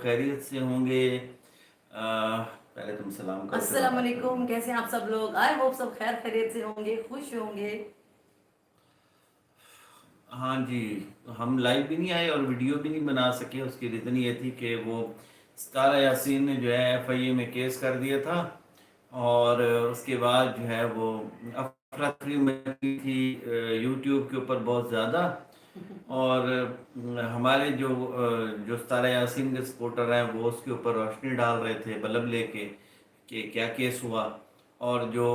खैरियत से होंगे। पहले तुम सलाम करो फिर मैं अस्सलाम बात वालेकुम, करूंगा। कैसे हैं आप सब लोग। आई होप सब खैर खैरियत से होंगे, खुश होंगे। हाँ जी, हम लाइव भी नहीं आए और वीडियो भी नहीं बना सके। उसकी रीज़न ये थी कि वो सितारा यासीन ने जो है एफआईए में केस कर दिया था, और उसके बाद जो है वो अफरा तफरी मची थी यूट्यूब के ऊपर बहुत ज़्यादा। और हमारे जो सितारा यासीन के सपोर्टर हैं वो उसके ऊपर रोशनी डाल रहे थे बल्ब लेके कि क्या केस हुआ। और जो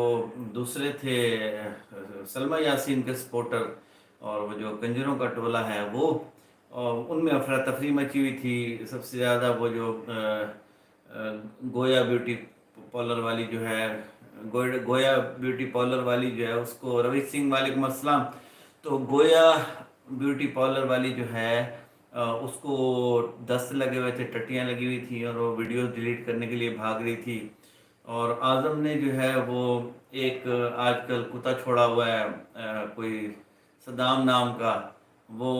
दूसरे थे सलमा यासीन के सपोर्टर और वो जो कंजरों का टोला है वो, और उनमें अफरा तफरी मची हुई थी। सबसे ज़्यादा वो जो गोया ब्यूटी पार्लर वाली जो है, गोया ब्यूटी पार्लर वाली जो है उसको रवि सिंह वालेकुम अस्सलाम। तो गोया ब्यूटी पार्लर वाली जो है उसको दस्त लगे हुए थे, टट्टियाँ लगी हुई थी और वो वीडियोस डिलीट करने के लिए भाग रही थी। और आज़म ने जो है वो एक आजकल कुत्ता छोड़ा हुआ है कोई सदाम नाम का, वो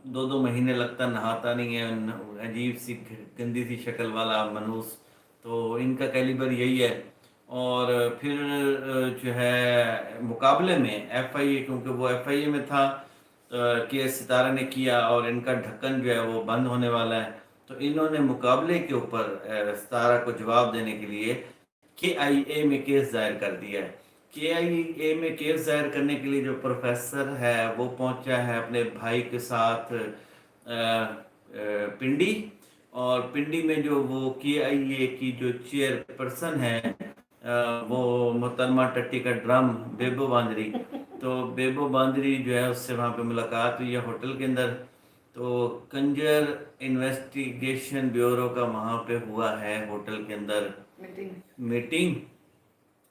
2-2 महीने लगता नहाता नहीं है, अजीब सी गंदी सी शक्ल वाला मनूस। तो इनका कैलिबर यही है। और फिर जो है मुकाबले में एफआईए, क्योंकि वो एफआईए में था कि सितारा ने किया और इनका ढक्कन जो है वो बंद होने वाला है, तो इन्होंने मुकाबले के ऊपर सितारा को जवाब देने के लिए केआईए में केस दायर कर दिया है। केआईए में केस दायर करने के लिए जो प्रोफेसर है वो पहुंचा है अपने भाई के साथ पिंडी। और पिंडी में जो वो केआईए की जो चेयरपर्सन है वो मोहतरमा टट्टी का ड्रम बेबो बांदरी। तो बेबो बांदरी जो है उससे वहाँ पे मुलाकात हुई है होटल के अंदर। तो कंजर इन्वेस्टिगेशन ब्यूरो का वहाँ पे हुआ है होटल के अंदर मीटिंग।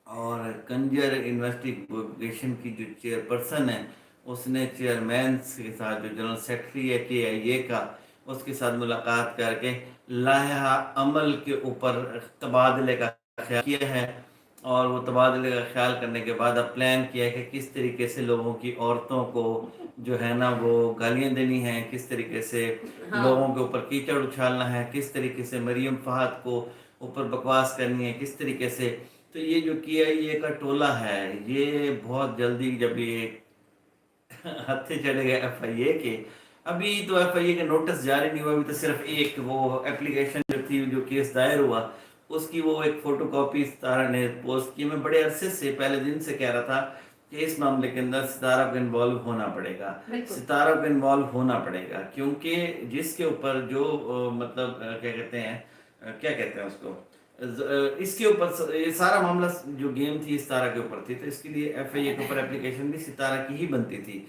और कंजर इन्वेस्टिगेशन की जो चेयरपर्सन है उसने चेयरमैन के साथ, जो जनरल सेक्रेटरी है केआईए का, उसके साथ मुलाकात करके लाया अमल के ऊपर तबादले का ख्याल किया है। और वो तबादले का ख्याल करने के बाद अब प्लान किया है कि किस तरीके से लोगों की औरतों को जो है ना वो गालियाँ देनी है, किस तरीके से लोगों के ऊपर कीचड़ उछालना है, किस तरीके से मरियम फहद को ऊपर बकवास करनी है, किस तरीके से। तो ये जो केआईए का टोला है ये बहुत जल्दी, जब ये हत्थे चले गए एफआईए के, अभी तो एफआईए के नोटिस जारी नहीं हुआ, अभी तो सिर्फ एक वो एप्लीकेशन जो थी, जो केस दायर हुआ उसकी वो एक फोटो कॉपी सितारा ने पोस्ट की। मैं बड़े अरसे से, पहले दिन से कह रहा था कि इस मामले के अंदर सितारा को इन्वॉल्व होना पड़ेगा, सितारा को इन्वॉल्व होना पड़ेगा, क्योंकि जिसके ऊपर जो मतलब क्या कहते हैं, क्या कहते हैं उसको, इसके ऊपर ये सारा मामला जो गेम थी सितारा के ऊपर थी, तो इसके लिए एफआईए के ऊपर एप्लीकेशन भी सितारा की ही बनती थी।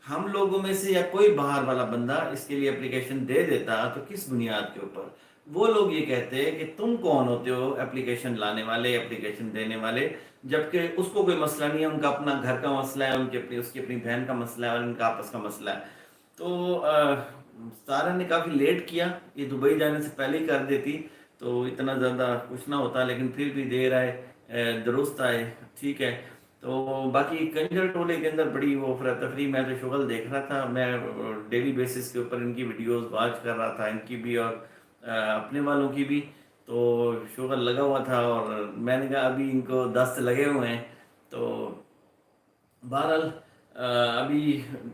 हम लोगों में से या कोई बाहर वाला बंदा इसके लिए एप्लीकेशन दे देता तो किस बुनियाद के ऊपर? वो लोग ये कहते हैं कि तुम कौन होते हो एप्लीकेशन लाने वाले, एप्लीकेशन देने वाले, जबकि उसको कोई मसला नहीं है, उनका अपना घर का मसला है, उनकी अपनी उसकी अपनी बहन का मसला है और इनका आपस का मसला है। तो सारा ने काफ़ी लेट किया, ये दुबई जाने से पहले ही कर देती तो इतना ज़्यादा कुछ ना होता, लेकिन फिर भी देर आए दुरुस्त आए, ठीक है। तो बाकी कंजर टोले के अंदर बड़ी वो अफरा तफरी, मैं तो शुगल देख रहा था, मैं डेली बेसिस के ऊपर इनकी वीडियोस वॉच कर रहा था, इनकी भी और अपने वालों की भी। तो शुगल लगा हुआ था और मैंने कहा अभी इनको दस्त लगे हुए हैं। तो बहरहाल अभी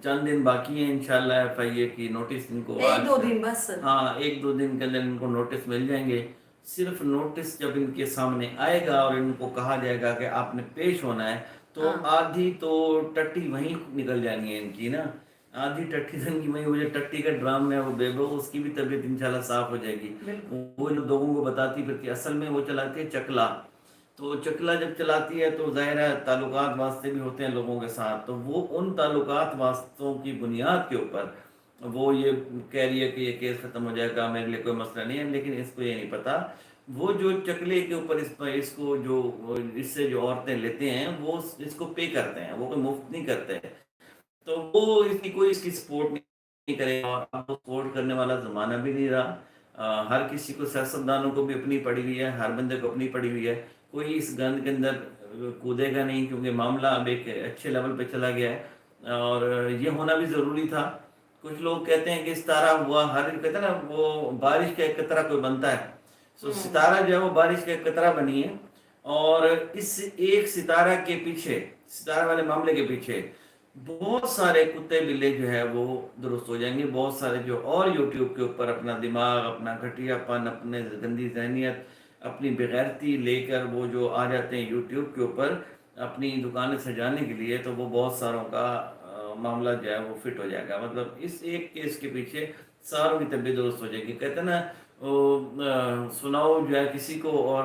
चंद दिन बाकी हैं, इंशाल्लाह एफआईए की नोटिस इनको एक आज, दो दिन बस। हाँ 1-2 दिन के अंदर इनको नोटिस मिल जाएंगे। सिर्फ नोटिस जब इनके सामने आएगा और इनको कहा जाएगा कि आपने पेश होना है, तो आधी तो टट्टी वहीं निकल जानी है इनकी ना, आधी टट्टी तो इनकी वहीं, वो जो टट्टी का ड्राम है वो बेबो, उसकी भी तबीयत इंशाल्लाह साफ हो जाएगी। वो जो लोगों को बताती फिरती, असल में वो चलाती है चकला। तो चकला जब चलाती है तो ज़ाहिर है ताल्लुकात वास्ते भी होते हैं लोगों के साथ, तो वो उन ताल्लुकात वास्तों की बुनियाद के ऊपर वो ये कह रही है कि ये केस ख़त्म हो जाएगा, मेरे लिए कोई मसला नहीं है, लेकिन इसको ये नहीं पता वो जो चकले के ऊपर इसको जो इससे जो औरतें लेते हैं वो इसको पे करते हैं, वो कोई मुफ्त नहीं करते। तो वो इसकी कोई इसकी सपोर्ट नहीं करेगा, और अब तो सपोर्ट करने वाला ज़माना भी नहीं रहा। हर किसी को, सियासतदानों को भी अपनी पड़ी हुई है, हर बंदे को अपनी पड़ी हुई है, कोई इस गंद के अंदर कूदेगा नहीं, क्योंकि मामला अब एक अच्छे लेवल पे चला गया है और ये होना भी ज़रूरी था। کچھ لوگ کہتے ہیں کہ ستارہ ہوا، ہر کہتے ہیں نا وہ بارش کا ایک قطرہ کوئی بنتا ہے، سو ستارہ جو ہے وہ بارش کا ایک قطرہ بنی ہے، اور اس ایک ستارہ کے پیچھے، ستارہ والے معاملے کے پیچھے بہت سارے کتے بلے جو ہے وہ درست ہو جائیں گے، بہت سارے جو اور یوٹیوب کے اوپر اپنا دماغ، اپنا گھٹیا پن، اپنے گندی ذہنیت، اپنی بغیرتی لے کر وہ جو آ جاتے ہیں یوٹیوب کے اوپر اپنی دکانیں سجانے کے لیے، تو وہ بہت ساروں کا معاملہ جو ہے وہ فٹ ہو جائے گا، مطلب اس ایک کیس کے پیچھے ساروں کی طبیعت درست ہو جائے گی۔ کہتے ہیں نا سناؤ جو ہے کسی کو اور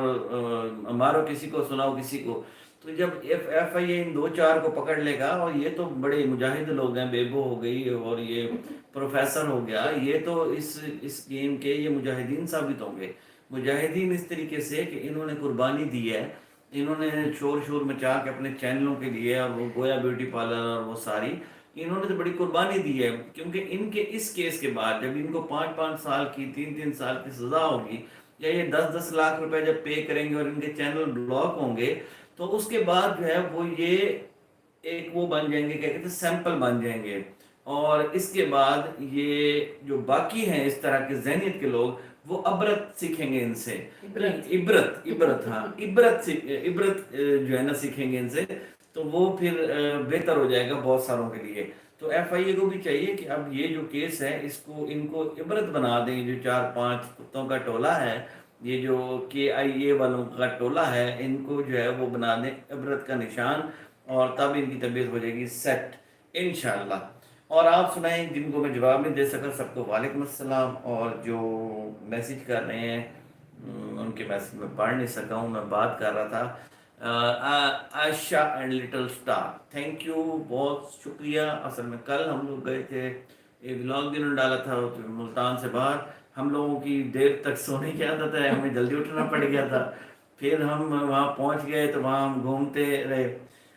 مارو کسی کو، سناؤ کسی کو، تو جب ایف آئی اے ان دو چار کو پکڑ لے گا، اور یہ تو بڑے مجاہد لوگ ہیں، بیبو ہو گئی اور یہ پروفیسر ہو گیا، یہ تو اس گیم کے یہ مجاہدین ثابت ہوں گے۔ مجاہدین اس طریقے سے کہ انہوں نے قربانی دی ہے، انہوں نے شور مچا کے اپنے چینلوں کے لیے، اور وہ گویا بیوٹی پارلر اور وہ ساری، انہوں نے تو بڑی قربانی دی ہے، کیونکہ ان کے اس کیس کے بعد جب ان کو 5-5 سال کی 3-3 سال کی سزا ہوگی، یا یہ 10-10 لاکھ روپے جب پے کریں گے اور ان کے چینل بلاک ہوں گے، تو اس کے بعد جو ہے وہ یہ ایک وہ بن جائیں گے، کیا کہتے ہیں، سیمپل بن جائیں گے، اور اس کے بعد یہ جو باقی ہیں اس طرح کے ذہنیت کے لوگ، وہ عبرت سیکھیں گے ان سے، عبرت ہاں عبرت جو ہے نا سیکھیں گے ان سے، تو وہ پھر بہتر ہو جائے گا بہت ساروں کے لیے۔ تو ایف آئی اے کو بھی چاہیے کہ اب یہ جو کیس ہے اس کو ان کو عبرت بنا دیں، جو 4-5 کتوں کا ٹولہ ہے، یہ جو کے آئی اے والوں کا ٹولہ ہے، ان کو جو ہے وہ بنا دیں عبرت کا نشان، اور تب ان کی طبیعت ہو جائے گی سیٹ انشاءاللہ۔ اور آپ سنائیں، جن کو میں جواب نہیں دے سکا سب کو وعلیکم السلام، اور جو میسیج کر رہے ہیں ان کے میسیج میں پڑھ نہیں سکا ہوں، میں بات کر رہا تھا۔ Ayesha and little star, thank you, بہت شکریہ۔ اصل میں کل ہم لوگ گئے تھے، ایک ولاگ بھی انہوں نے ڈالا تھا ملتان سے باہر، ہم لوگوں کی دیر تک سونے کی عادت ہے، ہمیں جلدی اٹھنا پڑ گیا تھا، پھر ہم وہاں پہنچ گئے تو وہاں ہم گھومتے رہے۔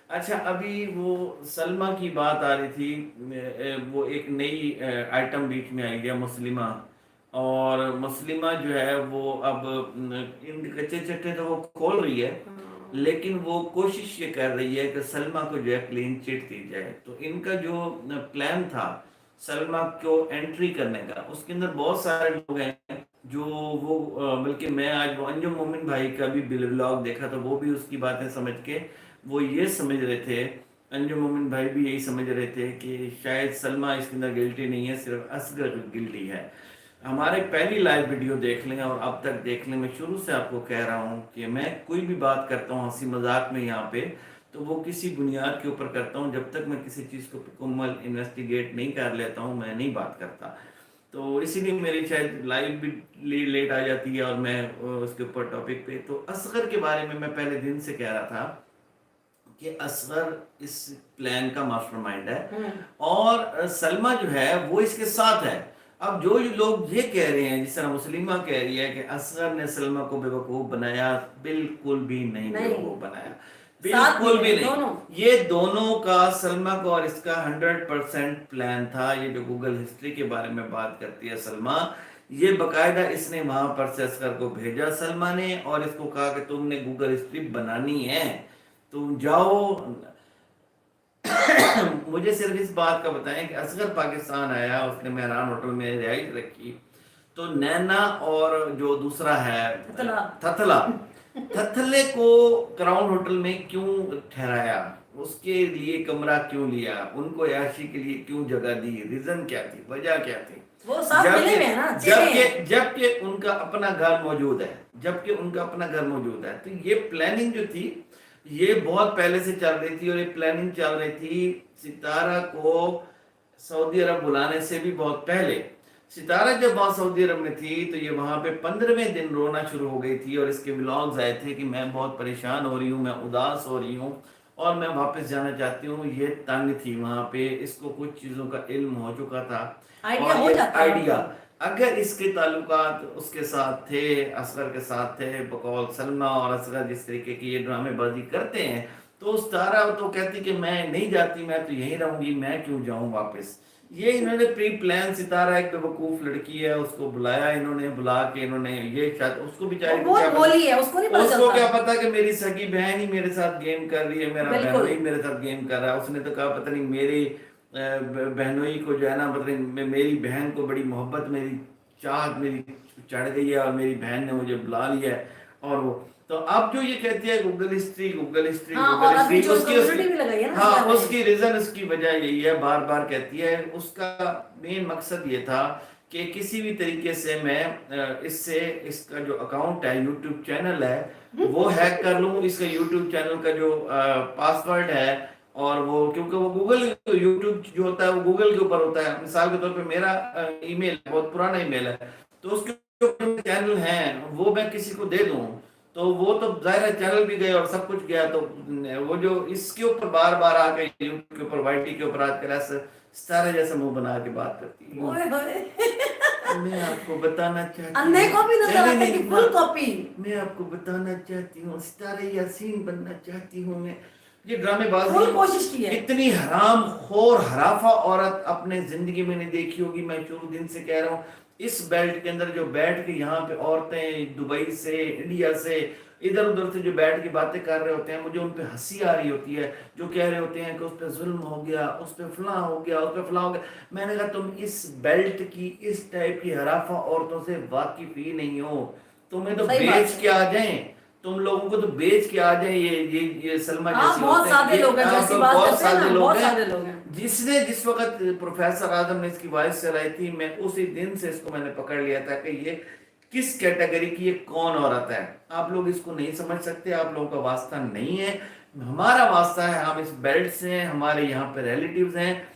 اچھا، ابھی وہ سلمہ کی بات آ رہی تھی، وہ ایک نئی آئٹم بیچ میں آئی ہے، مسلمہ، اور مسلمہ جو ہے وہ اب ان کے کچے چٹے تو وہ کھول رہی ہے، لیکن وہ کوشش یہ کر رہی ہے کہ سلمہ کو جو ہے کلین چٹ دی جائے۔ تو ان کا جو پلان تھا سلمہ کو انٹری کرنے کا، اس کے اندر بہت سارے لوگ ہیں جو وہ بلکہ میں آج وہ انجم مومن بھائی کا بھی ولاگ دیکھا تو وہ بھی اس کی باتیں سمجھ کے وہ یہ سمجھ رہے تھے، انجم مومن بھائی بھی یہی سمجھ رہے تھے کہ شاید سلمہ اس کے اندر گلٹی نہیں ہے، صرف اصغر گلٹی ہے۔ ہمارے پہلی لائیو ویڈیو دیکھ لیں اور اب تک دیکھ لیں، میں شروع سے آپ کو کہہ رہا ہوں کہ میں کوئی بھی بات کرتا ہوں ہنسی مذاق میں یہاں پہ، تو وہ کسی بنیاد کے اوپر کرتا ہوں، جب تک میں کسی چیز کو مکمل انویسٹیگیٹ نہیں کر لیتا ہوں میں نہیں بات کرتا۔ تو اسی لیے میری شاید لائیو بھی لیٹ آ جاتی ہے، اور میں اس کے اوپر ٹاپک پہ، تو اصغر کے بارے میں پہلے دن سے کہہ رہا تھا کہ اصغر اس پلان کا ماسٹر مائنڈ ہے، اور سلمہ جو ہے وہ اس کے ساتھ ہے۔ اب جو لوگ یہ کہہ رہے ہیں، جس طرح مسلمہ کہہ رہی ہے کہ اصغر نے سلمہ کو بے وقوف بنایا، بالکل بھی نہیں بے وقوف بنایا، بالکل بھی نہیں۔ یہ دونوں کا، سلمہ کو اور اس کا 100% پلان تھا۔ یہ جو گوگل ہسٹری کے بارے میں بات کرتی ہے سلمہ، یہ باقاعدہ اس نے وہاں پر سے اصغر کو بھیجا سلمہ نے، اور اس کو کہا کہ تم نے گوگل ہسٹری بنانی ہے، تم جاؤ۔ مجھے صرف اس بات کا بتائیں کہ اصغر پاکستان آیا، اس نے مہران ہوٹل میں رہائش رکھی، تو نینا اور جو دوسرا ہے تھتلے کو کراؤن ہوٹل میں کیوں ٹھہرایا، اس کے لیے کمرہ کیوں لیا، ان کو عیاشی کے لیے کیوں جگہ دی، ریزن کیا تھی، وجہ کیا تھی؟ جبکہ ان کا اپنا گھر موجود ہے، تو یہ پلاننگ جو تھی یہ بہت پہلے سے چل رہی تھی، اور یہ پلاننگ چل رہی تھی ستارہ کو سعودی عرب بلانے سے بھی بہت پہلے۔ ستارہ جب وہاں سعودی عرب میں تھی تو یہ وہاں پہ 15ویں دن رونا شروع ہو گئی تھی، اور اس کے ولاگز آئے تھے کہ میں بہت پریشان ہو رہی ہوں، میں اداس ہو رہی ہوں، اور میں واپس جانا چاہتی ہوں۔ یہ تنگ تھی وہاں پہ، اس کو کچھ چیزوں کا علم ہو چکا تھا، اور یہ آئیڈیا، اگر اس کے تعلقات اس کے ساتھ تھے، اصغر کے ساتھ تھے، بقول سلمہ اور اصغر جس طریقے کی یہ ڈرامے بازی کرتے ہیں، تو ستارہ تو کہتی کہ میں نہیں جاتی، میں تو یہیں رہوں گی، میں کیوں جاؤں واپس۔ یہ انہوں نے پری پلان، ستارہ ایک بیوقوف لڑکی ہے، اس کو بلایا انہوں نے، بلا کے انہوں نے یہ شاید اس کو بیچاری کو کیا پتا کہ میری سگی بہن ہی میرے ساتھ گیم کر رہی ہے، میرا بہن ہی میرے ساتھ گیم کر رہا ہے، اس نے تو کہا پتہ نہیں میری बहनोई को जो है ना, मतलब मेरी बहन को बड़ी मोहब्बत, मेरी चाहत मेरी चढ़ गई है और मेरी बहन ने मुझे बुला लिया है। और वो तो अब जो ये कहती है गूगल हिस्ट्री, गूगल हिस्ट्री, हाँ, गूगल और अभी हिस्ट्री, जो उसकी कम्युनिटी उसकी भी लगाई है ना हाँ, इंस्टा पे। उसकी रीजन, उसकी वजह यही है, बार बार कहती है। उसका मेन मकसद ये था कि किसी भी तरीके से मैं इससे इसका जो अकाउंट है, यूट्यूब चैनल है, वो हैक कर लूँ, इसका यूट्यूब चैनल का जो पासवर्ड है, और वो क्योंकि वो गूगल, यूट्यूब जो होता है वो गूगल के ऊपर होता है। मिसाल के तौर पे मेरा ईमेल बहुत पुराना ईमेल है, तो उसके जो चैनल है वो मैं किसी को दे दूं, तो वो तो जाहिर है चैनल भी गए और सब कुछ गया। तो वो जो इसके ऊपर बार बार आके यूट्यूब के ऊपर, वाईटी के ऊपर आकर ऐसे सितारे जैसा मुंह बना के बात करती है। ओए होए। मैं आपको बताना चाहती अंधे हूँ, को भी नजर नहीं आता है नहीं कि फुल कॉपी। मैं आपको बताना चाहती हूँ, सितारे यासीन बनना चाहती हूँ मैं। ये ड्रामेबाजी फुल कोशिश की है। इतनी हराम खोर हराफा औरत अपने जिंदगी में नहीं देखी होगी। मैं शुरू दिन से कह रहा हूँ, इस बेल्ट के अंदर जो बैठ के यहाँ पे औरतें दुबई से, इंडिया से, इधर उधर से जो बैठ के बातें कर रहे होते हैं, मुझे उन पे हंसी आ रही होती है। जो कह रहे होते हैं कि उस पे जुल्म हो गया, उस पे फलां हो गया, उस पे फलां हो गया। मैंने कहा तुम इस बेल्ट की, इस टाइप की हराफा औरतों से वाकिफ ही नहीं हो। तुम्हें तो सही बात बेच है। के आ जाएं, तुम लोगों को तो बेच के आ जाए ये सलमा हाँ, जैसी बहुत होते हैं, सादे ये लोग हैं जो आप ऐसी लोग बात बहुत करते हैं सादे ना, लोग बहुत हैं। सादे लोग हैं। जिसने जिस वक्त प्रोफेसर आदम ने इसकी वॉइस चलाई थी, मैं उसी दिन से इसको मैंने पकड़ लिया था कि ये किस कैटेगरी की, ये कौन औरत है। आप लोग इसको नहीं समझ सकते, आप लोगों का वास्ता नहीं है, हमारा वास्ता है। हम इस बेल्ट से हैं, हमारे यहाँ पे रिलेटिव्स हैं,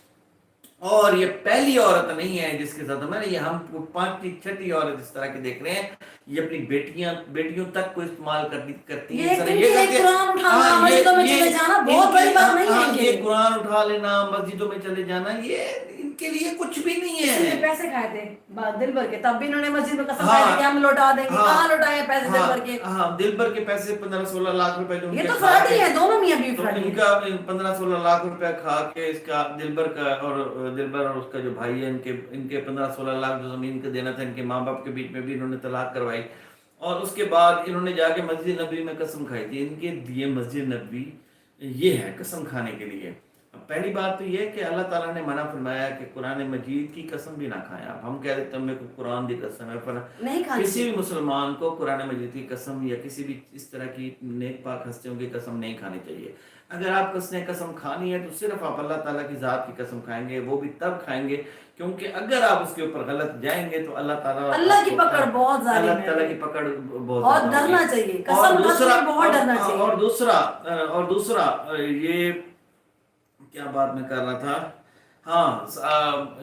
और ये पहली औरत नहीं है जिसके साथ मैंने, ये हम पांचवी छठी औरत इस तरह की देख रहे हैं। ये अपनी बेटियों तक को इस्तेमाल करती ये है इस एक तरह, दिन ये के लिए करके। कुरान उठाना, हाँ, मस्जिदों में ये चले जाना बहुत इनके, बड़ी बात नहीं है हाँ, इनके ये लिए। कुरान उठा लेना, मस्जिदों में चले जाना, ये इनके लिए कुछ भी नहीं किसी ने है। पैसे खाए थे दिल भर के, तब भी इन्होंने मस्जिद में कसम हाँ, खाई थी कि हम लौटा देंगे। हाँ, कहाँ लौटाए पैसे दिल हाँ, भर के? हाँ, दिल भर के पैसे 15-16 लाख रुपए जो ये उनके तो खा फ्रॉड के, ही है, दोनों मियां बीवी तो फ्रॉड ही है। इनका 15-16 लाख रुपया खा के, इसका दिलबर का, और दिलबर और उसका जो भाई है, इनके इनके 15-16 लाख जो जमीन का देना था, इनके माँ बाप के बीच में भी इन्होंने तलाक करवाई। और उसके बाद इन्होंने जाके मस्जिद नबी में कसम खाई थी। इनके दिए मस्जिद नबी ये है कसम खाने के लिए। अब पहली बात तो ये है कि अल्लाह ताला ने मना फरमाया कि कुरान मजीद की कसम भी ना खाएं आप। हम कह देते हैं मेरे को कुरान की कसम है, पर नहीं खानी किसी चाहिए। भी मुसलमान को कुरान मजीद की कसम या किसी भी इस तरह की नेक पाक हस्तियों की कसम नहीं खानी चाहिए। अगर आप कसम खानी है तो सिर्फ आप अल्लाह ताला की ज़ात की कसम खाएंगे, वो भी तब खाएंगे क्योंकि अगर आप उसके ऊपर गलत जाएंगे तो अल्लाह ताला अल्लाह की आपको, पकड़ बहुत जालिम अल्लाह ताला है की पकड़ बहुत और ज्यादा डरना होगी। चाहिए। और कसम खाते दूसरा, हुए बहुत डरना और चाहिए। दूसरा, और दूसरा, ये क्या बात मैं कर रहा था। हाँ,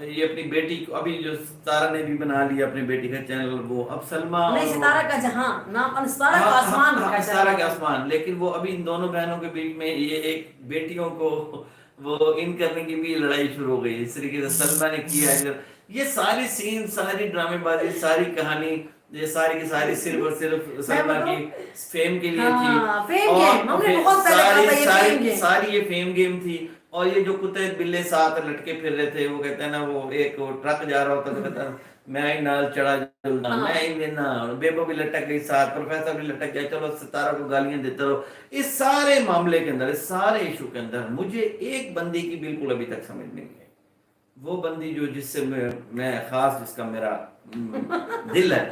ये अपनी बेटी को अभी जो सितारा ने भी बना लिया अपनी बेटी का चैनल, वो अब सलमा, नहीं, और सितारा का जहां नाम, सितारा का हाँ, आसमान हाँ, रखा है सितारा चैनल के का। आसमान। लेकिन वो अभी इन दोनों बहनों के बीच में ये एक बेटियों को वो इन करने की भी लड़ाई शुरू हो गई। इस तरीके से सलमा ने किया है। ये सारी सीन, सारी ड्रामेबाजी, सारी कहानी, ये सारी की सारी सिर्फ और सिर्फ मैं सलमा की बताऊं, फेम के लिए थी। हाँ, फेम और गेम हमने बहुत पहले कहा सारी था, ये फेम सारी गेम। सारी ये फेम गेम थी। और ये जो कुत्ते बिल्ले साथ लटके फिर रहे थे, वो कहते हैं ना, वो एक वो ट्रक जा रहा होता तो कहता मैं ही नाल चढ़ा जुलना, मैं हाँ, ही लेना, बेबो भी लटक गई साथ, प्रोफेसर भी लटक गया, चलो सितारा को गालियां देते रहो। इस सारे मामले के अंदर, इस सारे इशू के अंदर मुझे एक बंदी की बिल्कुल अभी तक समझ नहीं आई। वो बंदी जो जिससे मैं खास, जिसका मेरा दिल है,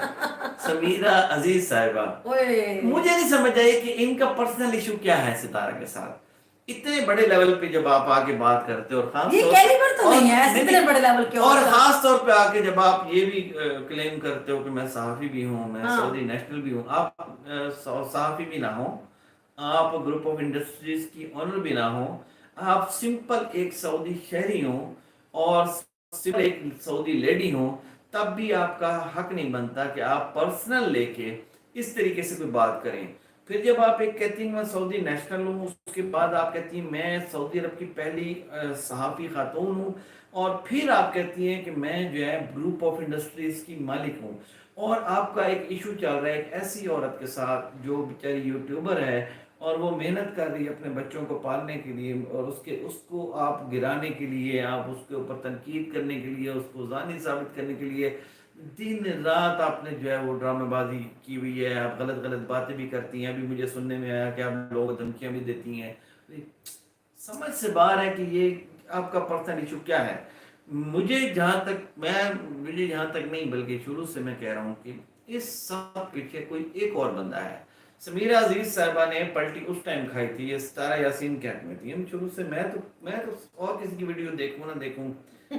समीरा अजीज साहिबा। ओए, मुझे नहीं समझ आई कि इनका पर्सनल इशू क्या है सितारा के साथ। इतने बड़े लेवल पे जब आप आके बात करते हो, और खास ये तौर कैलिबर तो और नहीं है ऐसे इतने बड़े लेवल के और होगा। खास तौर पे आके जब आप ये भी क्लेम करते हो कि मैं सहाफी भी हूँ, मैं हाँ, सऊदी नेशनल भी हूँ। आप सहाफी भी ना हो, आप ग्रुप ऑफ इंडस्ट्रीज की ऑनर भी ना हो, आप सिंपल एक सऊदी शहरी हो, और सिंपल एक सऊदी लेडी हो, तब भी आपका हक नहीं बनता कि आप पर्सनल लेके इस तरीके से कोई बात करें। फिर जब आप एक कहती हैं मैं सऊदी नेशनल हूँ, उसके बाद आप कहती हैं मैं सऊदी अरब की पहली सहाफ़ी खातून हूँ, और फिर आप कहती हैं कि मैं जो है ग्रुप ऑफ इंडस्ट्रीज की मालिक हूँ। और आपका एक इशू चल रहा है एक ऐसी औरत के साथ जो बेचारी यूट्यूबर है, और वो मेहनत कर रही है अपने बच्चों को पालने के लिए, और उसको आप गिराने के लिए, आप उसके ऊपर तनकीद करने के लिए, उसको जानी साबित करने के लिए दिन रात आपने जो है वो ड्रामेबाजी की हुई है। आप गलत गलत बातें भी करती हैं। अभी मुझे सुनने में आया कि आप लोगों को धमकियां भी देती हैं। समझ से बाहर है कि ये آپ کا پرسنل ایشو کیا ہے. مجھے جہاں تک نہیں بلکہ شروع سے میں کہہ رہا ہوں کہ اس سب پیچھے کوئی ایک اور بندہ ہے. سمیرہ عزیز صاحبہ نے پلٹی اس ٹائم کھائی تھی, یہ ستارہ یاسین کے حق میں تھی. ہم شروع سے میں تو اور کسی کی ویڈیو دیکھوں نہ دیکھوں,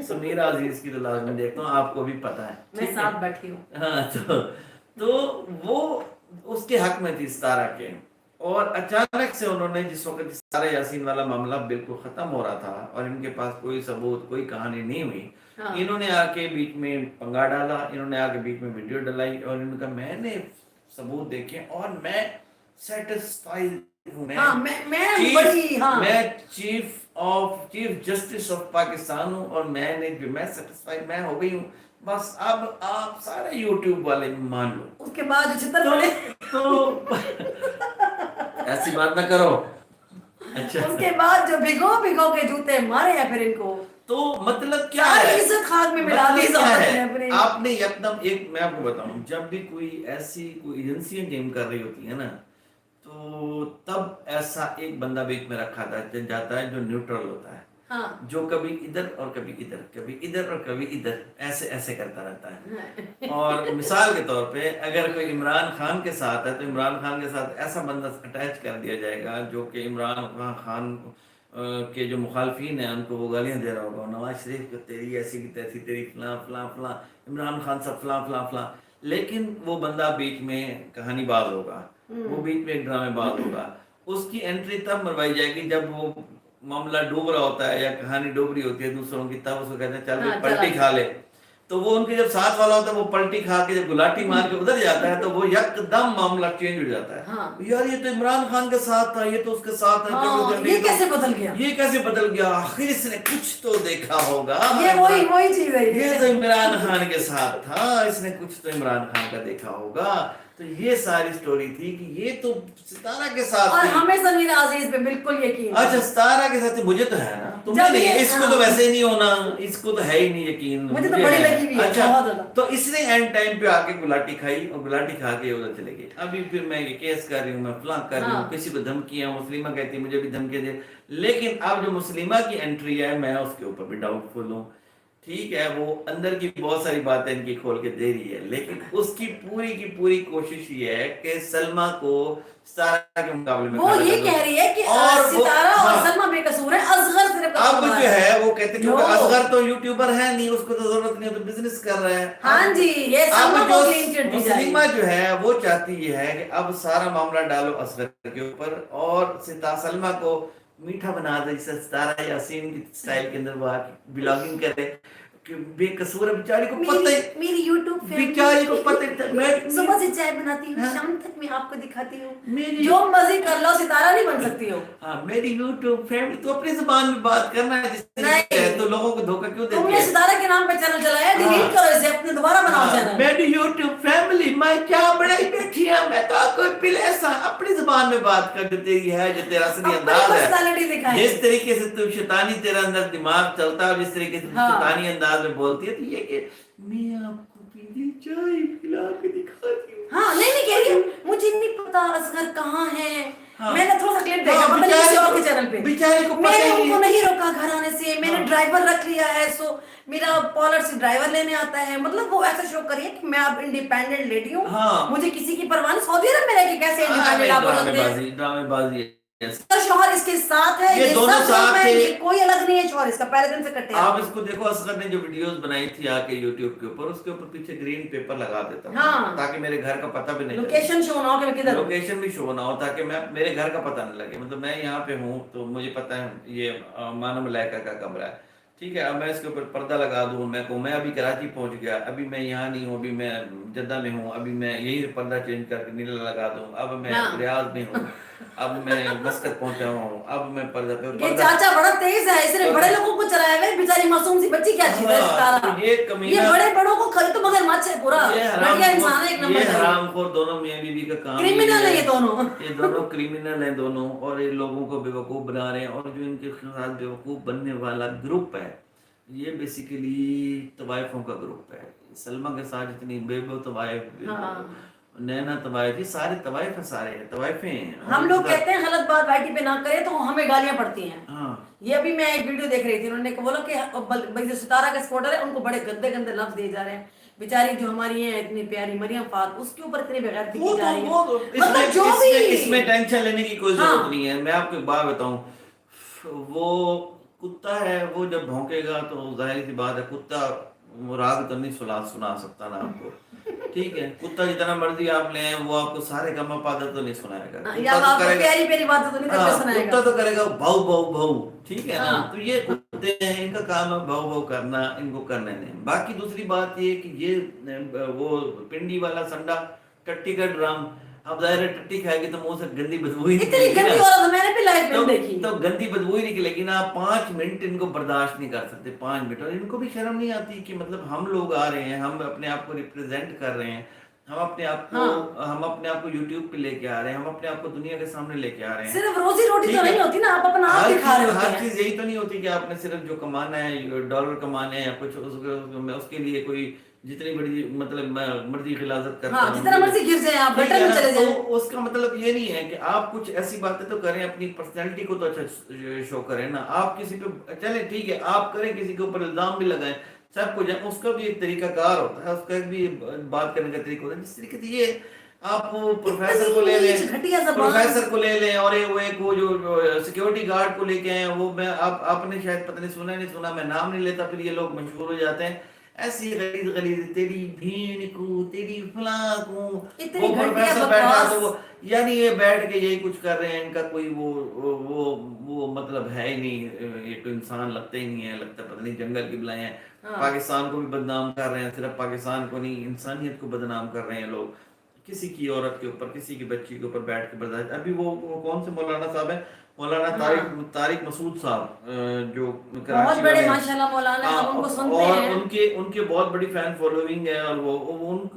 سمیرہ عزیز کی تو لازمی دیکھتا ہوں, آپ کو بھی پتہ ہے. میں ساتھ بیٹھی ہوں. ہاں تو وہ اس کے حق میں تھی ستارہ کے, اور اچانک سے انہوں نے جس وقت ستارہ یاسین والا معاملہ بالکل ختم ہو رہا تھا اور ان کے پاس کوئی ثبوت کوئی کہانی نہیں ہوئی, انہوں نے آ کے بیچ میں پنگا ڈالا, انہوں نے آ کے بیچ میں ویڈیو ڈلائی اور انہوں نے کہا میں نے ثبوت دیکھے اور میں سیٹسفائیڈ ہوں. میں چیف جسٹس آف پاکستان ہوں اور میں سیٹسفائیڈ میں ہو گئی ہوں. بس اب آپ سارے یوٹیوب والے مان لو. اس کے بعد تو ایسی بات نہ کرو. اچھا اس کے بعد جو بھگو کے جوتے مارے ہیں پھر ان کو, تو مطلب کیا ہے, عزت خاک میں ملا دی. آپ نے ایک میں آپ کو بتاؤں, جب بھی کوئی ایجنسیاں گیم کر رہی ہوتی ہے نا, تو تب ایسا ایک بندہ بیچ میں رکھا جاتا ہے جو نیوٹرل ہوتا ہے, جو کبھی ادھر اور کبھی ادھر, کبھی ادھر اور کبھی ادھر, ایسے کرتا رہتا ہے. اور مثال کے طور پہ اگر کوئی عمران خان کے ساتھ ہے تو عمران خان کے ساتھ ایسا بندہ اٹیچ کر دیا جائے گا جو کہ عمران خان کے جو مخالفین ہیں ان کو وہ گالیاں دے رہا ہوگا, نواز شریف کو تیری ایسی کی تیسی, تیری فلاں فلاں فلاں, عمران خان سب فلاں فلاں فلاں. لیکن وہ بندہ بیچ میں کہانی باز ہوگا, وہ بیچ میں ایک ڈرامے باز ہوگا. اس کی انٹری تب مروائی جائے گی جب وہ معاملہ ڈوب رہا ہوتا ہے یا کہانی ڈوب رہی ہوتی ہے دوسروں کی, تب اس کو کہتے ہیں چل پلٹی کھا لے. تو وہ ان کے جب ساتھ والا ہوتا ہے وہ پلٹی کھا کے جب گلاٹی مار کے ادھر جاتا ہے تو وہ یکدم معاملہ چینج ہو جاتا ہے. یار یہ تو عمران خان کے ساتھ تھا, یہ تو اس کے ساتھ ہے, یہ کیسے بدل گیا, آخر اس نے کچھ تو دیکھا ہوگا, یہ وہی چیز ہے, یہ تو عمران خان کے ساتھ تھا, اس نے کچھ تو عمران خان کا دیکھا ہوگا. تو یہ ساری سٹوری تھی کہ یہ تو ستارہ کے ساتھ اور تھی. ہمیں سمیرہ عزیز پہ بالکل یقین. اچھا ستارہ کے ساتھ مجھے تو ہے نا, تمہیں نہیں, اس کو تو ویسے ہی نہیں ہونا, اس کو تو ہے ہی نہیں یقین, مجھے تو بڑی لگی ہوئی ہے. اچھا تو اس نے اینڈ ٹائم پہ آ کے گلاٹی کھائی اور گلاٹی کھا کے ادھر چلے گئے. ابھی پھر میں یہ کیس کر رہی ہوں, میں فلاں کر رہی ہوں, کسی کو دھمکیاں, مسلمہ کہتی ہے مجھے بھی دھمکیاں دے. لیکن اب جو مسلمہ کی انٹری ہے میں اس کے اوپر بھی ڈاؤٹ فل ہوں. ٹھیک ہے, وہ اندر کی بہت ساری باتیں ان کی کھول کے دے رہی ہے, لیکن اس کی پوری کوشش یہ ہے کہ سلمہ کو ستارہ کے مقابلے میں وہ یہ کہہ رہی ہے کہ ستارہ اور سلمہ بے قصور ہے, اصغر صرف اب جو ہے وہ کہتے ہیں کیونکہ اصغر تو یوٹیوبر ہے نہیں, اس کو تو ضرورت نہیں, تو بزنس کر رہا ہے. ہاں جی, یہ سلمہ کو کلین چٹ دی جائے. مسلمہ جو ہے وہ چاہتی یہ ہے کہ اب سارا معاملہ ڈالو اصغر کے اوپر اور سلمہ کو میٹھا بنا دے, جیسے ستارہ یاسین کی سٹائل کے اندر وہ بلاگنگ کرے. بے قصور ہے بیچاری کو پتہ ہے, میری یوٹیوب بیچاری کو پتہ ہے, میں صبح سے چائے بناتی ہوں, شام تک میں آپ کو دکھاتی ہوں, جو مرضی کر لو, ستارہ نہیں بن سکتی ہو. ہاں میری یوٹیوب فیملی, تو اپنی زبان میں بات کرنا ہے, جس طریقے سے تو لوگوں کو دھوکہ کیوں دیتی ہے. تم نے ستارہ کے نام پہ چینل چلایا, ڈیلیٹ کرو اسے, اپنے دوبارہ بناؤ چینل. میری یوٹیوب فیملی, میں کیا بڑائی بیٹھی ہوں, میں تو کوئی پلیسا اپنی زبان میں بات کر دیتی ہے, جو تیرا اصلی انداز ہے, جس طریقے سے تو شیطانی تیرا اندر دماغ چلتا ہے اور جس طریقے سے شیطانی انداز میں بولتی ہے, تو یہ کہ میں آپ کو پیلی چائے پلا کے دکھاتی ہوں. ہاں نہیں کہہ رہی ہوں, مجھے نہیں پتا اصغر کہاں ہے, میں نے تھوڑا سا کلپ دیکھا پتہ نہیں کسی اور کے چینل پہ, میں نے ان کو نہیں روکا گھر آنے سے, میں نے ڈرائیور رکھ لیا ہے, سو میرا پالر سے ڈرائیور لینے آتا ہے. مطلب وہ ایسا شو کریے کہ میں اب انڈیپینڈنٹ لیڈی ہوں, مجھے کسی کی پرواہ نہیں. سعودی عرب میں رہ کے کیسے انڈیپینڈنٹ آپ ہو سکتے ہیں, ڈرامے بازی. شوہر اس کے ساتھ ہے, یہ دونوں ساتھ ہے, یہ کوئی الگ نہیں ہے, شوہر اس کا پہلے دن سے کٹے. آپ اس کو دیکھو, اصغر نے جو ویڈیوز بنائی تھی آ کے یوٹیوب کے اوپر, اس کے اوپر پیچھے گرین پیپر لگا دیتا ہوں تاکہ میرے گھر کا پتہ بھی نہیں, لوکیشن شو نہ ہو کہ میں کدھر, لوکیشن بھی شو نہ ہو, تاکہ میں میرے گھر کا پتہ نہ لگے. مطلب میں یہاں پہ ہوں تو مجھے پتہ ہے یہ مانا ملائکہ کا کمرہ ہے, ٹھیک ہے. اب میں اس کے اوپر پردہ لگا دوں, میں ابھی کراچی پہنچ گیا, ابھی میں یہاں نہیں ہوں, ابھی میں جدہ میں ہوں, ابھی میں یہی پردہ چینج کر کے نیلا لگا دوں, اب میں ریاض میں ہوں, اب میں مسقط پہنچا ہوں, اب میں پردہ پہ. یہ چاچا بڑا تیز ہے, اس نے بڑے لوگوں کو چلایا ہے, بیچاری معصوم سی بچی کیا چیز ہے ستارہ, یہ بڑے بڑوں کو خرید تو مگر مچ ہے پورا, بڑھیا انسان ہے ایک نمبر. یہ حرام خور دونوں میاں بیوی کا کام, کرمنل ہے یہ دونوں کرمنل ہیں دونوں, اور یہ لوگوں کو بیوقوف بنا رہے ہیں. اور جو ان کے خلاف بیوقوف بننے والا گروپ ہے, یہ بیسیکلی طوائفوں کا گروپ ہے. سلمہ کے ساتھ جتنی بے طوائف नैना तवाइफ, ये सारे तवाइफ है, सारे तवाइफे हैं। हम लोग कहते हैं गलत बात वाईटी पे ना करे तो हमें गालियां पड़ती हैं। हाँ ये अभी मैं एक वीडियो देख रही थी, उन्होंने बोला कि जो सितारा का स्पॉटर है उनको बड़े गंदे गंदे लफ्ज दिए जा रहे हैं। बेचारी जो हमारी है इतनी प्यारी मरियम फात, उसके ऊपर इतनी बेगैरती की जा रही है। मतलब जो भी इसमें टेंशन लेने की कोई जरूरत हाँ। नहीं है। मैं आपको एक बात बताऊं, वो कुत्ता है, वो जब भौंकेगा तो जाहिर सी बात है, कुत्ता वो राग तो नहीं सुना सकता ना आपको, ठीक है। कुत्ता जितना मर्जी आप ले वो आपको सारे गमा पादा तो नहीं सुनाएगा। या आपको प्यारी प्यारी बातें तो नहीं करके सुनाएगा। कुत्ता तो करेगा भाऊ भाऊ भाऊ, ठीक है ना। हाँ। तो ये कुत्ते हैं, इनका काम है भाऊ भाऊ करना, इनको करने दें। बाकी दूसरी बात ये कि ये वो पिंडी वाला संडा टट्टी का ड्राम, अब जाहिर है टट्टी खाएगी तो मुंह से गंदी बदबू ही इतनी गंदी औरत मैंने भी लाइफ में देखी। तो गंदी बदबू ही निकलेगी ना। 5 मिनट इनको बर्दाश्त नहीं कर सकते, 5 मिनट। और इनको भी शर्म नहीं आती कि मतलब हम लोग आ रहे हैं, हम अपने आप को रिप्रेजेंट कर रहे हैं, हम अपने आप को YouTube पे लेके आ रहे हैं, हम अपने आप को दुनिया के सामने लेके आ रहे हैं। सिर्फ रोजी रोटी तो नहीं होती ना, आप अपना आप दिखा रहे होते हैं। हर चीज यही तो नहीं होती कि आपने सिर्फ जो कमाना है, डॉलर कमाने हैं या कुछ, उसके लिए कोई जितनी बड़ी मतलब मर्जी खिलाफत करता हाँ, जितना मर्जी गिर जाए आप गटर में चले जाए। तो उसका मतलब ये नहीं है कि आप कुछ ऐसी बातें तो करें, अपनी पर्सनैलिटी को तो अच्छा शो करें ना। आप किसी पे चले ठीक है, आप करें, किसी के ऊपर इल्जाम भी लगाएं, सब कुछ है, उसका भी एक तरीका कार होता है, उसका भी बात करने का तरीका होता है। जिस तरीके से ये आप प्रोफेसर को ले लें, प्रोफेसर को ले लें, और वो जो सिक्योरिटी गार्ड को लेके आए, वो मैं आपने शायद पता नहीं सुना नहीं सुना, मैं नाम नहीं लेता, फिर ये लोग मशहूर हो जाते हैं। ऐसी गलीज गलीज तेरी भीड़ को, तेरी फलां को, वो प्रोफेसर बैठा तो वो, यानी ये बैठ के यही कुछ कर रहे हैं। इनका कोई वो मतलब है ही नहीं, ये कोई इंसान लगते ही नहीं है, लगता पता नहीं जंगल की बुलाए हैं। पाकिस्तान को भी बदनाम कर रहे हैं, सिर्फ पाकिस्तान को नहीं, इंसानियत को बदनाम कर रहे हैं लोग। किसी की औरत के ऊपर, किसी की बच्ची के ऊपर बैठ के बर्दाश्त। अभी वो कौन से मौलाना साहब है, मौलाना तारिक मसूद साहब, जो बहुत बड़े माशाल्लाह मौलाना हैं, उनको सुनते हैं, और उनके बहुत बड़ी फैन फॉलोइंग है। और वो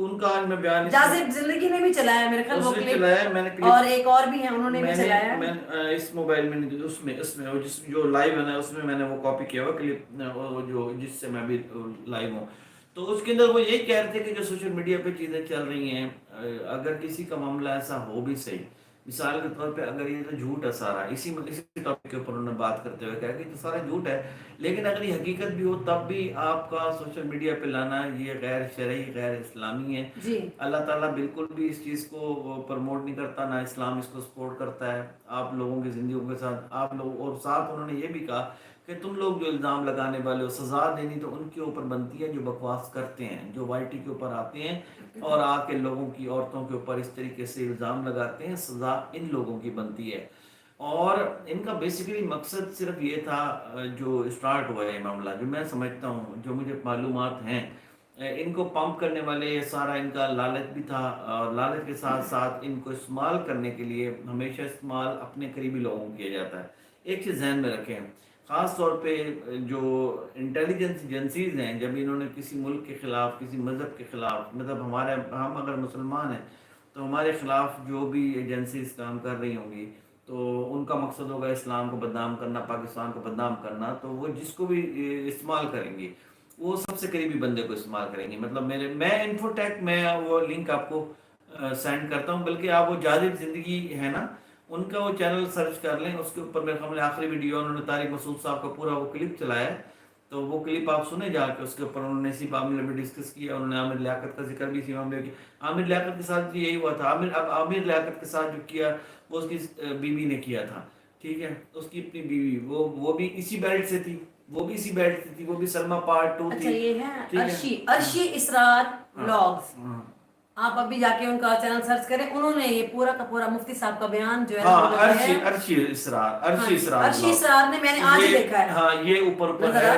उनका आज मैं बयान जासिब जिंदगी में भी चलाया मेरे ख्याल, वो क्लिप चलाया मैंने, और एक और भी है उन्होंने भी चलाया। मैं इस मोबाइल में उसमें जो लाइव है ना, उसमें मैंने वो कॉपी किया हुआ क्लिप, जो जिससे मैं भी लाइव हूँ। तो उसके अंदर वो यही कह रहे थे कि जो सोशल मीडिया पे चीज़ें चल रही हैं, अगर किसी का मामला ऐसा हो भी सही, मिसाल के तौर पे अगर ये तो झूठ है सारा, इसी टॉपिक के ऊपर उन्होंने बात करते हुए कहा कि तो सारा झूठ है, लेकिन अगर ये हकीकत भी हो तब भी आपका सोशल मीडिया पे लाना ये गैर शरई, गैर इस्लामी है जी। अल्लाह ताला बिल्कुल भी इस चीज़ को प्रमोट नहीं करता, ना इस्लाम इसको सपोर्ट करता है। आप लोगों की ज़िंदगी के साथ आप लोग, और साथ उन्होंने ये भी कहा कि तुम लोग जो इल्ज़ाम लगाने वाले हो, सज़ा देनी तो उनके ऊपर बनती है जो बकवास करते हैं, जो वाईटी के ऊपर आते हैं और आके लोगों की, औरतों के ऊपर इस तरीके से इल्ज़ाम लगाते हैं, सज़ा इन लोगों की बनती है। और इनका बेसिकली मकसद सिर्फ ये था, जो स्टार्ट हुआ है मामला, जो मैं समझता हूँ, जो मुझे मालूमात हैं, इनको पंप करने वाले सारा इनका लालच भी था, और लालच के साथ साथ इनको इस्तेमाल करने के लिए हमेशा इस्तेमाल अपने करीबी लोगों को किया जाता है। एक चीज़ ध्यान में रखें, ख़ास तौर पे जो इंटेलिजेंस एजेंसीज हैं, जब इन्होंने किसी मुल्क के ख़िलाफ़, किसी मज़हब के ख़िलाफ़, मतलब हम अगर मुसलमान हैं तो हमारे ख़िलाफ़ जो भी एजेंसीज काम कर रही होंगी, तो उनका मकसद होगा इस्लाम को बदनाम करना, पाकिस्तान को बदनाम करना, तो वो जिसको भी इस्तेमाल करेंगी वो सबसे करीबी बंदे को इस्तेमाल करेंगे। मतलब मैं इन्फोटेक में वो लिंक आपको सेंड करता हूँ, बल्कि आप वो जाजिब ज़िंदगी है ना, उनका वो चैनल सर्च कर लें, उसके ऊपर मेरे ख्याल में आखिरी वीडियो उन्होंने तारिक मसूद साहब का पूरा वो क्लिप चलाया है, तो वो क्लिप आप सुने जाके। उसके ऊपर उन्होंने इसी मामले में डिस्कस किया, उन्होंने आमिर लियाकत का जिक्र भी इसी मामले में किया। आमिर लियाकत के साथ भी यही हुआ था। आमिर लियाकत के साथ जो किया वो उसकी बीवी ने किया था, ठीक है, उसकी अपनी बीवी, वो भी इसी बेल्ट से थी, वो भी इसी बेल्ट से थी, वो भी सलमा पार्ट 2 थी। ये है अर्शी इसरार व्लॉग्स, आप अभी जाके उनका चैनल सर्च करें, उन्होंने ये पूरा का पूरा मुफ्ती साहब का बयान जो है, अर्शी इसरार ने मैंने आज देखा है। हाँ, ये ऊपर है,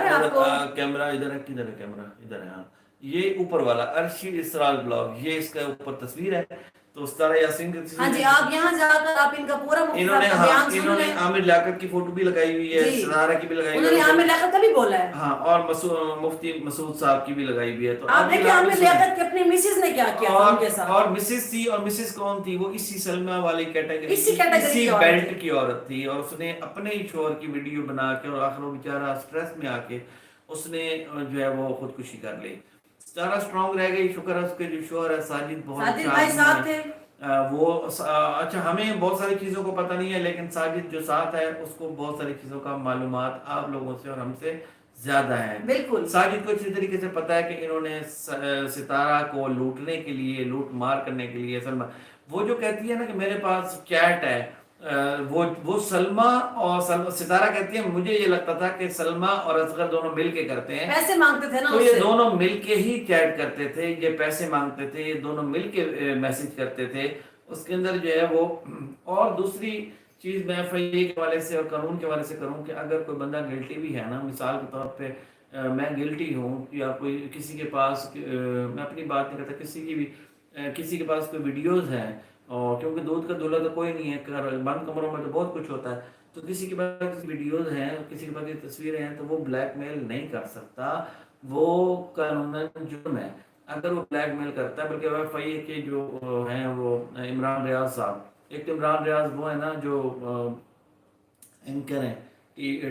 कैमरा इधर है, किधर है कैमरा, इधर है, हाँ, ये ऊपर वाला अर्शी इसरार ब्लॉग, ये इसका ऊपर तस्वीर है। तो सतारा यासीन की, हाँ जी, आप यहाँ जाकर आप इनका पूरा मुफ्ती साहब का बयान सुन लें। इन्होंने आमिर लियाकत की फोटो भी लगाई हुई है, सनारा की भी लगाई हुई है, उन्होंने आमिर लियाकत का भी बोला है, हाँ, और मुफ्ती मसूद साहब की भी लगाई हुई है। तो आप देखिए आमिर लियाकत की अपनी मिसेज ने क्या किया था उनके साथ, और मिसेज थी, और मिसेज कौन थी, वो इसी सलमा वाली कैटेगरी, इसी बेल्ट की औरत थी, और उसने अपने ही शोहर की वीडियो बना के, और आखिर वो बेचारा स्ट्रेस में आके उसने जो है वो खुदकुशी कर ली। सितारा स्ट्रांग रह गई, शुक्र है उसके जो शोहर है साजिद बहुत साजिद अच्छा भाई आदमी साथ है। थे। अच्छा हमें बहुत सारी चीज़ों को पता नहीं है, लेकिन साजिद जो साथ है उसको बहुत सारी चीज़ों का मालूमात आप लोगों से और हमसे ज़्यादा है। बिल्कुल साजिद को अच्छी तरीके से पता है कि इन्होंने सितारा को लूटने के लिए, लूट मार करने के लिए सलमा, वो जो कहती है ना कि मेरे पास चैट है, वो सलमा और सितारा कहती है मुझे ये लगता था कि सलमा और असगर दोनों मिल के करते हैं, पैसे मांगते थे ना तो ये उससे। दोनों मिलके ही चैट करते थे, ये पैसे मांगते थे, ये दोनों मिलके मैसेज करते थे उसके अंदर जो है वो। और दूसरी चीज मैं एफआईए के हवाले से और कानून के हवाले से करूं कि अगर कोई बंदा गिल्टी भी है ना, मिसाल के तौर पे मैं गिल्टी हूँ या कोई किसी के पास मैं अपनी बात नहीं करता, किसी की भी किसी के पास कोई वीडियोस हैं, और क्योंकि दूध का दूल्हा तो कोई नहीं है, बंद कमरों में तो बहुत कुछ होता है, तो किसी के पास वीडियोस हैं, किसी के पास ये तस्वीरें हैं, तो वो ब्लैकमेल नहीं कर सकता, वो कानूनन जुर्म है अगर वो ब्लैकमेल करता है। बल्कि एफआईए के जो हैं वो इमरान रियाज साहब, एक तो इमरान रियाज वो है ना जो एंकर हैं,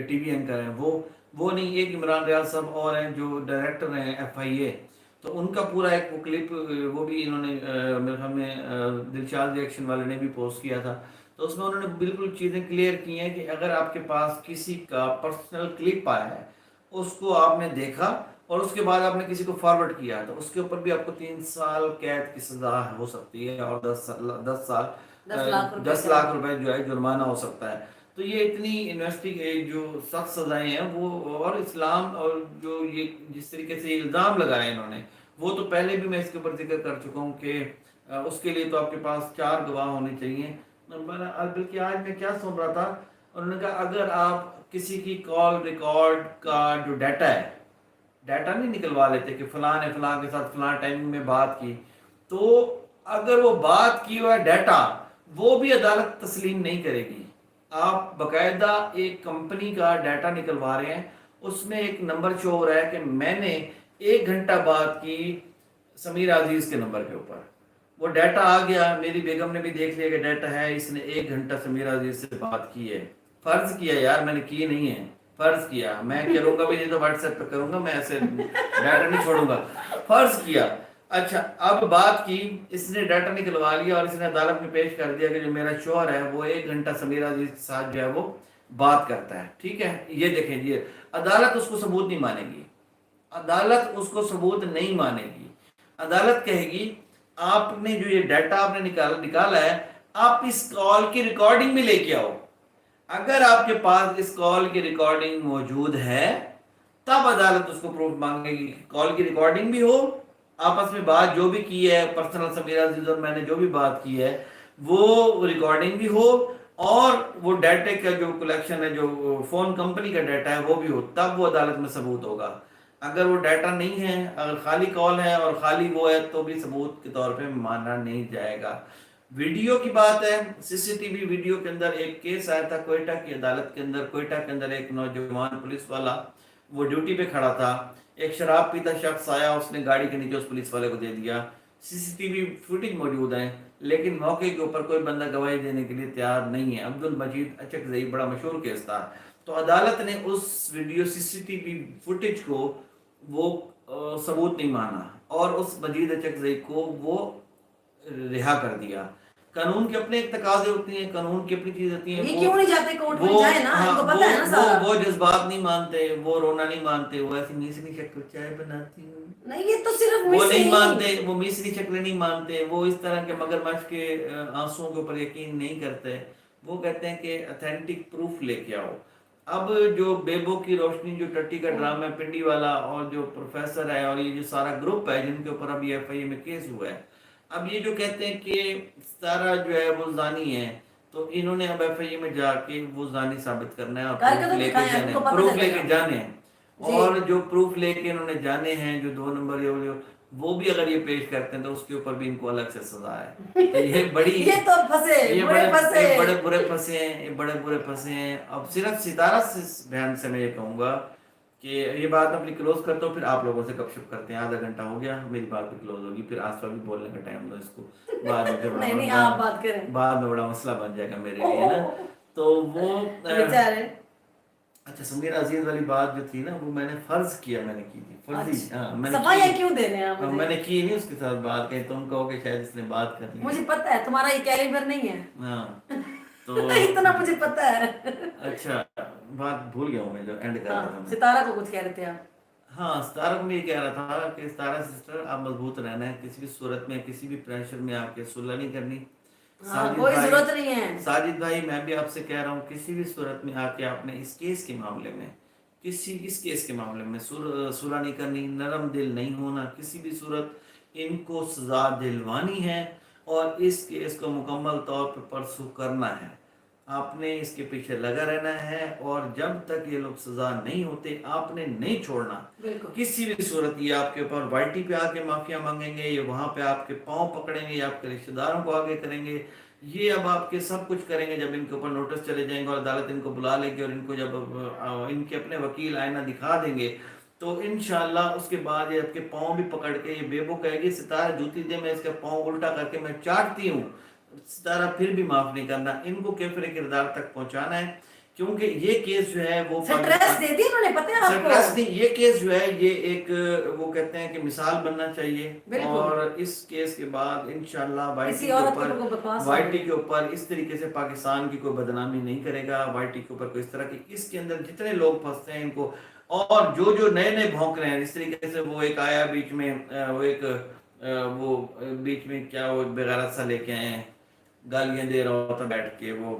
टीवी एंकर हैं, वो नहीं, एक इमरान रियाज साहब और हैं जो डायरेक्टर हैं एफआईए, तो उनका पूरा एक वो क्लिप वो भी इन्होंने मेरे ख्याल में दिलशाद रिएक्शन वाले ने भी पोस्ट किया था, तो उसमें उन्होंने बिल्कुल चीज़ें क्लियर की हैं कि अगर आपके पास किसी का पर्सनल क्लिप आया है, उसको आपने देखा और उसके बाद आपने किसी को फॉरवर्ड किया, तो उसके ऊपर भी आपको 3 साल कैद की सजा हो सकती है और 10 साल 10 लाख रुपए जो है जुर्माना हो सकता है। तो ये इतनी इन्वेस्टिगेट जो सख्त सजाएं हैं वो, और इस्लाम और जो ये जिस तरीके से इल्ज़ाम लगाए इन्होंने, वो तो पहले भी मैं इसके ऊपर जिक्र कर चुका हूँ कि उसके लिए तो आपके पास 4 गवाह होने चाहिए। बल्कि आज मैं क्या सुन रहा था, उन्होंने कहा अगर आप किसी की कॉल रिकॉर्ड का जो डाटा है, डाटा नहीं निकलवा लेते कि फलां ने फलां के साथ फलां टाइमिंग में बात की, तो अगर वो बात की हुआ डाटा वो भी अदालत तस्लीम नहीं करेगी। आप बकायदा एक कंपनी का डाटा निकलवा रहे हैं, उसमें एक नंबर शो हो रहा है कि मैंने 1 घंटा बात की समीर अजीज के नंबर के ऊपर, वो डाटा आ गया, मेरी बेगम ने भी देख लिया कि डाटा है, इसने 1 घंटा समीर अजीज से बात की है, फर्ज किया यार, मैंने की नहीं है, फर्ज किया, मैं करूंगा भी नहीं तो व्हाट्सएप पे करूंगा, मैं ऐसे डाटा नहीं छोड़ूंगा, फर्ज किया। अच्छा अब बात की, इसने डाटा निकलवा लिया और इसने अदालत में पेश कर दिया कि जो मेरा शोहर है वो 1 घंटा समीरा जी के साथ जो है वो बात करता है, ठीक है, ये देखें जी, अदालत उसको सबूत नहीं मानेगी, अदालत उसको सबूत नहीं मानेगी, अदालत कहेगी आपने जो ये डाटा आपने निकाला है, आप इस कॉल की रिकॉर्डिंग भी लेके आओ, अगर आपके पास इस कॉल की रिकॉर्डिंग मौजूद है तब अदालत उसको प्रूफ मांगेगी, कॉल की रिकॉर्डिंग भी हो, आपस में बात जो भी की है पर्सनल समीरा अजीज और मैंने जो भी बात की है वो रिकॉर्डिंग भी हो, और वो डाटे का जो कलेक्शन है, जो फोन कंपनी का डाटा है वो भी हो, तब वो अदालत में सबूत होगा। अगर वो डाटा नहीं है, अगर खाली कॉल है और खाली वो है, तो भी सबूत के तौर पे माना नहीं जाएगा। वीडियो की बात है, सीसीटीवी वीडियो के अंदर एक केस आया था कोयटा की अदालत के अंदर, कोयटा के अंदर एक नौजवान पुलिस वाला वो ड्यूटी पे खड़ा था, एक शराब पीता शख्स आया, उसने गाड़ी के नीचे उस पुलिस वाले को दे दिया, सीसीटीवी फुटेज मौजूद है, लेकिन मौके के ऊपर कोई बंदा गवाही देने के लिए तैयार नहीं है। अब्दुल मजीद अचकजई बड़ा मशहूर केस था, तो अदालत ने उस वीडियो सीसीटीवी फुटेज को वो सबूत नहीं माना और उस मजीद अचकजई को वो रिहा कर दिया। कानून के अपने एक तकाजे होते हैं, कानून की अपनी चीज होती है, ये क्यों नहीं जाते कोर्ट में, जाए ना, हाँ, इनको पता है ना सारा। वो जज्बात नहीं मानते, वो रोना नहीं मानते, वो ऐसी मिसरी शक्ल चाय बनाती हूँ नहीं, ये तो सिर्फ वो नहीं मानते, वो मिसरी शक्ल नहीं मानते, वो इस तरह के मगरमच्छ के आंसुओं के ऊपर यकीन नहीं करते, वो कहते हैं कि ऑथेंटिक प्रूफ लेके आओ। अब जो बेबो की रोशनी जो टट्टी का ड्रामा है पिंडी वाला, और जो प्रोफेसर है और ये जो सारा ग्रुप है जिनके ऊपर अभी एफआईए में केस हुआ है, अब ये जो कहते हैं कि सारा जो है वो जानी है, तो इन्होंने अब एफआईए में जाके वो जानी साबित करना है और प्रूफ लेके जाने हैं, और जो प्रूफ लेके इन्होंने जाने हैं, जो 2 नंबर वो भी अगर ये पेश करते हैं तो उसके ऊपर भी इनको अलग से सजा है। तो ये बड़ी ये तो फंसे, ये बड़े बुरे फंसे हैं, ये बड़े बुरे फंसे हैं। अब सिर्फ सितारा से बहन से मैं ये कहूंगा कि ये बात अपनी क्लोज करता हूँ, फिर आप लोगों से गपशप करते हैं, आधा घंटा हो गया, मेरी बात भी क्लोज होगी, फिर आसपास भी बोलने का टाइम दो इसको, बाद में नहीं, आप बात करें, बाद में बड़ा मसला बन जाएगा मेरे लिए ना। तो वो अच्छा, समीर अजीज वाली बात जो थी ना, वो मैंने फर्ज किया, मैंने की थी फर्जी। अच्छा, हाँ मैंने सफाइयाँ की, क्यों देने हैं मुझे? मैंने की नहीं उसके साथ बात, कहीं तुम कहोगे शायद इसने बात कर ली है। मुझे पता है तुम्हारा ये कैलिबर नहीं है। हाँ तो इतना मुझे पता है। अच्छा, बात भूल गया हूँ मैं जो एंड कर रहा था हाँ, मैं। सितारा को कुछ कह रहे थे आप। हाँ, सितारा को मैं ये कह रहा था कि सितारा सिस्टर, आप मजबूत रहना है, किसी भी सूरत में किसी भी प्रेशर में आपके सुलह नहीं करनी। हाँ, साजिद कोई भाई, जरूरत नहीं है। साजिद भाई मैं भी आपसे कह रहा हूँ, किसी भी सूरत में आके आपने इस केस के मामले में, इस केस के मामले में सुलह नहीं करनी, नरम दिल नहीं होना किसी भी सूरत। इनको सजा दिलवानी है और इस केस को मुकम्मल तौर पर परसू करना है। आपने इसके पीछे लगा रहना है और जब तक ये लोग सजा नहीं होते आपने नहीं छोड़ना बिल्कुल। किसी भी सूरत। ये आपके ऊपर वाइटी पे आके माफिया मांगेंगे, ये वहां पे आपके पांव पकड़ेंगे, ये आपके रिश्तेदारों को आगे करेंगे, ये अब आपके सब कुछ करेंगे। जब इनके ऊपर नोटिस चले जाएंगे और अदालत इनको बुला लेगी और इनको जब इनके अपने वकील आईना दिखा देंगे, तो इंशाल्लाह उसके बाद ये आपके पाँव भी पकड़ के ये बेबो कहेगी, सितारा जूती दे, मैं इसका पाँव उल्टा करके मैं चाटती हूँ। सितारा फिर भी माफ नहीं करना, इनको कैफरे किरदार तक पहुंचाना है, क्योंकि ये केस जो है वो स्ट्रेस दे दी उन्होंने, पता है आपको? स्ट्रेस नहीं, ये केस जो है ये एक, वो कहते हैं कि मिसाल बनना चाहिए। बिल्कुल। और इस केस के बाद इंशाल्लाह किसी औरत के ऊपर बकवास वाईटी के ऊपर इस तरीके से पाकिस्तान की कोई बदनामी नहीं करेगा। वाईटी के ऊपर कोई इस तरह की, इसके अंदर जितने लोग फंसते हैं इनको, और जो जो नए नए भौंक रहे हैं इस तरीके से, वो एक आया बीच में, वो एक वो बीच में क्या, वो बेगैरत सा लेके आए हैं, गालियां दे रहा होता बैठ के, वो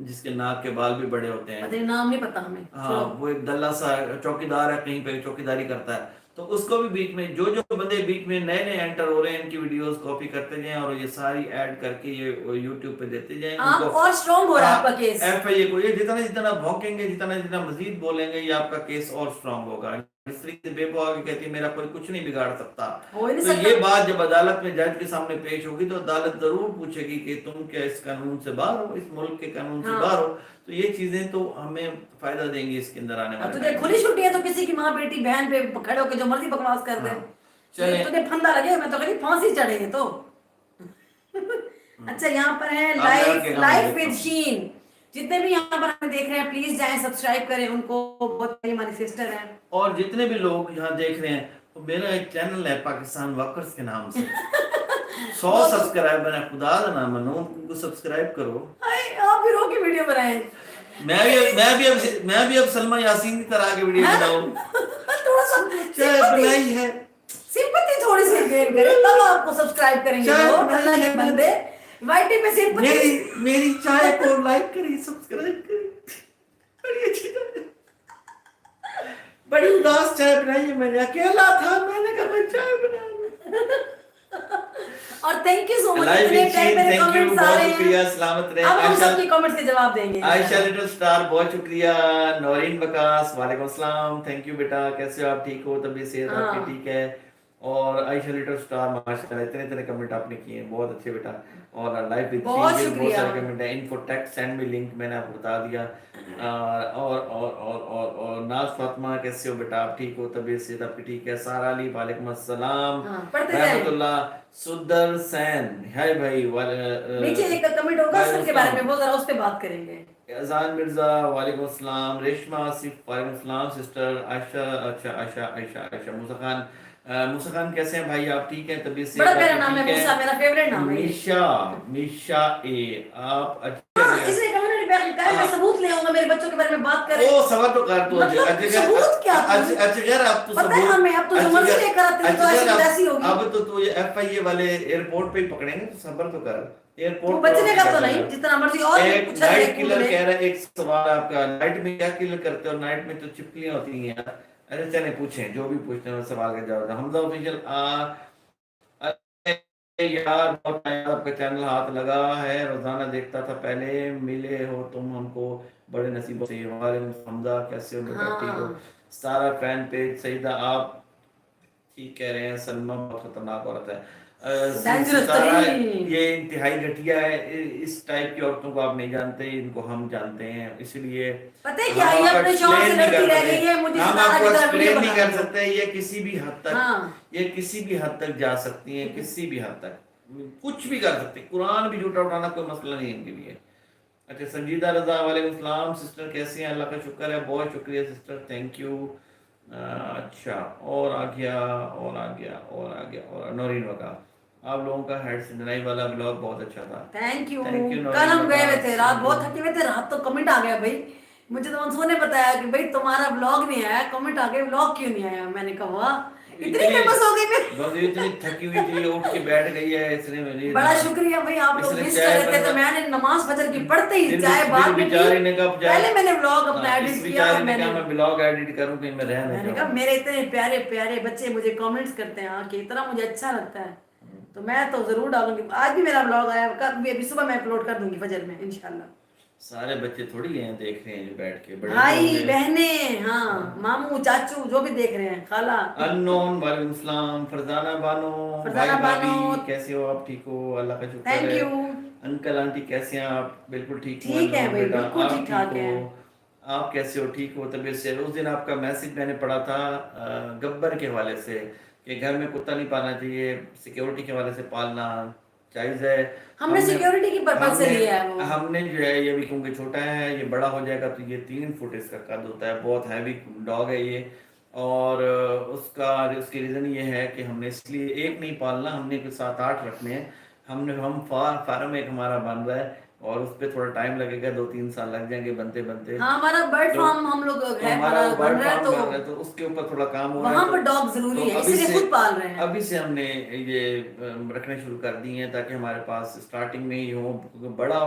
जिसके नाक के बाल भी बड़े होते हैं। अरे नाम नहीं पता हमें। हाँ, वो एक दल्ला सा चौकीदार है, कहीं पे चौकीदारी करता है, तो उसको भी बीच में, जो जो बंदे बीच में नए नए एंटर हो रहे हैं, इनकी वीडियोस कॉपी करते जाएं और ये सारी ऐड करके ये यूट्यूब पे देते जाएं। आप और स्ट्रॉन्ग हो रहा है आपका केस। एफआईए को ये जितना जितना भौंकेंगे, जितना जितना मजीद बोलेंगे, ये आपका केस और स्ट्रॉन्ग होगा। इस तरीके से बेबो आगे कहती है मेरा कोई कुछ नहीं बिगाड़ सकता, हो ही नहीं तो सकता। ये बात जब अदालत में जज के सामने पेश होगी तो अदालत जरूर पूछेगी कि तुम क्या इस कानून से बाहर हो, इस मुल्क के कानून से बाहर हो। तो ये चीजें तो हमें फायदा देंगी इसके अंदर आने वाले। तुझे खुली छुट्टी है तो किसी की माँ बेटी बहन पे खड़े होकर जो मर्जी बकवास कर दे। चले, तुझे फंदा लगे, मैं तो कहीं फांसी चढ़ेगी तो। अच्छा, यहाँ पर है लाइफ विद शीन। जितने भी यहाँ पर हमें देख रहे हैं प्लीज जाएं, सब्सक्राइब करें उनको, बहुत बड़ी हमारी सिस्टर है। और जितने भी लोग यहाँ देख रहे हैं, तो मेरा एक चैनल है पाकिस्तान वॉकर्स के नाम से 100 सब्सक्राइबर है, खुदा का नाम मनो, उनको सब्सक्राइब करो। आप भी रो के वीडियो बनाए। मैं भी अब सलमा यासीन की तरह के वीडियो बनाऊं। थोड़ा सा चाय बनाई है, सिंपैथी थोड़ी सी गेन करें तब आपको सब्सक्राइब करेंगे लोग, अल्लाह के बंदे। वाईटी पे सिंपैथी, मेरी चाय को लाइक करिए, सब्सक्राइब करिए। बड़ी अच्छी चाय, बड़ी उदास चाय बनाई है मैंने, अकेला था, मैंने कहा मैं चाय बना लूं। और thank you so much, live इतने टाइम मेरे थैंक यू, कमेंट्स आ बहुत रहे हैं। शुक्रिया, सलामत रहे। अब हम सबके कमेंट्स के जवाब देंगे। आयशा लिटिल स्टार बहुत शुक्रिया। नौरीन बकास वालेकुम अस्सलाम, थैंक यू बेटा, कैसे हो आप, ठीक हो, तबीयत सेहत आपकी ठीक है। और आयशा लिटिल स्टार माशाल्लाह इतने इतने कमेंट आपने किए हैं, बहुत अच्छे बेटा। और लाइव विद बहुत बहुत शुक्रिया। सारे कमेंट है, इनको टेक्स्ट सेंड मी लिंक मैंने आपको बता दिया। और नाज फातिमा कैसे हो बेटा, आप ठीक हो, तबीयत सेहत आपकी ठीक है। सारा अली वालेकुम अस्सलाम, रहमतुल्लाह। सुदर्शन हाय भाई, नीचे एक कमेंट होगा सर के बारे में, वो जरा उस पे बात करेंगे। अजान मिर्जा वालेकुम अस्सलाम, रेशमा आसिफ वालेकुम अस्सलाम, सिस्टर आयशा, अच्छा आयशा आयशा आयशा, मूसा खान कैसे हैं भाई, आप ठीक हैं, तबीयत से बड़ा प्यारा नाम है मूसा, मेरा फेवरेट नाम है। मिशा ए, आप इसने कम्युनिटी पे लिखा है, मैं सबूत ले आऊंगा मेरे बच्चों के बारे में बात करें। ओ सवाल तो कर, तो सबूत क्या? अजगर अब तो पता है हमें, अब तो जो मर्जी लेकर आते हैं तो ऐसी होगी। अब तो ये एफआईए वाले एयरपोर्ट पे ही पकड़ेंगे, तो सब्र तो कर, एयरपोर्ट बचने का तो नहीं, जितना मर्जी। और एक नाइट किलर कह रहा है, एक सवाल आपका, नाइट में क्या किल करते हो? नाइट में तो चिपकलियां होती हैं यार। अरे चले पूछें, जो भी पूछते हैं सवाल का जवाब। हमजा ऑफिशियल यार बहुत टाइम आपका चैनल हाथ लगा है, रोजाना देखता था पहले, मिले हो तुम हमको बड़े नसीबों से। हमजा कैसे हो बेटा, ठीक हो? सारा फैन पेज सही था, आप ठीक कह रहे हैं, सलमा बहुत खतरनाक औरत है। ये इंतहाई घटिया है, इस टाइप की औरतों को आप नहीं जानते, इनको हम जानते हैं, इसलिए पता है क्या, ये अपने शौक से लड़ती रह गई है, मुझे हम आपको एक्सप्लेन नहीं कर सकते। ये किसी भी हद तक, हाँ। ये किसी भी हद तक जा सकती हैं, किसी भी हद तक कुछ भी कर सकते हैं। कुरान भी झूठा उठाना कोई मसला नहीं है इनके लिए, اچھا سنجیدہ رضا وعلیکم السلام سسٹر کیسے ہیں؟ اللہ کا شکر ہے، بہت شکریہ سسٹر، تھینک یو۔ اچھا اور آ گیا اور آ گیا اور آ گیا اور نورین وقا، آپ لوگوں کا ہیڈ سندنائی والا بلاگ بہت اچھا تھا، تھینک یو۔ تھینک یو کل نورین ہم گئے ہوئے وقا، تھے، رات بہت تھکے ہوئے تھے، رات تو کمنٹ آ گیا بھائی، مجھے تو منصور نے بتایا کہ بھائی تمہارا بلاگ نہیں آیا، کمنٹ آ گئے بلاگ کیوں نہیں آیا، میں نے کہا واہ اتنی فیمس ہو گئی پھر۔ بس اتنی تھکی ہوئی تھی اٹھ کے بیٹھ گئی ہے، اس نے مجھے بڑا شکریہ بھائی، آپ اس لوگ نے مس کر چائے رہے تھے تو میں نے نماز فجر کی پڑھتے ہی چائے بعد میں پی، بیچارے نے کہا پہلے میں نے بلاگ اپنا اس ایڈٹ کیا بیچارے اور نے کہا میں بلاگ ایڈٹ کروں کہ میں رہ نہ میں نے کہا جاؤں۔ میرے اتنے پیارے پیارے بچے مجھے کامنٹس کرتے ہیں کہ اتنا مجھے اچھا لگتا ہے تو میں تو ضرور ڈالوں گی، آج بھی میرا بلاگ آیا، کل بھی ابھی صبح میں اپلوڈ کر دوں گی فجر میں انشاءاللہ۔ سارے بچے تھوڑی ہیں دیکھ رہے ہیں جو بیٹھ کے، بڑے بھی ہوں بھائی گے۔ بہنیں، ہاں ماموں چاچو جو بھی دیکھ رہے ہیں، خالہ۔ انون وعلیکم السلام، فرزانہ بانو بھائی فرزانہ بھابھی بانو کیسے ہو آپ؟ ٹھیک ہو؟ اللہ کا شکر تھینک ہے۔ یو۔ انکل آنٹی کیسے ہیں آپ؟ بالکل ٹھیک ہوں ٹھیک ہے انون بھائی، بیٹا، بالکل آپ ٹھیک ٹھیک ٹھاک ہیں۔ ہو؟ آپ کیسے ہو؟ ٹھیک ہو طبیعت سے؟ اس دن آپ کا میسج میں نے پڑھا تھا گبر کے حوالے سے کہ گھر میں کتا نہیں پالنا چاہیے، سیکیورٹی کے حوالے سے پالنا جائز ہے۔ ہم نے سیکیورٹی کی پرپز سے لیا ہے وہ۔ ہم نے جو ہے یہ بھی کیونکہ چھوٹا ہے، یہ بڑا ہو جائے گا تو یہ 3 فٹ اس کا قد ہوتا ہے، بہت ہیوی ڈاگ ہے یہ، اور اس کی ریزن یہ ہے کہ ہم نے اس لیے ایک نہیں پالنا، ہم نے 7-8 رکھنے ہیں، ہم فارم ایک ہمارا بن رہا ہے اور اس پہ تھوڑا ٹائم لگے گا، 2-3 سال لگ جائیں گے بنتے بنتے۔ ہاں ہمارا برڈ فارم ہم لوگ تو ہے، ہمارا وہ بن برڈ رہا ہے فارم تو بن رہا ہے تو اس کے اوپر تھوڑا کام ہو رہا ہے، وہاں پر ڈاگ ضروری ہے، اسی لیے خود پال رہے ہیں۔ ابھی سے ہم نے یہ رکھنے شروع کر دی ہیں تاکہ ہمارے پاس اسٹارٹنگ میں ہی ہو، کیونکہ بڑا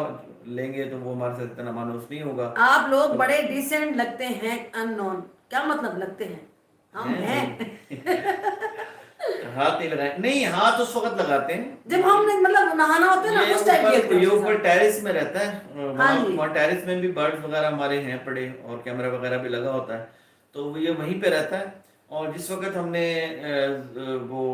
لیں گے تو وہ ہمارے ساتھ اتنا مانوس نہیں ہوگا۔ آپ لوگ بڑے ڈیسنٹ لگتے ہیں انون، کیا مطلب لگتے ہیں؟ ہم ہیں۔ ہاتھ نہیں لگائے، نہیں ہاتھ اس وقت لگاتے ہیں جب ہم نے مطلب نہانا ہوتا ہے نا اس ٹائم کھیلتے ہیں۔ یہ اوپر ٹیرس میں رہتا ہے، ہاں جی، وہاں ٹیرس میں بھی برڈز وغیرہ ہمارے ہیں پڑے اور کیمرہ وغیرہ بھی لگا ہوتا ہے، تو وہ یہ وہیں پہ رہتا ہے، اور جس وقت ہم نے وہ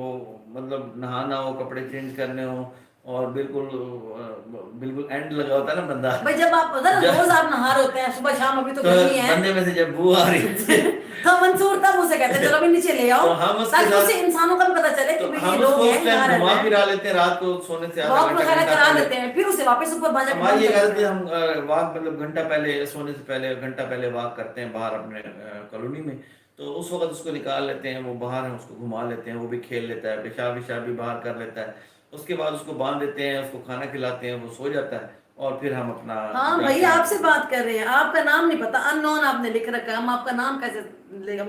مطلب نہانا ہو، کپڑے چینج کرنے ہو، اور بالکل اینڈ لگا ہوتا ہے نا بندہ، بھائی جب آپ روز آپ نہار ہوتے ہیں صبح شام، ابھی تو گرمی ہے، بندے میں سے جب بو آ رہی ہوتی ہے تو منصور تب اسے کہتے ہیں چلو ابھی نیچے لے آؤ، تاکہ اسے انسانوں کا بھی پتہ چلے کہ یہ لوگ ہیں، یہاں رہتے ہیں، گھما لیتے ہیں رات کو سونے سے آدھا واک وغیرہ کرا گھنٹہ دیتے ہیں، پھر اسے واپس اوپر باجا ہماری یہ غلط ہے، ہم واک مطلب گھنٹہ پہلے سونے سے پہلے گھنٹہ پہلے واک کرتے ہیں باہر اپنے کالونی میں، تو اس وقت اس کو نکال لیتے ہیں، وہ باہر ہیں اس کو گھما لیتے ہیں، وہ بھی کھیل لیتا ہے، پیشاب وشاب بھی باہر کر لیتا ہے، اس کے بعد اس کو باندھ دیتے ہیں، اس کو کھانا کھلاتے ہیں، وہ سو جاتا ہے، اور پھر ہم اپنا ہاں بھائی آپ سے بات کر رہے ہیں، آپ کا نام نہیں پتا، انون آپ نے لکھ رکھا ہے، ہم آپ کا نام کیسے لے گا،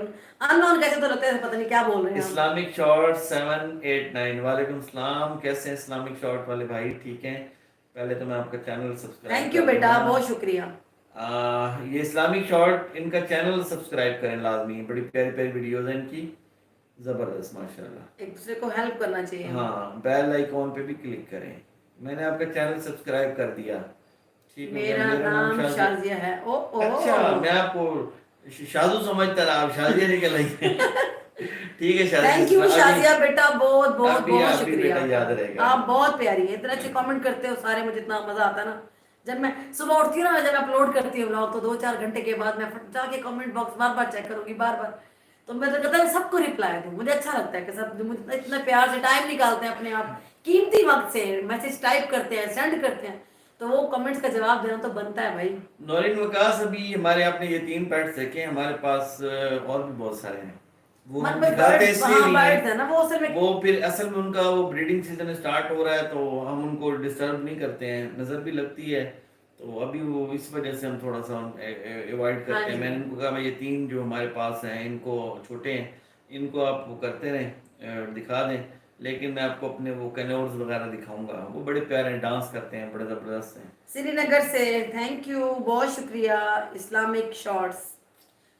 انون کیسے تو رہتے ہیں، پتہ نہیں کیا بول رہے ہیں۔ اسلامک شارٹ 789 وعلیکم السلام، کیسے ہیں اسلامک شارٹ والے بھائی؟ ٹھیک ہیں؟ پہلے تو میں آپ کا چینل سبسکرائب تھینک یو بیٹا، بہت شکریہ۔ یہ اسلامک شارٹ ان کا چینل سبسکرائب کریں لازمی، بڑی پیاری پیاری ویڈیوز ہیں ان کی، زبردست ماشاءاللہ، ایک دوسرے کو ہیلپ کرنا چاہیے۔ ہاں بیل آئیکن پہ بھی کلک کریں، میں نے آپ کا چینل سبسکرائب کر دیا، ٹھیک ہے؟ میرا نام شازیہ ہے۔ او اچھا میں آپ کو شازو سمجھتا رہا، آپ شازیہ نکل آئی ہیں، ٹھیک ہے شازیہ، تھینک یو شازیہ بیٹا، بہت بہت بہت بھی شکریہ، بیٹا یاد رہے گا، آپ بہت پیاری ہیں، اتنے اچھے کامنٹ کرتے ہو سارے، مجھے اتنا مزہ آتا ہے نا، جب میں صبح اٹھتی ہوں نا، جب میں اپلوڈ کرتی ہوں بلاگ تو 2-4 گھنٹے کے بعد میں جا کے کامنٹ باکس بار بار چیک کروں گی، بار بار، تو میں تو کہتا ہے سب کو رپلائی دوں، مجھے اچھا لگتا ہے کہ سب مجھے اتنا پیار سے ٹائم نکالتے ہیں اپنے آپ قیمتی وقت سے، میسج ٹائپ کرتے ہیں، سینڈ کرتے ہیں، تو وہ کمنٹس کا جواب دینا تو بنتا ہے بھائی۔ نورین وکاس، ابھی ہمارے آپ نے یہ 3 پیٹس دیکھے، ہمارے پاس اور بھی بہت سارے ہیں، وہ ہم دکھاتے اس لیے نہیں ہیں، وہ پھر اصل میں ان کا وہ بریڈنگ سیزن سٹارٹ ہو رہا ہے تو ہم ان کو ڈسٹرب نہیں کرتے ہیں، نظر بھی لگتی ہے، تو ابھی وہ اس وجہ سے ہم تھوڑا سا ایوائڈ کرتے ہیں۔ میں نے ان کو کہا میں یہ 3 جو ہمارے پاس ہیں، ان کو چھوٹے ہیں، ان کو آپ وہ کرتے رہیں، دکھا دیں، لیکن میں آپ کو اپنے وہ کینورز وغیرہ دکھاؤں گا، وہ بڑے پیارے ہیں، ڈانس کرتے ہیں، بڑے زبردست ہیں۔ سری نگر سے تھینک یو، بہت شکریہ، اسلامک شارٹس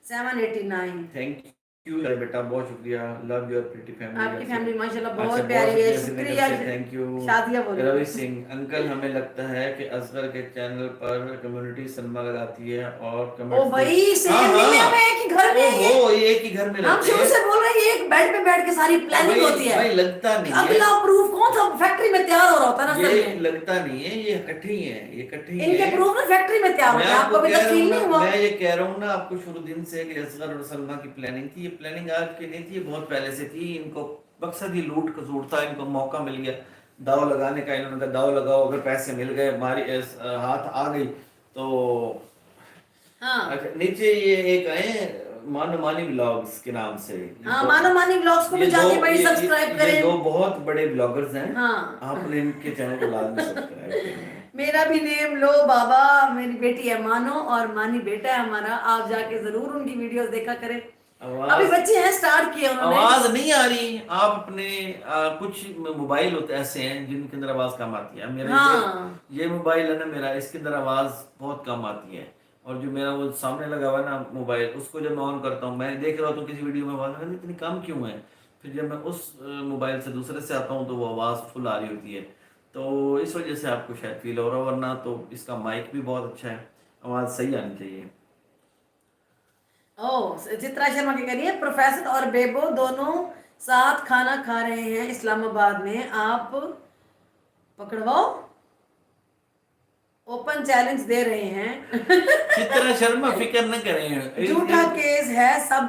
789، تھینک یو بیٹا، بہت شکریہ، لو یور پریٹی فیملی، آپ کی فیملی ماشاءاللہ بہت پیاری ہے، شکریہ، تھینک یو۔ شادیہ بولی روی سنگھ انکل، ہمیں لگتا ہے کہ اصغر کے چینل پر کمیونٹی سلمہ لگاتی ہے اور او بھائی سیم نہیں ہے، میں ایک ہی گھر میں ہیں، وہ ایک ہی گھر میں ہم رہتے شروع ہیں، سے بول رہے ہیں، ایک بیڈ پہ بیٹھ کے ساری پلاننگ ہوتی ہے، بھائی لگتا نہیں ہے، اگلا پروف کون سا فیکٹری میں تیار ہو رہا ہوتا ہے نا، اصل یہ میں لگتا نہیں ہے، یہ اکٹھے ہی ہیں، یہ اکٹھے ہی ان کے ہیں، پروف نا فیکٹری میں تیار ہوتے ہیں، آپ کو ابھی تک فیل نہیں ہوا؟ میں یہ کہہ رہا ہوں نا آپ کو شروع دن سے کہ اصغر اور سلمہ کی پلاننگ تھی، یہ پلاننگ آج کی نہیں تھی، یہ بہت پہلے سے تھی، ان کو مقصد ہی لوٹ کسوٹ تھا، ان کو موقع مل گیا داؤ لگانے کا، انہوں نے کہا داؤ لگاؤ، اگر پیسے مل گئے، ہماری ہاتھ آ گئی तो हाँ अच्छा, नीचे ये एक आए मानो मानी ब्लॉग्स के नाम से, हाँ, मानो मानी ब्लॉग्स को भी जाके भाई सब्सक्राइब ये करें। दो बहुत बड़े ब्लॉगर्स हैं। हाँ आपने इनके चैनल को लाजमी सब्सक्राइब करना है। मेरा भी नेम लो बाबा, मेरी बेटी है मानो और मानी बेटा है हमारा, आप जाके जरूर उनकी वीडियोस देखा करें। अभी बच्चे हैं, स्टार्ट किए उन्होंने। आवाज नहीं आ रही, आप अपने कुछ मोबाइल होते ऐसे हैं जिनके अंदर आवाज कम आती है। मेरा हाँ ये मोबाइल है ना मेरा, इसके अंदर आवाज बहुत कम आती है। और जो मेरा वो सामने लगा हुआ है ना मोबाइल, उसको जब मैं ऑन करता हूँ, मैं देख रहा हूँ तो किसी वीडियो में आवाज इतनी कम क्यों है, फिर जब मैं उस मोबाइल से दूसरे से आता हूँ तो वो आवाज़ फुल आ रही होती है। तो इस वजह से आपको शायद फील हो रहा हो, वरना तो इसका माइक भी बहुत अच्छा है, आवाज़ सही आनी चाहिए। ओ चित्रा शर्मा की करिए, प्रोफेसर और बेबो दोनों साथ खाना खा रहे हैं इस्लामाबाद में, आप पकड़वाओ, ओपन चैलेंज दे रहे हैं। चित्रा शर्मा फिक्र न करें, झूठा केस है सब।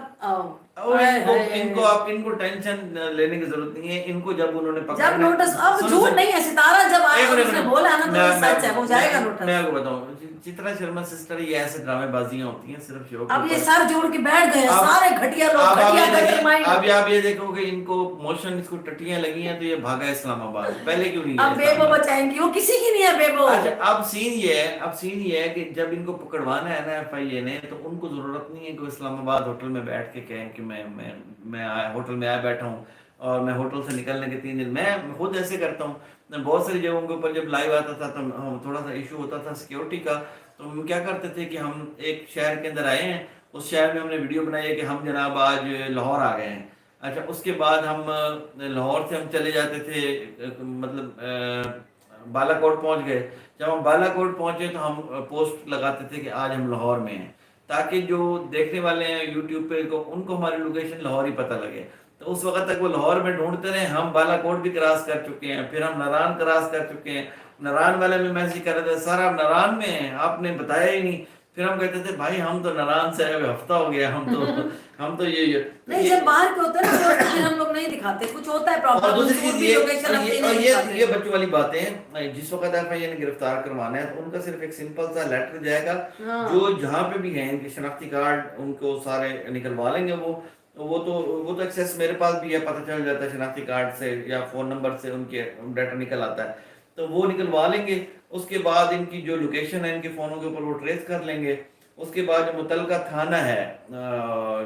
इनको टेंशन लेने की जरूरत नहीं है। इनको जब उन्होंने जब नोटिस, अब झूठ नहीं है, सितारा जब आया उसने बोला है ना तो सच है, वो जाएगा नोटिस। मैं आपको बताऊं, चित्रा शर्मा सिस्टर, ये ऐसे ड्रामेबाजियां होती हैं सिर्फ शो। अब ये सर जोड़ के बैठ गए सारे घटिया लोग, घटिया गटर माइंड। अब आप ये देखोगे इनको मोशन, इसको टट्टियां लगी हैं तो ये भागा इस्लामाबाद, पहले क्यों नहीं? अब बेबो बचाएंगी, वो किसी की नहीं है बेबो। अच्छा, अब सीन ये है कि जब इनको पकड़वाना है ना FIA ने, तो उनको जरूरत नहीं है कि इस्लामाबाद होटल में बैठ के कहें कि मैं होटल में आया बैठा हूँ और मैं होटल से निकलने के 3 दिन, मैं खुद ऐसे करता हूँ। मैं बहुत सारी जगहों के ऊपर जब लाइव आता था तो थोड़ा सा इशू होता था सिक्योरिटी का, तो हम क्या करते थे कि हम एक शहर के अंदर आए हैं, उस शहर में हमने वीडियो बनाई है कि हम जनाब आज लाहौर आ गए हैं। अच्छा, उसके बाद हम लाहौर से हम चले जाते थे, मतलब बालाकोट पहुंच गए। जब हम बालाकोट पहुंचे तो हम पोस्ट लगाते थे कि आज हम लाहौर में हैं, ताकि जो देखने वाले हैं यूट्यूब पे उनको हमारी लोकेशन लाहौर ही पता लगे। तो उस वक्त तक वो लाहौर में ढूंढते रहे। हम बालाकोट भी क्रॉस कर चुके हैं, फिर हम नारायण क्रॉस कर चुके हैं। नारायण वाले में मैसेज कर रहे थे, सर आप नारायण में हैं, आपने बताया ही नहीं। फिर हम कहते थे भाई हम तो नारायण से आए हुए हफ्ता हो गया, हम तो ये नहीं, जब बाहर के होते हैं ना तो फिर हम लोग नहीं दिखाते, कुछ होता है और प्रॉब्लम। दूसरी चीज ये बच्चों वाली बातें हैं। जिस वक्त FIA ने गिरफ्तार करवाना है तो उनका सिर्फ एक सिंपल सा लेटर जाएगा, जो जहाँ पे भी हैं इनके शनाख्ती कार्ड उनको सारे निकलवा लेंगे। वो तो एक्सेस मेरे पास भी है, पता चल जाता है शनाख्ती कार्ड से या फोन नंबर से उनके डाटा निकल आता है, तो वो निकलवा लेंगे। उसके बाद इनकी जो लोकेशन है इनके फोनों के ऊपर वो ट्रेस कर लेंगे। उसके बाद जो मुतलका थाना है,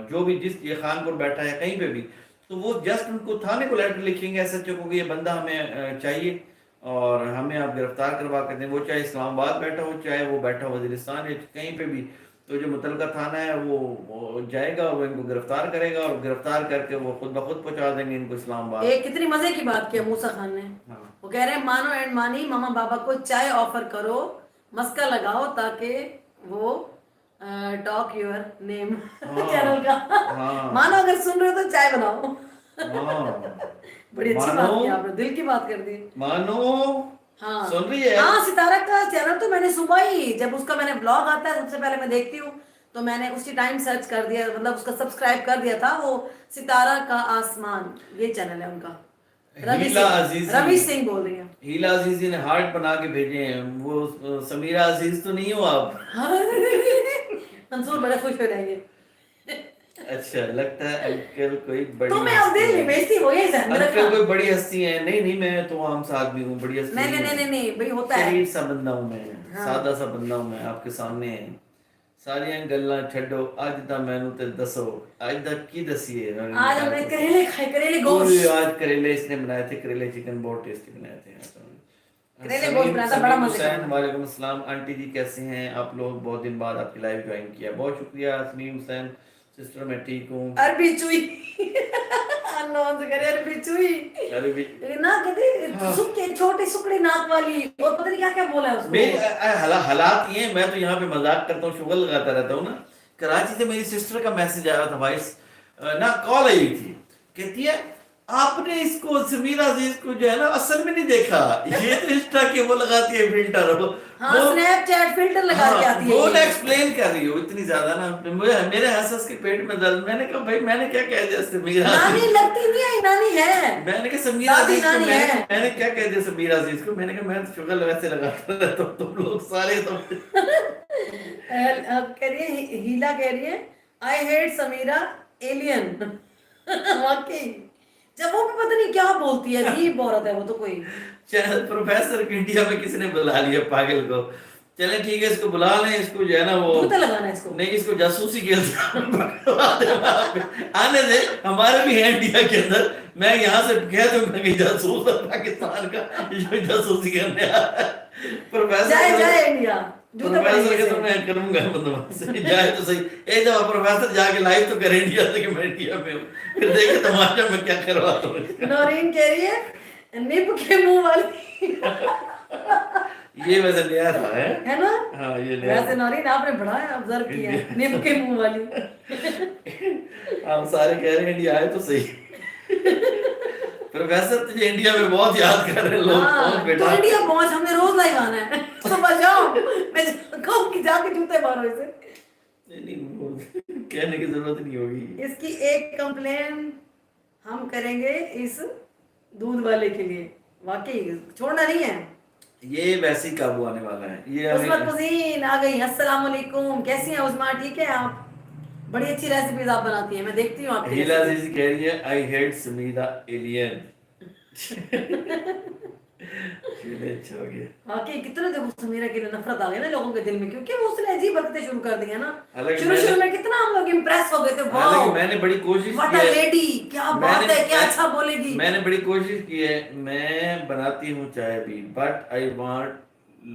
जो भी जिस ये खानपुर बैठा है कहीं पे भी, तो वो जस्ट उनको थाने को लेटर लिखेंगे SHO को, ये बंदा हमें चाहिए और हमें आप गिरफ्तार करवा कर दें। वो चाहे इस्लामाबाद बैठा हो, चाहे वो बैठा हो वजीरिस्तान है, कहीं पे भी। तो जो मुतलका थाना है वो जाएगा, वो इनको गिरफ्तार करेगा और गिरफ्तार करके वो खुद ब खुद पहुंचा देंगे इनको इस्लामाबाद। एक कितनी मजे की बात की मूसा खान ने। वो कह रहे हैं मानो एंड मानी मामा बाबा को चाय ऑफर करो, मस्का लगाओ ताकि वो टॉक योर नेम चैनल का। मानो अगर सुन रहे हो तो चाय बनाओ। बड़ी अच्छी बात की आपने, दिल की बात कर दी। मानो हाँ सुन रही है? हाँ, सितारा का चैनल तो मैंने सुबह ही, जब उसका मैंने ब्लॉग आता है सबसे पहले मैं देखती हूँ, तो मैंने उसी टाइम सर्च कर दिया, मतलब उसका सब्सक्राइब कर दिया था। वो सितारा का आसमान, ये चैनल है उनका। रवि सिंह बोल रही है। हीला अजीजी ने हार्ट बना के भेजे हैं, वो समीरा अजीज तो नहीं हो आप? मंसूर बड़े खुश हो जाएंगे। अच्छा, लगता है अंकल कोई बड़ी तो मैं अब दिल नहीं बेचती, वो ये अंकल कोई बड़ी हस्ती है। नहीं, मैं तो आम सा आदमी हूँ, बड़ी हस्ती नहीं भाई, होता है शरीफ सा बंदा हूँ मैं। सादा सा बंदा हूँ मैं, आपके सामने सारियां गल्लां छड्डो, अज दा मैनू ते दसो, अज दा की दसिए। आज हमने करेले खाए, करेले गोश्त। आज करेले इसने बनाए थे, करेले चिकन बहुत टेस्टी बनाए थे। करेले गोश्त बनाया था, बड़ा मजा आया। वालेकुम अस्सलाम आंटी जी, कैसे हैं आप लोग? बहुत दिन बाद आपकी लाइव ज्वाइन किया, बहुत शुक्रिया। समीम हुसैन सिस्टर, मैं ठीक हूँ। अरबी चुई अननोन से करे अरबी चुई, अरबी ना कहते सुक्के छोटे सुकड़े नाक वाली, और पता नहीं क्या क्या बोला है उसको। मेरे हालात ये, मैं तो यहाँ पे मजाक करता हूँ, शुगर लगाता रहता हूँ ना। कराची से मेरी सिस्टर का मैसेज आया था, वॉइस ना कॉल आई थी, कहती है आपने इसको समीरा अजीज को जो है ना असल में नहीं देखा, ये तो इंस्टा के वो लगाती है फिल्टर, हाँ स्नैपचैट फिल्टर लगा के आती है। वो ना एक्सप्लेन कर रही हो इतनी ज्यादा ना, मुझे मेरे हंस के पेट में दर्द। मैंने कहा भाई मैंने क्या कह दिया समीरा, नानी लगती नहीं है, नानी है। मैंने कहा समीरा अजीज को, मैंने क्या कह दिया समीरा अजीज को? मैंने कहा मैं तो शुगर वैसे लगाता रहता हूँ, तुम लोग सारे तो اب کہہ رہی ہے ہیلا، کہہ رہی ہے آئی ہیٹ سمیرا ایلین. واقعی جب وہ بھی پتہ نہیں کیا بولتی ہے، عجیب عورت ہے وہ تو کوئی. پروفیسر کو انڈیا میں کسی نے بلا لیا پاگل کو. چلیں ٹھیک ہے، اس کو بلا لیں، اس کو جو ہے نا وہ جوتا لگانا ہے اس کو. نہیں، اس کو جاسوسی کے آنے دے. ہمارے بھی ہیں انڈیا کے اندر. میں یہاں سے کہہ دوں گا کہ جاسوس پاکستان کا جاسوسی کرنے آ رہا ہے. جائے انڈیا پروفیسر کے تو میں کروں گا بندوبست. جائے تو صحیح. ایک دفعہ پروفیسر جا کے لائیو تو کرے انڈیا سے کہ میں انڈیا میں ہوں، پھر دیکھے تماشا میں کیا کرواتا ہوں. نورین کہہ رہی ہے نب کے منہ والی. یہ ویسے نیا تھا ہے نا. ہاں یہ نیا. ویسے نورین آپ نے بڑا آبزرو کیا ہے، نب کے منہ والی. ہم سارے کہہ رہے ہیں انڈیا آئے تو صحیح. پروفیسر تجھے انڈیا میں بہت یاد کر رہے ہیں لوگ. کون بیٹا تو انڈیا پہنچ، ہم نے روز لائیو آنا ہے. صبح جاؤ، میں کہوں کہ جا کے جوتے مارو اسے. نہیں، کہنے کی ضرورت نہیں ہوگی. اس کی ایک کمپلین ہم کریں گے اس دودھ والے کے لیے، واقعی چھوڑنا نہیں ہے. یہ ویسے ہی قابو آنے والا ہے. یہ عظمت پذین آ گئی. السلام علیکم، کیسی ہیں عظما؟ ٹھیک ہے آپ؟ بڑی اچھی ریسیپیز آپ بناتی ہیں، میں دیکھتی ہوں آپ کی. ہیلا عزیز کہہ رہی ہے آئی ہیٹ سمیرا ایلین. اچھا ہو گیا. واقعی کتنے دیکھو سمیرا کے لیے نفرت آ گئی نا لوگوں کے دل میں، کیونکہ وہ اس نے عجیب حرکتیں شروع کر دی ہیں نا. شروع میں کتنا ہم لوگ امپریس ہو گئے تھے. واو، میں نے بڑی کوشش واٹ کی اے ہے. لیڈی، کیا بات ہے، کیا اچھا بولے گی. میں نے بڑی کوشش کی ہے. میں بناتی ہوں چائے بھی، but I want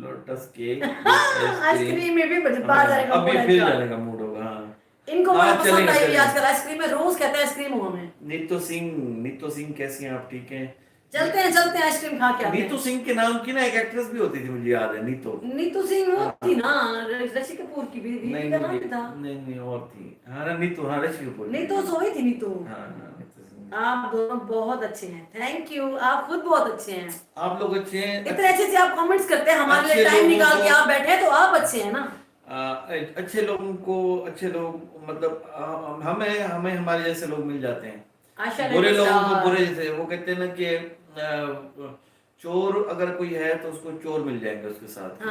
lots cake. Ice cream میں بھی باہر جانے کا ابھی موڈ ہے. پھر جانے کا موڈ ہوگا. ہاں ان کو بڑا پسند آئی ہوئی آج کل آئس کریم میں. روز کہتے ہیں آئس کریم ہو ہمیں. نیتو سنگھ کیسی ہیں آپ؟ ٹھیک ہیں. چلتے ہیں آئس کریم کھا کے. نیتو سنگھ کے نام کی نا ایک ایکٹریس بھی ہوتی تھی، مجھے یاد ہے. نیتو سنگھ وہ تھی نا رشی کپور کی بیوی کا نام کیا تھا؟ نہیں اور تھی. ہاں نیتو، ہاں رشی کپور. نیتو سوئی تھی نیتو. ہاں. آپ دونوں بہت اچھے ہیں. تھینک یو، آپ خود بہت اچھے ہیں. آپ لوگ اچھے ہیں. اتنے اچھے سے آپ کامنٹس کرتے ہیں، ہمارے لیے ٹائم نکال کے آپ بیٹھے تو آپ اچھے ہیں نا. اچھے لوگوں کو اچھے لوگ مطلب ہمیں ہمارے جیسے لوگ مل جاتے ہیں. برے لوگوں کو برے جیسے وہ کہتے ہیں نا کہ چور اگر کوئی ہے تو اس کو چور مل جائیں گے اس کے ساتھ.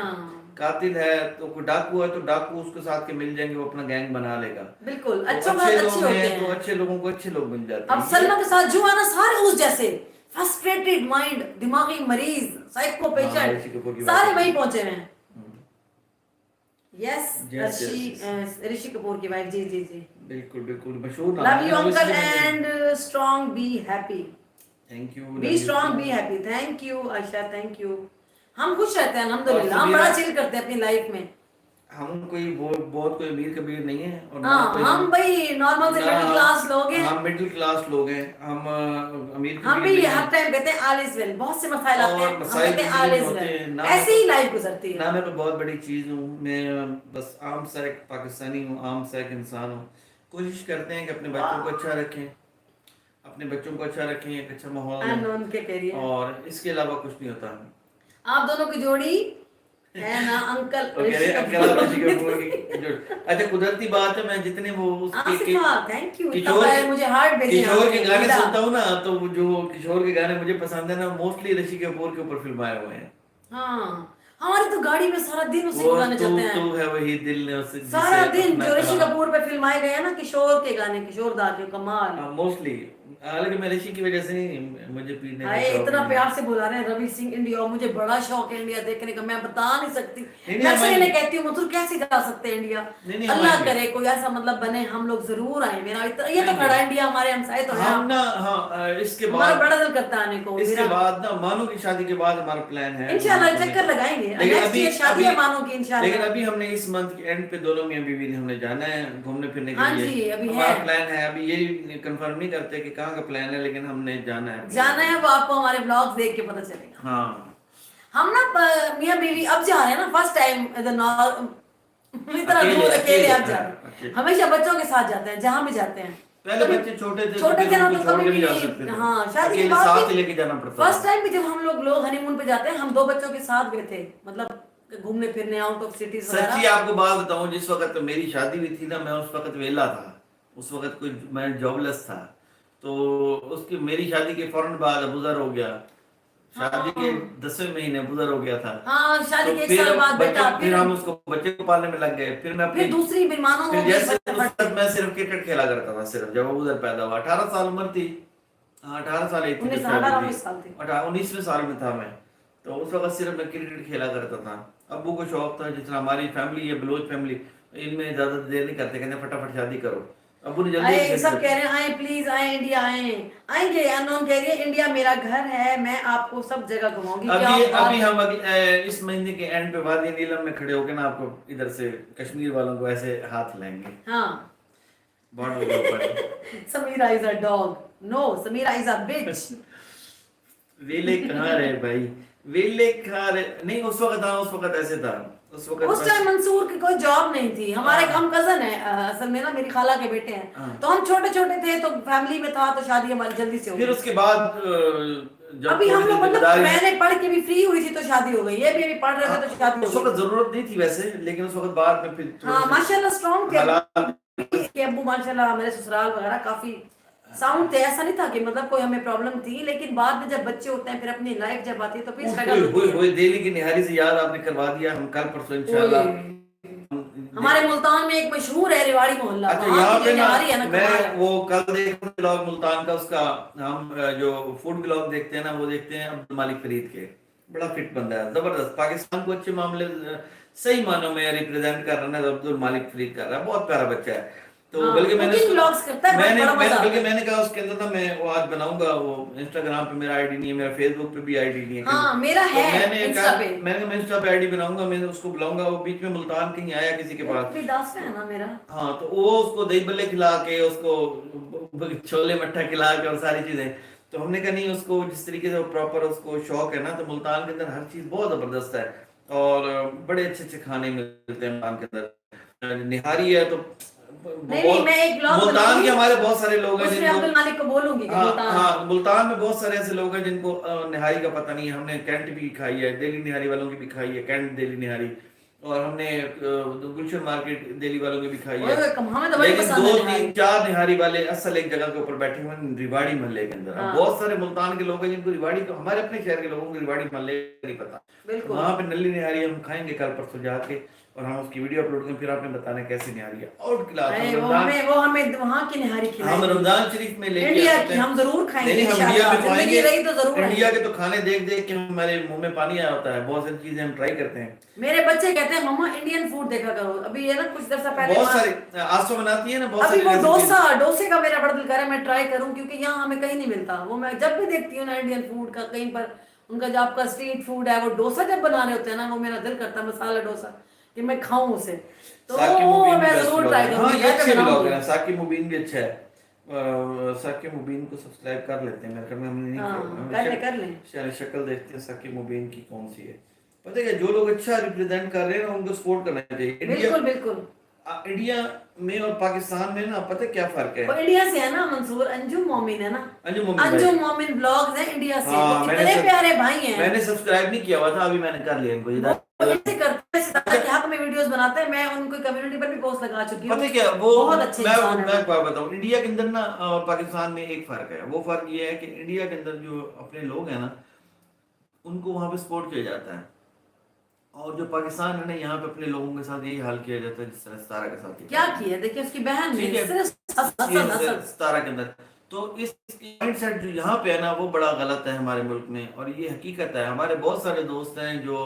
قاتل ہے تو کوئی ڈاکو ہے تو ڈاکو اس کے ساتھ کے مل جائیں گے، وہ اپنا گینگ بنا لے گا. بالکل اچھے لوگ ہیں تو اچھے لوگوں کو اچھے لوگ مل جاتے ہیں. اب سلما کے ساتھ جو ہے نا سارے اس جیسے فرسٹریٹڈ مائنڈ، دماغی مریض، سائیکو پیشنٹ، سارے وہیں پہنچے ہیں. یس رشی کپور کی وائف. جی بالکل مشہور. Love you uncle and strong be happy. Thank you. Be strong be happy. Thank you Ayesha, thank you. ہم خوش رہتے ہیں الحمدللہ. ہم بڑا چل کرتے ہیں اپنی لائف میں. ہم کوئی بہت کوئی امیر کبیر نہیں ہے. ہم بھائی نارمل سے مڈل کلاس لوگ ہیں. ہم مڈل کلاس لوگ ہیں. ہم امیر ہم بھی ہر ٹائم کہتے ہیں آل از ویل. بہت سے مسائل آتے ہیں، ہم کہتے ہیں آل از ویل. ایسی ہی لائف گزرتی ہے. نہ میں کوئی بہت بڑی چیز ہوں. میں بس عام سا ایک پاکستانی ہوں، عام سا ایک انسان ہوں. کوشش کرتے ہیں کہ اپنے بچوں کو اچھا رکھیں، ایک اچھا ماحول، اور اس کے علاوہ کچھ نہیں ہوتا. آپ دونوں کی جوڑی ہے نا انکل. اچھا قدرتی بات ہے، میں جتنے وہ کشور کے گانے سنتا ہوں نا، تو جو کشور کے گانے مجھے پسند ہے نا، موسٹلی رشی کپور کے اوپر فلمائے ہوئے ہیں. ہاں ہماری تو گاڑی میں سارا دن اسی کو گانے چلتے ہیں. تو ہے وہی دل نے اسے سارا دن جو رشی کپور پہ فلمائے گئے ہیں نا، کشور کے گانے، کشور دا کے کمال. موسٹلی حالانکہ میں رشی کی وجہ سے نہیں، مجھے پینے کا شوق. اتنا پیار سے بلا رہے ہیں روی سنگھ انڈیا، اور مجھے بڑا شوق ہے انڈیا دیکھنے کا. میں بتا نہیں سکتی. میں اکثر انہیں کہتی ہوں مطلب کیسے جا سکتے ہیں انڈیا. اللہ کرے کوئی ایسا مطلب بنے، ہم لوگ ضرور آئیں. میرا یہ تو کھڑا ہے انڈیا، ہمارے ہمسائے تو ہیں. ہاں اس کے بعد بڑا دل کرتا ہے آنے کو. اس کے بعد نا مانو کی شادی کے بعد ہمارا پلان ہے انشاءاللہ چکر لگائیں گے. نیکسٹ ایئر شادی ہے مانو کی انشاءاللہ. لیکن ابھی ہم نے اس منتھ کے اینڈ پہ دونوں میاں بیوی نے ہم نے جانا ہے گھومنے پھرنے کے لیے. ہاں جی ابھی ہمارا پلان ہے. ابھی یہ کنفرم نہیں کرتے کہ کہاں کا پلان ہے، لیکن ہم نے جانا ہے. وہ آپ کو ہمارے بلاگ دیکھ کے پتہ چلے گا. ہاں ہم نا میاں بیوی اب جا رہے ہیں نا فرسٹ ٹائم اتنا دور اکیلے اب جا رہے ہیں. ہمیشہ بچوں کے ساتھ جاتے ہیں جہاں بھی جاتے ہیں. پہلے بچے چھوٹے تھے نا تو کبھی بھی ہاں شادی کے بعد ساتھ لے کے جانا پڑتا. فرسٹ ٹائم بھی جب ہم لوگ ہنی مون پہ جاتے ہیں، ہم 2 بچوں کے ساتھ گئے تھے، مطلب گھومنے پھرنے آؤٹ آف سٹیز وغیرہ. سچی آپ کو بات بتاؤں، جس وقت میری شادی ہوئی تھی نا، میں اس وقت ویلا تھا. اس وقت میں جاب لیس تھا. تو اس کی میری شادی کے فوراً بعد ابوذر ہو گیا. शादी के 10वें महीने गुजर हो गया था। हाँ, शादी तो के 1 फिर साल बाद बेटा, फिर हम उसको बच्चे को पालने में लग गए। फिर मैं फिर दूसरी बीमारों फिर हो गई जैसे उस फटाफट। वक्त मैं सिर्फ क्रिकेट खेला करता था, सिर्फ जब वो उधर पैदा हुआ 18 साल उम्र थी। हाँ 18 साल ही थी जब 19 शादी 18 थी। 19 साल थे। 19वें साल में था मैं। तो उस वक्त सिर्फ मैं क्रिकेट खेला करता था। अब्बू को शौक था, जिस तरह हमारी फैमिली है बलोच फैमिली, इनमें ज्यादा देर नहीं करते, कहते फटाफट शादी करो। अब्बू ने जल्दी आए, सब कह रहे हैं आए प्लीज आए इंडिया आए, आएंगे। अनोन कह रही है इंडिया मेरा घर है, मैं आपको सब जगह घुमाऊंगी। अभी हम इस महीने के एंड पे वादी नीलम में खड़े होकर ना आपको इधर से कश्मीर वालों को ऐसे हाथ लाएंगे। हाँ बॉर्डर के ऊपर। Sameera is a dog, no Sameera is a bitch. वेले कहाँ रहे भाई, वेले कहाँ रहे? नहीं उस वक्त था, उस वक्त ऐसे था, उस वक्त उस टाइम मंसूर की कोई जॉब नहीं थी। हमारे हम कजन है असल में ना, मेरी खाला के बेटे हैं। तो हम छोटे छोटे थे तो फैमिली में था, तो शादी हमारी जल्दी से हो फिर गई। उसके बाद जब अभी हम लोग मतलब जिम्मेदारी- मैंने पढ़ के भी फ्री हुई थी तो शादी हो गई, ये भी अभी पढ़ रहे थे तो शादी उस हो वक्त गई। जरूरत नहीं थी वैसे, लेकिन उस वक्त बाद में फिर हाँ माशाल्लाह स्ट्रॉन्ग थे हालात के अब्बू, माशाल्लाह मेरे ससुराल वगैरह काफी साउंड थे। ऐसा नहीं था कि मतलब कोई हमें प्रॉब्लम थी, लेकिन बाद में जब बच्चे होते हैं फिर अपनी लाइफ जब आती है तो फिर स्ट्रगल होती है। दिल्ली की निहारी से याद आपने करवा दिया। हम कल परसों इंशाल्लाह हमारे मुल्तान में एक मशहूर है रिवाड़ी मोहल्ला, अच्छा वहाँ यहाँ की पे जो ना निहारी है ना, कमाल मैं है। वो कल देख ब्लॉग मुल्तान का, उसका हम जो फूड ब्लॉग देखते हैं ना, वो देखते हैं अब्दुल मालिक फरीद के। बड़ा फिट बंदा है, जबरदस्त, पाकिस्तान को अच्छे मामले सही मानों में रिप्रेजेंट कर रहा है। अब्दुल मालिक फरीद कर रहा है, बहुत प्यारा बच्चा है। तो हाँ, बल्कि मैंने cooking vlogs करता है, बड़ा मजा आता है। मैंने कहा उसके अंदर ना मैं वो आज बनाऊंगा। वो इंस्टाग्राम पे मेरा आईडी नहीं है, मेरा फेसबुक पे भी आईडी नहीं है। हाँ मेरा तो है इंस्टा पे। मैं इंस्टा पे आईडी बनाऊंगा, मैं उसको बुलाऊंगा। वो बीच में मुल्तान कहीं आया किसी के पास, भी दास है ना मेरा। हाँ तो वो उसको दही बल्ले खिला के, उसको छोले मट्ठा खिला के और सारी चीजें। तो हमने कहा नहीं, उसको जिस तरीके से प्रॉपर उसको शौक है ना, तो मुल्तान के अंदर हर चीज बहुत जबरदस्त है और बड़े अच्छे अच्छे खाने मिलते हैं मुल्तान के अंदर। निहारी है तो नहीं मैं एक ब्लॉग मुल्तान के हमारे बहुत सारे लोग हैं उसमें अब्दुल मालिक को बोलूंगी कि हाँ मुल्तान में बहुत सारे ऐसे लोग हैं जिनको निहारी का पता नहीं है। हमने कैंट भी खाई है, दिल्ली निहारी वालों की भी खाई है, कैंट दिल्ली निहारी, और हमने गुलशन मार्केट दिल्ली वालों की भी खाई है। लेकिन 2-3-4 निहारी वाले असल एक जगह के ऊपर बैठे हुए हैं रिवाड़ी मोहल्ले के अंदर। बहुत सारे मुल्तान के लोग हैं जिनको रिवाड़ी को, हमारे अपने शहर के लोगों को रिवाड़ी मोहल्ले नहीं पता। वहां पे नल्ली निहारी हम खाएंगे कल परसों जाके, और हम उसकी वीडियो अपलोड करेंगे, फिर आपने बताना कैसे निहारी है। आउट क्लास वो हमें वहां की निहारी खिलाएंगे। हम रमजान शरीफ में लेके इंडिया की हम जरूर खाएंगे, नहीं हम इंडिया में तो आएंगे, रही तो जरूर इंडिया के तो खाने देख देख के हमारे मुंह में पानी आया होता है। बहुत सारी चीजें हम ट्राई करते हैं। मेरे बच्चे कहते हैं मम्मा इंडियन फूड देखा करो। अभी ये ना कुछ देर से पहले बहुत सारे आसो बनाती है ना, बहुत अभी सारी वो डोसे का मेरा बड़ा दिल कर रहा है मैं ट्राई करूं, क्योंकि यहाँ हमें कहीं नहीं मिलता। वो मैं जब भी देखती हूँ ना इंडियन फूड का कहीं पर, उनका जो आपका स्ट्रीट फूड है, वो डोसा जब बना रहे होते हैं ना, वो मेरा दिल करता है मसाला डोसा कि मैं खाऊं उसे। तो मैं जरूर ट्राई करूंगी। साकिब मुबीन भी अच्छा है। साकिब मुबीन को सब्सक्राइब कर लेते हैं, मेरे हमने नहीं कर लें। शक्ल देखते हैं साकिब मुबीन की कौन सी है। पता है जो लोग अच्छा रिप्रेजेंट कर रहे हैं ना, उनको सपोर्ट करना चाहिए। बिल्कुल बिल्कुल। इंडिया में और पाकिस्तान में ना पता क्या फर्क है? इंडिया से है ना मंसूर, अंजुम मोमिन है ना, अंजुम मोमिन ब्लॉग्स है इंडिया से। हाँ, कितने प्यारे भाई हैं। मैंने सब्सक्राइब नहीं किया हुआ था, अभी मैंने कर लिया इनको। हक में वीडियोस बनाते हैं, मैं उनकी कम्युनिटी पर भी पोस्ट लगा चुकी हूं। पता क्या वो बहुत अच्छे इंसान हैं। मैं एक बात बताऊं, इंडिया के अंदर ना और पाकिस्तान में एक फर्क है। वो फर्क ये है कि इंडिया के अंदर जो अपने लोग हैं ना, उनको वहां पे सपोर्ट किया जाता है, और जो पाकिस्तान है ना, यहाँ पे अपने लोगों के साथ यही हाल किया जाता है जिस तरह सतारा के साथ क्या किया। देखिए उसकी बहन सतारा के अंदर। तो इस माइंडसेट जो यहाँ पे है ना, वो बड़ा गलत है हमारे मुल्क में, और ये हकीकत है। हमारे बहुत सारे दोस्त हैं जो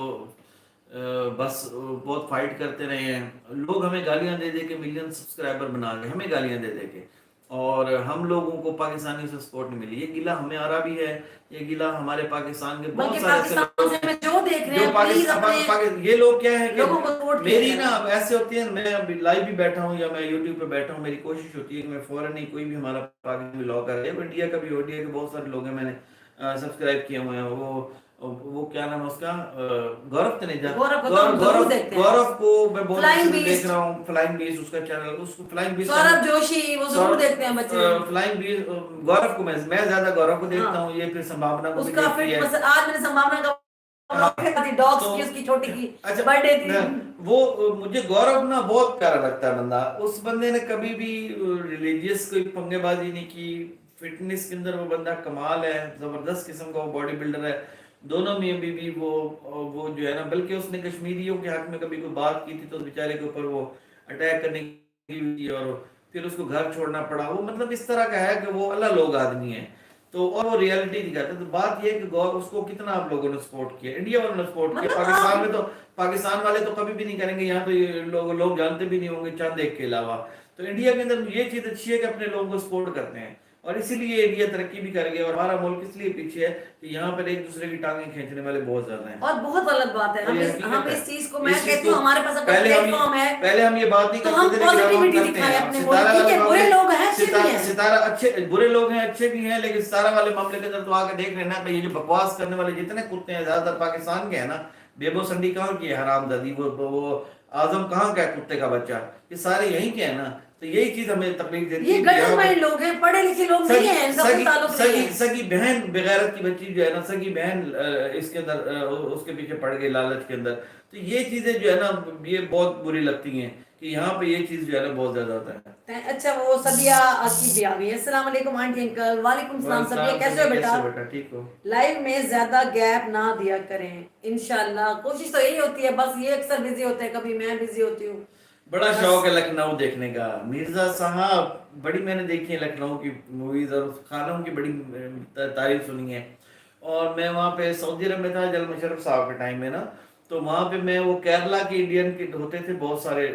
बस बहुत फाइट करते रहे हैं। लोग हमें गालियां दे दे के मिलियन सब्सक्राइबर बना गए, हमें गालियां दे दे के, और हम लोगों को पाकिस्तानी से सपोर्ट नहीं मिली। ये गिला हमें आ रहा भी है, ये गिला हमारे पाकिस्तान के बहुत सारे ऐसे लोग जो देख रहे हैं, ये लोग क्या है कि मेरी ना अब ऐसे होती है, मैं अभी लाइव भी बैठा हूँ या मैं यूट्यूब पे बैठा हूँ, मेरी कोशिश होती है कि मैं फौरन नहीं, कोई भी हमारा पाकिस्तानी व्लॉग कर रहे हैं, इंडिया का भी, इंडिया के बहुत सारे लोग हैं मैंने सब्सक्राइब किए हुए हैं। वो क्या नाम है उसका, गौरव तनेजा, गौरव को मैं बहुत देख रहा हूँ। फ्लाइंग बीस उसका चैनल, उसको फ्लाइंग बीस, सौरभ जोशी वो जरूर देखते हैं बच्चे। फ्लाइंग बीस गौरव को मैं ज्यादा गौरव को देखता हूँ। ये फिर संभावना को उसका आज मैंने संभावना का डॉग्स की उसकी छोटी की बर्थडे थी। वो मुझे गौरव ना बहुत प्यारा लगता है बंदा। उस बंदे ने कभी भी रिलीजियस कोई पंगेबाजी नहीं की। फिटनेस के अंदर वो बंदा कमाल है, जबरदस्त किस्म का वो बॉडी बिल्डर है। دونوں میاں بیوی وہ جو ہے نا، بلکہ اس نے کشمیریوں کے حق میں کبھی کوئی بات کی تھی تو بیچارے کے اوپر وہ اٹیک کرنے کی ہوئی، اور پھر اس کو گھر چھوڑنا پڑا. وہ مطلب اس طرح کا ہے کہ وہ اللہ لوگ آدمی ہے تو، اور وہ ریئلٹی دکھاتے ہیں. تو بات یہ ہے کہ اس کو کتنا آپ لوگوں نے سپورٹ کیا، انڈیا والوں نے سپورٹ کیا. پاکستان میں تو پاکستان والے تو کبھی بھی نہیں کریں گے، یہاں تو یہ لوگ جانتے بھی نہیں ہوں گے چند ایک کے علاوہ. تو انڈیا کے اندر یہ چیز اچھی ہے کہ اپنے لوگوں کو سپورٹ کرتے ہیں، اور اسی لیے انڈیا ترقی بھی کر گیا. اور ہمارا ملک اس لیے پیچھے ہے کہ یہاں پر ایک دوسرے کی ٹانگیں کھینچنے والے بہت زیادہ ہیں. اور بہت غلط بات ہے. ہم اس چیز کو، میں کہتی ہوں ہمارے پاس اگر پہلے پلیٹ فارم ہے پہلے ہم یہ بات نہیں تو ہم کرتے تھے، لیکن اب ہم پازیٹیوٹی کرتے دکھائیں ہیں. اپنے ملک کی کہ برے لوگ ہیں اچھے بھی ہیں. ستارہ اچھے برے لوگ ہیں اچھے بھی ہیں، لیکن ستارہ والے معاملے کے اندر تو آ کے دیکھ لینا کہ یہ جو بکواس کرنے والے جتنے کتے ہیں زیادہ تر پاکستان کے ہیں نا. بیبو سنڈی کہاں کی ہے حرام زادی، وہ اعظم کہاں کا ہے کتے کا بچہ، یہ سارے یہیں کے ہیں نا. تو یہی چیز ہمیں تکلیف دیتی ہے. یہ گٹر مائنڈ لوگ ہیں، پڑھے لکھے لوگ نہیں ہیں، ان کا کوئی تعلق نہیں ہے. سگی بہن بغیرت کی بچی جو ہے نا، سگی بہن اس کے اندر اس کے پیچھے پڑ گئی لالچ کے اندر. تو یہ چیزیں جو ہے نا یہ بہت بری لگتی ہیں کہ یہاں پہ یہ چیز جو ہے نا بہت زیادہ ہوتا ہے. اچھا وہ سبیہ عاقب بھی آ گئی ہے. السلام علیکم آنٹی انکل. وعلیکم السلام سبیہ، کیسے ہو بیٹا؟ ٹھیک ہو؟ لائف میں زیادہ گیپ نہ دیا کریں انشاءاللہ. کوشش تو یہی ہوتی ہے، بس یہ اکثر بزی ہوتے ہیں، کبھی میں بزی ہوتی ہوں. بڑا شوق ہے لکھنؤ دیکھنے کا. مرزا صاحب بڑی میں نے دیکھی ہے لکھنؤ کی موویز، اور کھانوں کی بڑی تعریف سنی ہے. اور میں وہاں پہ سعودی عرب میں تھا جل مشرف صاحب کے ٹائم میں نا، تو وہاں پہ میں وہ کیرلا کے انڈین کے ہوتے تھے بہت سارے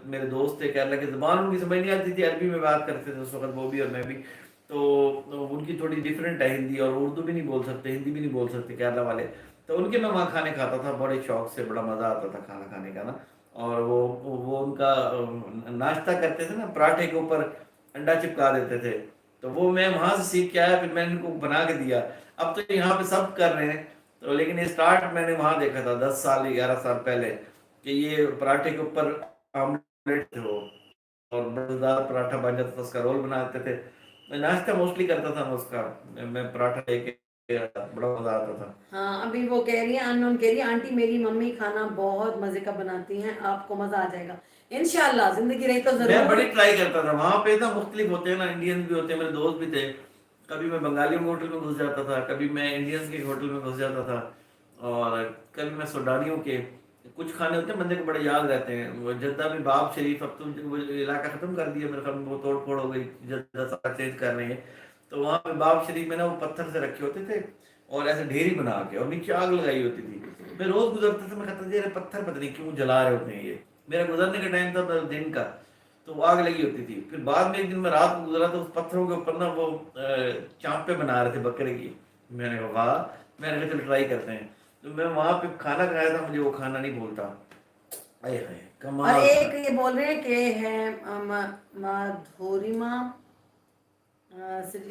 میرے دوست تھے کیرلا کی. زبان ان کی سمجھ نہیں آتی تھی، عربی میں بات کرتے تھے اس وقت وہ بھی اور میں بھی. تو ان کی تھوڑی ڈفرینٹ ہے ہندی، اور اردو بھی نہیں بول سکتے، ہندی بھی نہیں بول سکتے کیرلا والے. تو ان کے میں وہاں کھانے کھاتا تھا بڑے شوق سے، بڑا مزہ آتا تھا کھانا کھانے کا نا. اور وہ ان کا ناشتہ کرتے تھے نا، پراٹھے کے اوپر انڈا چپکا دیتے تھے. تو وہ میں وہاں سے سیکھ کے آیا، پھر میں نے ان کو بنا کے دیا. اب تو یہاں پہ سب کر رہے ہیں تو، لیکن یہ سٹارٹ میں نے وہاں دیکھا تھا 10 سال 11 سال پہلے کہ یہ پراٹھے کے اوپر آملیٹ تھے وہ، اور مزیدار پراٹھا بن جاتا تھا، اس کا رول بناتے تھے. میں ناشتہ موسٹلی کرتا تھا اس کا، میں پراٹھا لے کے بڑا مزہ آتا تھا. ہاں ابھی وہ کہہ رہی ہیں انون کہہ رہی ہے آنٹی میری ممی کھانا بہت مزے کا بناتی ہیں، آپ کو مزہ آ جائے گا انشاءاللہ. زندگی رہی تو ضرور. میں بڑی ٹرائی کرتا تھا. وہاں پہ نا مختلف ہوتے ہیں نا، انڈین بھی ہوتے ہیں، میرے دوست بھی تھے. کبھی میں بنگالیوں کے ہوٹل میں گھس جاتا تھا، کبھی میں انڈینس کے ہوٹل میں گھس جاتا تھا، اور کبھی میں سوڈانیوں کے. کچھ کھانے ہوتے ہیں بندے کو بڑے یاد رہتے ہیں. وہ جدہ میں باب شریف، اب تو وہ علاقہ ختم کر دیا میرے خیال میں، وہ توڑ پھوڑ ہو گئی، جدہ سارا چینج کر رہے ہیں. تو وہاں پہ باب شریف میں نا وہ پتھر سے رکھے ہوتے تھے اور ایسے ڈھیری بنا کے، اور نیچے آگ لگائی ہوتی تھی. میں روز گزرتا تھا، میں کہتا تھا یہ پتھر پتہ نہیں کیوں جلا رہے ہوتے ہیں. یہ میرا گزرنے کا ٹائم تھا دن کا، تو وہ آگ لگی ہوتی تھی. پھر بعد میں ایک دن میں رات کو گزرا تو اس پتھروں کے اوپر نا وہ چانپے بنا رہے تھے بکرے کی. میں نے کہا واہ، میں نے کہا چلو ٹرائی کرتے ہیں. تو میں وہاں پہ کھانا کھایا تھا، مجھے وہ کھانا نہیں بھولتا. اور ایک یہ بول رہے ہیں کہ ہے مادھوریما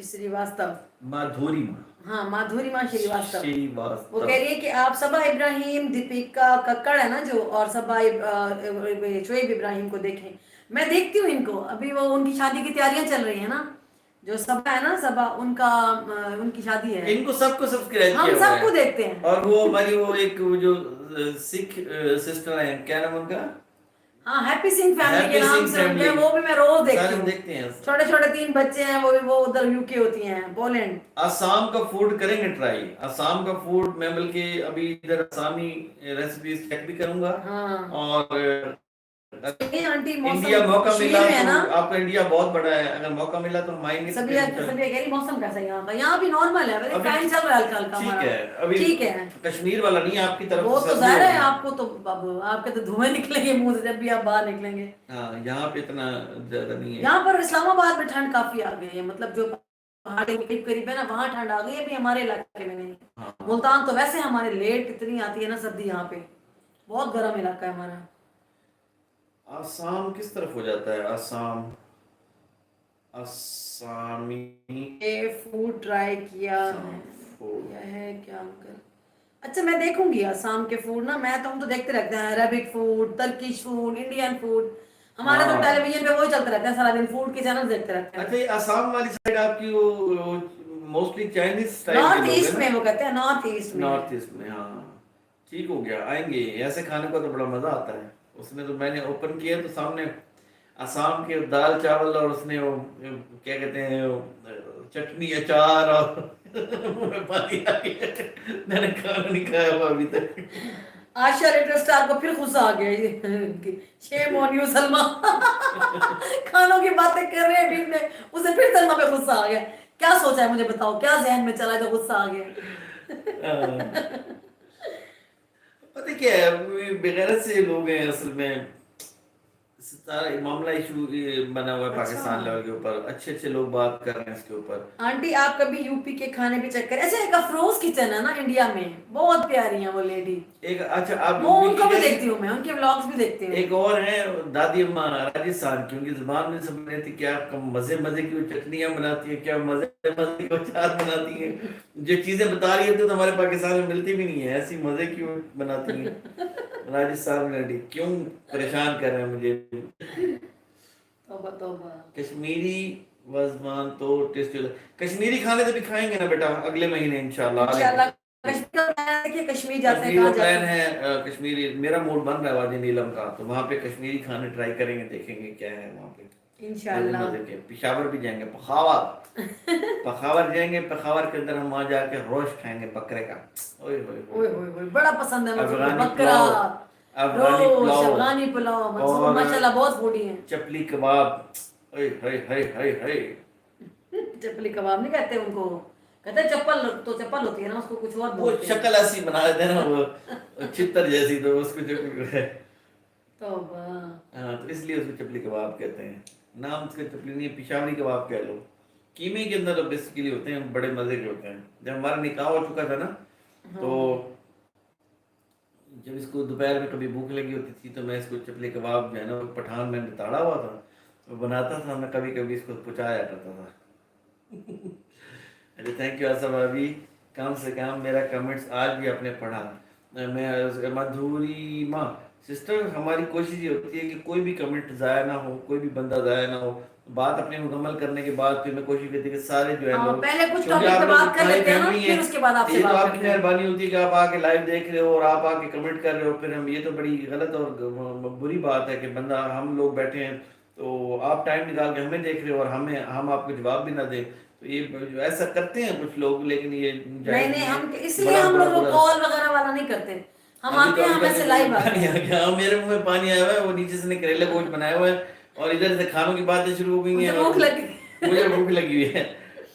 شریواستو. مادھوریما، ہاں مادھوریما شریواستو. وہ کہہ شریواستو. رہی ہے کہ آپ صبا ابراہیم، دیپیکا ککڑ ہے نا جو، اور صبا شعیب ابراہیم کو دیکھیں. میں دیکھتی ہوں ان کو، ابھی وہ ان کی شادی کی تیاریاں چل رہی ہیں نا. جو صبا ہے نا، صبا ان کی شادی ہے. ان کو سب کو سبسکرائب ہم کیا ہوا سب ہے. کو دیکھتے ہیں. اور وہ ہماری وہ ایک جو سکھ سسٹر ہیں، کیا نام ان کا؟ ہاں ہیپی سنگھ فیملی کے ہیپی نام سنگھ سے ان کے، فیملی، وہ بھی میں روز دیکھتی سارے ہوں. دیکھتے ہیں. چھوٹے چھوٹے 3 بچے ہیں، وہ ادھر یو کے ہوتی ہیں، پولینڈ. آسام کا فوڈ کریں گے ٹرائی. آسام کا فوڈ میں بلکہ ابھی ادھر آسامی ریسیپیز چیک بھی کروں گا. ہاں اور آنٹی انڈیا موسم موقع ملا کشمیر میں ہے تو، نا. آپ کا انڈیا بہت بڑا ہے، اگر موقع ملا تو ہم آئیں گے. سبھی کہہ رہی موسم کیسا ہے یہاں کا؟ یہاں بھی نارمل ہے، ویسے فین چل رہا ہے ہلکا ہلکا ہمارا. ٹھیک ہے، ابھی ٹھیک ہے، کشمیر والا نہیں آپ کی طرف. وہ تو ظاہر ہے آپ کو تو، آپ کے تو دھوئیں نکلیں گے منہ سے جب بھی آپ باہر نکلیں گے. ہاں یہاں پہ اتنا زیادہ نہیں ہے. یہاں پر اسلام آباد میں ٹھنڈ کافی آ گئی ہے، مطلب جو پہاڑی کے قریب ہے نا وہاں ٹھنڈ آ گئی ہے. ابھی ہمارے علاقے میں نہیں. ملتان تو ویسے ہمارے لیٹ اتنی آتی ہے نا سردی، یہاں پہ بہت گرم علاقہ ہے ہمارا. آسام کس طرف ہو جاتا ہے؟ آسامی فوڈ ٹرائی کیا ہے کیا انکل؟ اچھا میں دیکھوں گی آسام کے فوڈ نا. میں تو ہم تو دیکھتے رہتے ہیں، Arabic food, Turkish food, Indian food. ہمارے تو ٹیلی ویژن پہ وہی چلتے رہتے ہیں سارا دن، فوڈ کے چینل دیکھتے رہتے ہیں. اچھا یہ آسام والی سائڈ آپ کی وہ موسٹلی چائنیز اسٹائل کے نارتھ لوگ ایسٹ ہیں میں، نا؟ وہ کہتے ہیں نارتھ ایسٹ میں. نارتھ ایسٹ میں، ہاں ٹھیک ہو گیا. آئیں گے ایسے کھانے کو تو بڑا مزہ آتا ہے. اس میں تو میں نے اوپن کیا تو سامنے آسام کے دال چاول، اور اس نے وہ کیا کہتے ہیں چٹنی اچار اور منہ میں پانی آ گیا. میں نے کھانا نہیں کھایا ہوا ابھی تک. آشا ریٹر اسٹار کو پھر غصہ آ گیا. شیم آن یو سلما. کھانوں کی باتیں کر رہے ہیں بیچ میں, اسے پھر سلما پہ غصہ آ گیا. کیا سوچا ہے مجھے بتاؤ, کیا ذہن میں چلا جو غصہ آ گیا؟ پتہ کیا ہے, بغیرت سے لوگ ہیں اصل میں. معاملہ ایشو بنا ہوا ہے پاکستان لیول کے اوپر. اچھے اچھے لوگ بات کر رہے ہیں اس کے اوپر. آنٹی آپ کبھی یو پی کے کھانے پہ چیک کریں. ایسے ایک افروز کچن ہے نا انڈیا میں, بہت پیاری ہیں وہ لیڈی. ایک اچھا آپ وہ ان کو بھی دیکھتی ہوں میں, ان کے ولاگز بھی دیکھتی ہوں. ایک اور ہے دادی اماں راجستھان کی, ان کی زبان میں سمجھ رہی تھی کیا مزے مزے کی وہ چٹنیاں بناتی ہیں, کیا مزے مزے کی اچار بناتی ہیں. جو چیزیں بتا رہی ہوتی تو ہمارے پاکستان میں ملتی بھی نہیں ہے, ایسی مزے کی وہ بناتی ہیں. راجستھان میں لیڈی کیوں پریشان کر رہے ہیں مجھے. توبہ توبہ. کشمیری وازوان تو ٹیسٹی ہوتا ہے. کشمیری کھانے تو بھی کھائیں گے نا بیٹا اگلے مہینے انشاءاللہ. کشمیر جاتے ہیں, کشمیر کہاں کا جاتے پلان ہیں؟ ہے کشمیری. میرا موڈ بن رہا ہے وادی نیلم کا, تو وہاں پہ کشمیری کھانے ٹرائی کریں گے, دیکھیں گے کیا ہے وہاں پہ. انشاءاللہ. مزے کے. پشاور بھی جائیں گے, پخاور جائیں گے. پخاور کے اندر ہم وہاں جا کے روسٹ کھائیں گے بکرے کا. اوئے ہوئے اوئے ہوئے ہوئے, بڑا پسند ہے مجھے افغانی بکرا, افغانی روش, پلاؤ افغانی پلاؤ. منصور اور ماشاءاللہ بہت فوڈی ہیں. چپلی کباب. اوئے ہائے ہائے ہائے ہائے. چپلی کباب نہیں کہتے ان کو, کہتے ہیں چپل. تو چپل ہوتی ہے نا, اس کو کچھ اور وہ بولتے ہیں. شکل ایسی بنا دیتے ہیں نا وہ چتر جیسی, تو اس کو توبہ. ہاں, تو اس لیے اس کو چپلی کباب کہتے ہیں. نام اس کا چپلی نہیں ہے, پشاوری کباب کہہ لو. قیمے کے اندر تو بیسیکلی ہوتے ہیں, بڑے مزے کے ہوتے ہیں. جب ہمارا نکاح ہو چکا تھا نا, تو جب اس کو دوپہر میں کبھی بھوک لگی ہوتی تھی تو میں اس کو چپلی کباب جو ہے نا, پٹھان میں نے تاڑا ہوا تھا, وہ بناتا تھا. میں کبھی کبھی اس کو پچایا کرتا تھا. اچھا تھینک یو آصف بھابھی. کم سے کم میرا کمنٹس آج بھی آپ نے پڑھا. میں مدھوری ماں سسٹر, ہماری کوشش یہ ہوتی ہے کہ کوئی بھی کمنٹ ضائع نہ ہو, کوئی بھی بندہ ضائع نہ ہو. بات اپنی مکمل کرنے کے بعد پھر میں کوشش کرتی کہ سارے جو ہے لوگ, پہلے کچھ کیونکہ ٹاپک آپ پہ لوگ بات کر ہماری لیتے ہیں نا, فیملی پھر ہیں. اس کے بعد آپ سے یہ تو بات آپ کی کرتے ہیں. مہربانی ہوتی ہے کہ آپ آ کے لائیو دیکھ رہے ہو اور آپ آ کے کمنٹ کر رہے ہو. پھر ہم, یہ تو بڑی غلط اور بری بات ہے کہ بندہ, ہم لوگ بیٹھے ہیں تو آپ ٹائم نکال کے ہمیں دیکھ رہے ہو اور ہم آپ کو جواب بھی نہ دیں. تو یہ ایسا کرتے ہیں کچھ لوگ, لیکن یہ نہیں نہیں, ہم اس لیے ہم لوگ کال وغیرہ والا نہیں کرتے. ہم ابھی آتے تو ہیں, ابھی ہمیں سے لائیو آتے پانی آ ہیں. گیا, میرے منہ میں پانی آیا ہوا ہے. وہ نیچے سے نے کریلا گوشت بنایا ہوا ہے اور ادھر سے کھانوں کی باتیں شروع ہو گئی مجھے ہیں اور بھوک لگی. مجھے بھوک لگی ہوئی ہے.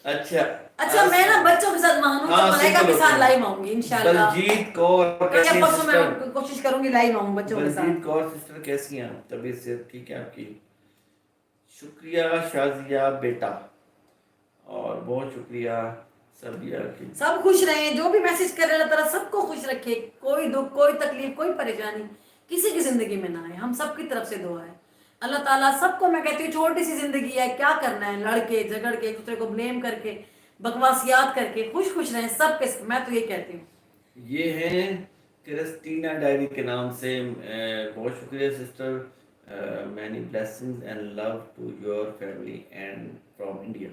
اچھا اچھا, میں نا بچوں کے ساتھ مہنوں تو ملائکہ کے ساتھ لائیو آؤں گی انشاءاللہ. بلجیت کور کل یا کیسی ہیں پرسوں میں سسٹر؟ کوشش کروں گی لائیو آؤں بچوں کے بلجیت ساتھ. کور سسٹر کیسی ہیں, طبیعت سے ٹھیک ہے آپ کی؟ شکریہ شازیہ بیٹا, اور بہت شکریہ سبیہ کی. سب خوش رہیں, جو بھی میسج کر رہے اللہ تعالیٰ سب کو خوش رکھے. کوئی دکھ, کوئی تکلیف, کوئی پریشانی کسی کی زندگی میں نہ آئے. ہم سب کی طرف سے دعا ہے. اللہ تعالیٰ سب کو, میں کہتی ہوں چھوٹی سی زندگی ہے, کیا کرنا ہے لڑ کے جھگڑ کے ایک دوسرے کو بلیم کر کے بکواسیات کر کے, خوش خوش رہیں سب کے. میں تو یہ کہتی ہوں. یہ ہیں کرسٹینا ڈائری کے نام سے. بہت شکریہ sister. Many blessings and love to your family and from India.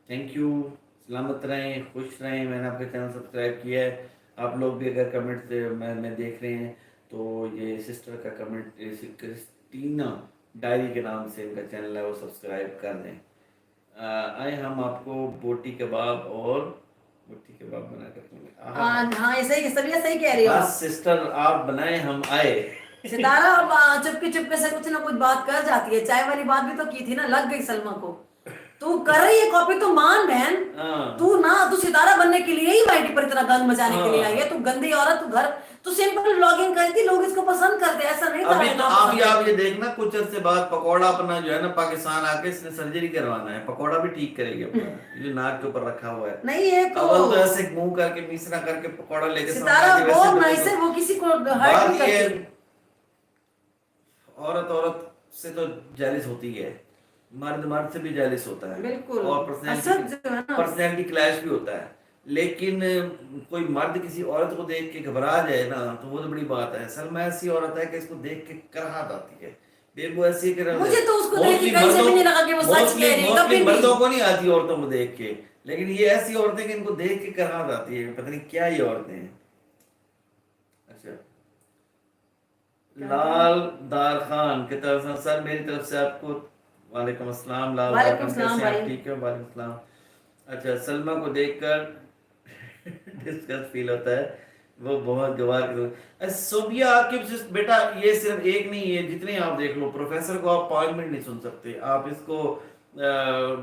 Thank you. سلامت رہیں, خوش رہیں. میں نے آپ کا چینل سبسکرائب کیا ہے. آپ لوگ بھی اگر کمنٹ میں دیکھ رہے ہیں تو یہ سسٹر کا کمنٹ, کرسٹینا ڈائری کے نام سے ان کا چینل ہے, وہ سبسکرائب کر دیں. آئے ہم آپ کو بوٹی کباب اور بوٹی کباب بنا کر دیں گے. ہاں صحیح, سبیہ صحیح کہہ رہی ہو بس سسٹر آپ بنائیں, ہم آئے. ستارہ اب چپکے چپکے سے کچھ نہ کچھ بات کر جاتی ہے. چائے والی بات بھی تو کی تھی نا, لگ گئی سلما کو. تو کر رہی ہے کاپی تو مان بہن. تو ستارہ بننے کے لیے ہی وائٹی پر اتنا گند مچانے کے لیے آئی ہے. تو گندی عورت, تو گھر تو سمپل ولاگنگ کری تھی, لوگ اس کو پسند کرتے. ایسا نہیں تھا. ابھی تو آپ یہ دیکھنا کچھ عرصے بعد پکوڑا اپنا جو ہے نا پاکستان آ کے اس نے سرجری کروانا ہے. پکوڑا بھی ٹھیک کرے گی اپنا, جو ناک کے اوپر رکھا ہوا ہے. نہیں ہے اول تو ایسے منہ کر کے میسرا کر کے پکوڑا لے کے ستارہ بہت نائس ہے, وہ کسی کو ہرٹ نہیں کرتی. عورت سے تو جیلس ہوتی ہے, مرد سے بھی جیلس ہوتا ہے. بالکل. اور پرسنالٹی کلیش بھی ہوتا ہے. لیکن کوئی مرد کسی عورت کو دیکھ کے گھبرا جائے نا, تو وہ تو بڑی بات ہے. سلمہ ایسی عورت ہے کہ اس کو دیکھ کے کراہت آتی ہے. بیبو ایسی ہے کہ مجھے تو اس کو دیکھ کے کہیں سے بھی نہیں لگا کہ وہ سچ کہہ رہی ہے. کبھی مردوں کو نہیں آتی عورتوں کو دیکھ کے, لیکن یہ ایسی عورتیں کہ ان کو دیکھ کے کراہت آتی ہے. پتہ نہیں کیا یہ عورتیں ہیں. اچھا, لال دار خان کی طرف سے, سر میری طرف سے آپ کو وعلیکم السلام. لال دار خان کیسے ہیں آپ, ٹھیک ہے؟ وعلیکم السلام. अच्छा, सलमा को देखकर डिस्गस्ट फील होता है, वो बहुत गवाह। सोबिया आपके बेटा ये सिर्फ एक नहीं है, जितने आप देख लो, प्रोफेसर को आप 5 मिनट नहीं सुन सकते, आप इसको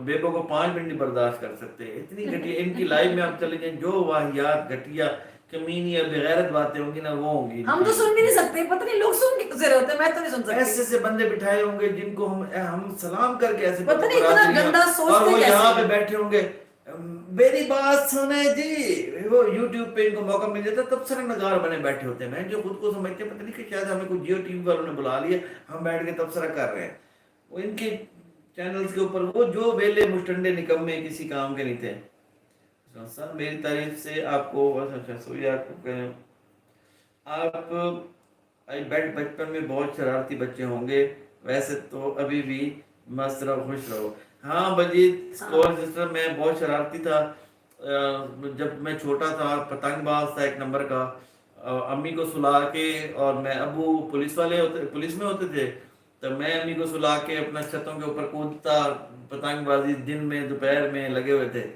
बेबो को 5 मिनट नहीं बर्दाश्त कर सकते, इतनी घटिया इनकी लाइफ में आप चले जाए, जो वाहियात घटिया कमीनी या बेगैरत बातें होंगी ना वो होंगी। हम तो सुन भी नहीं सकते, पता नहीं लोग सुन के कैसे रहे होते हैं, मैं तो नहीं सुन सकती। ऐसे ऐसे बंदे बिठाए होंगे जिनको हम सलाम करके ऐसे पता नहीं इतना गंदा सोचते और वो कैसे यहाँ पे हैं। बैठे होंगे, मेरी बात सुने जी, वो यूट्यूब पे इनको मौका मिल जाता तब सर नगार बने बैठे होते हैं, मैं जो खुद को समझते हैं पता नहीं कि शायद हमें कुछ जियो टीवी वालों ने बुला लिया, हम बैठ के तबसरा कर रहे हैं, वो इनके चैनल्स के ऊपर वो जो वेले मुस्टंडे निकम्मे किसी काम के नहीं थे। सर मेरी तारीफ से आपको अच्छा सोया आप आई बेट बचपन में बहुत शरारती बच्चे होंगे, वैसे तो अभी भी मस्त रहो खुश रहो। हाँ बजीत स्कॉलर सिस्टर, मैं बहुत शरारती था। जब मैं छोटा था पतंगबाज था एक नंबर का। अम्मी को सुला के, और मैं अबू पुलिस में होते थे, तो मैं अम्मी को सुला के अपना छतों के ऊपर कूदता, पतंगबाजी दिन में दोपहर में लगे हुए थे।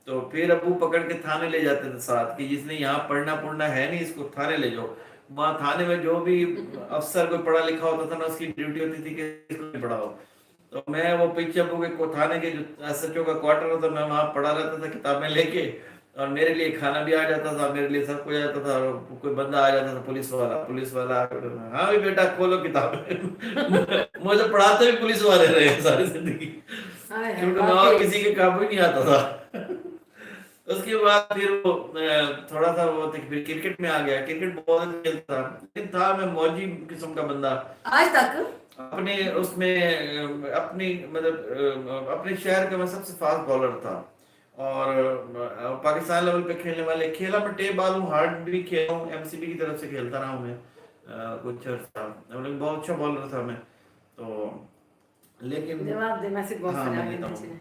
तो फिर अबू पकड़ के थाने ले जाते थे साथ कि जिसने यहाँ पढ़ना है नहीं इसको थाने ले जाओ। वहाँ थाने में जो भी अफसर कोई पढ़ा लिखा होता था ना, उसकी ड्यूटी होती थी कि इसको नहीं पढ़ाओ। तो मैं वो पीछे अबू के थाने के जो एसएचओ का क्वार्टर होता, मैं वहाँ पढ़ा रहता था किताबें लेके, और मेरे लिए खाना भी आ जाता था, मेरे लिए सब कुछ आ जाता था। और कोई बंदा आ जाता था पुलिस वाला हाँ भी बेटा खोलो किताब मुझे पढ़ाते भी पुलिस वाले रहे सारी जिंदगी, क्योंकि मैं और किसी के काबू ही नहीं आता था। उसके बाद फिर वो थोड़ा सा वो फिर क्रिकेट में आ गया, क्रिकेट बहुत खेलता था, लेकिन था मैं मौजी किस्म का बंदा आज तक। अपने उसमें अपनी मतलब अपने शहर का मैं सबसे फास्ट बॉलर था, और पाकिस्तान लेवल पे खेलने वाले खेला मैं टेप बॉल हूँ, हार्ड भी खेला हूँ, एमसीबी की तरफ से खेलता रहा हूँ मैं कुछ अर्सा, मतलब बहुत अच्छा बॉलर था मैं। तो लेकिन जवाब दे, मैसेज बॉक्स हाँ में मैं आगे देता नीचे। हूँ।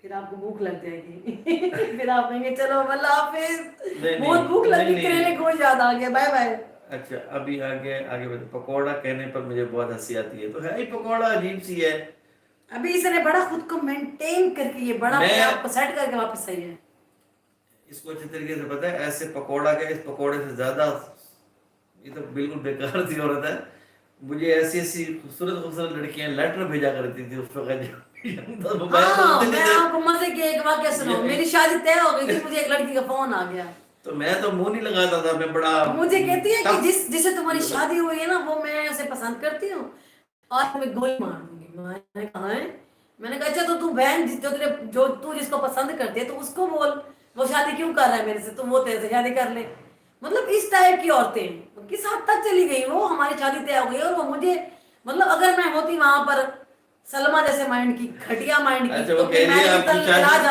फिर आपको भूख लग जाएगी फिर आप कहेंगे चलो अल्लाह हाफिज, नहीं बहुत भूख लगी, नहीं करेले को याद आ गया, बाय बाय। अच्छा अभी आगे पकौड़ा कहने पर मुझे बहुत हंसी आती है, तो है ही पकौड़ा अजीब सी है। अभी इसने बड़ा खुद को मेंटेन करके, ये बड़ा अपने आप को सेट करके वापस आई है। इसको अच्छे तरीके से पता है, ऐसे पकौड़ा का इस पकौड़े से ज्यादा ये तो बिल्कुल बेकार सी औरत है। मुझे ऐसी खूबसूरत लड़कियां लेटर भेजा करती थी उस वक्त हाँ, मैं आपको मजे की एक वाकया सुनाऊं, मेरी शादी तय हो गई थी, मुझे एक लड़की का फोन आ गया, तो मैं तो मुंह नहीं लगाता था, मैं बड़ा मुझे कहती है कि जिसे तुम्हारी शादी हुई है ना वो मैं उसे पसंद करती हूँ और तुम्हें गोली मार दूंगी। मैंने कहा है, मैंने कहा अच्छा तो तू बहन जो तू जिसको पसंद करती है तो उसको बोल, वो शादी क्यों कर रहा है मेरे से, तो वो तेरे से शादी कर ले। मतलब इस टाइप की औरतें किस हद तक चली गई, वो हमारी शादी तय हो गई और वो मुझे, मतलब अगर मैं होती वहां पर सलमा जैसे माइंड की, घटिया माइंड की, अच्छा तो वो कह रही है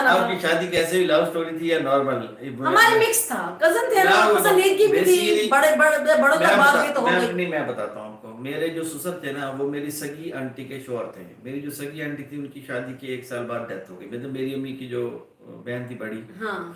आपकी शादी कैसे हुई, लव स्टोरी थी या नॉर्मल? हमारे मिक्स था, कजन थे ना, पसंद एक की भी थी, बड़ों का बात भी तो हो गई। मैं बताता हूँ आपको, मेरे जो ससुर थे ना वो मेरी सगी आंटी के शौहर थे। मेरी जो सगी आंटी थी उनकी शादी के 1 साल बाद डेथ हो गई, मतलब मेरी अम्मी की जो बहन थी बड़ी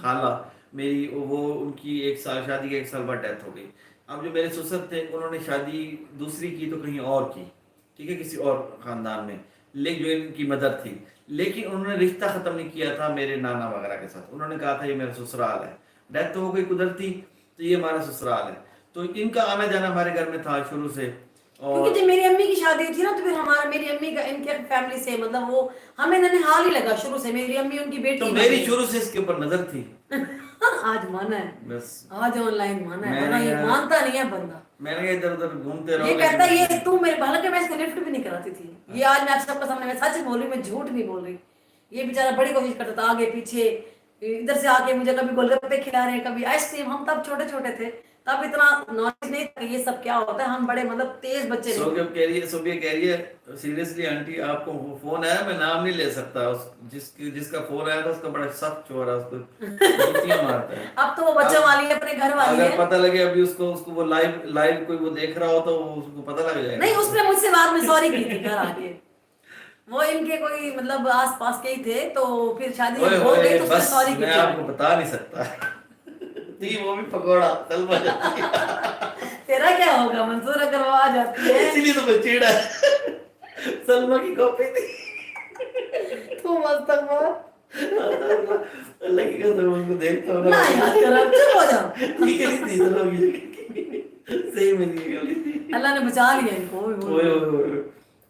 खाला मेरी, वो उनकी 1 साल शादी के 1 साल बाद डेथ हो गई। अब जो मेरे ससुर थे उन्होंने शादी दूसरी की तो कहीं और की, ठीक है, किसी और खानदान में, लेकिन जो इनकी मदर थी, लेकिन उन्होंने रिश्ता खत्म नहीं किया था मेरे नाना वगैरह के साथ। उन्होंने कहा था ये मेरा ससुराल है, डेथ तो हो गई कुदरती, तो ये हमारा ससुराल है। तो इनका आना जाना हमारे घर में था शुरू से। और क्योंकि जब मेरी अम्मी की शादी थी ना तो फिर हमारा, मेरी अम्मी का इनके फैमिली से मतलब वो हमें ननिहाल ही लगा शुरू से, मेरी अम्मी उनकी बेटी तो मेरी शुरू से इसके ऊपर नजर थी आज माना है, बस आज ऑनलाइन माना है, वरना ये मानता नहीं है बंदा। मैंने इधर उधर घूमते रहो, ये कहता है ये तू मेरे, हालांकि मैं इसको लिफ्ट भी नहीं कराती थी, ये आज मैं आप सबके सामने मैं सच बोल रही हूँ, मैं झूठ नहीं बोल रही। ये बेचारा बड़ी कोशिश करता था, आगे पीछे इधर से आके मुझे कभी गोलगप्पे खिला रहे हैं, कभी आइसक्रीम। हम तब छोटे छोटे थे, तब इतना नॉलेज नहीं था ये सब क्या होता है, हम बड़े मतलब तेज बच्चे नहीं। सोबिया कह रही है सीरियसली आंटी आपको फोन आया, मैं नाम नहीं ले सकता, जिसका फोन आया था उसका बड़ा सख्त चोर है, उसको जुतियां मारता है। अब तो वो बच्चों वाली है, अपने घर वाली है। अगर पता लगे अभी उसको वो लाइव कोई वो देख रहा हो तो उसको पता लग जाएगा। नहीं, उसने मुझसे बाद में सॉरी की थी घर आके, वो इनके कोई मतलब आस पास के ही थे, तो फिर शादी हो गई तो उसने सॉरी की। मैं आपको बता नहीं सकता थी वो भी पकौड़ा सलमा जाती तेरा क्या होगा मंसूर अगर वो आ जाती है? इसीलिए तो मैं चिढ़ा सलमा की कॉपी थी तू मस्त अल्लाह की कसम उसको देखता हूँ ना याद करो, चुप हो जाओ। निकली थी चलो सही में निकली थी। अल्लाह ने बचा लिया इनको। ओए ओए ओए।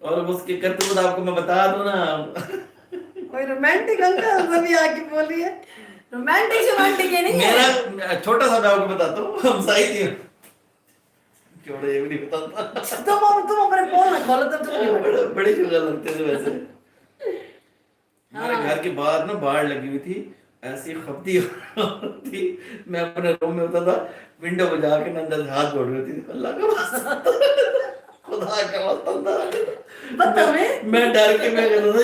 और उसके करतूत आपको मैं बता दूं ना, कोई रोमांटिक अंकल सभी आके बोलिए, रोमांटिक ये नहीं है। मेरा छोटा सा मैं आपको बताता हूँ, हम सही थी छोड़ो ये भी नहीं बताता। तुम अपने पोल ना खोलो तब तुम नहीं बड़े बड़े शुगर लगते थे वैसे। हमारे हाँ। घर के बाहर ना बाढ़ लगी हुई थी, ऐसी खपती थी, मैं अपने रूम में होता था, विंडो पे जाके ना अंदर से हाथ जोड़ रही थी, अल्लाह का वास्ता खुदा का वास्ता था। मैं डर के मैं कहता था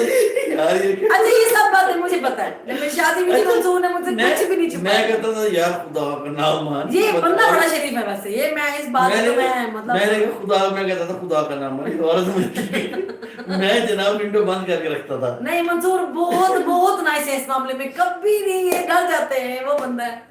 यार ये क्या। अच्छा ये सब बातें मुझे पता है, जब मेरी शादी हुई थी मंसूर ने मुझसे कुछ भी नहीं मैं छुपाया। कहता था यार खुदा का नाम मान, ये बंदा बड़ा शरीफ है वैसे, ये मैं इस बात को मैं मैंने मतलब खुदा, मैं कहता था खुदा का नाम मान, औरत मैं जनाब विंडो बंद करके रखता था। नहीं, मंसूर बहुत बहुत नाइस है इस मामले में, कभी नहीं ये डर जाते हैं, वो बंदा है।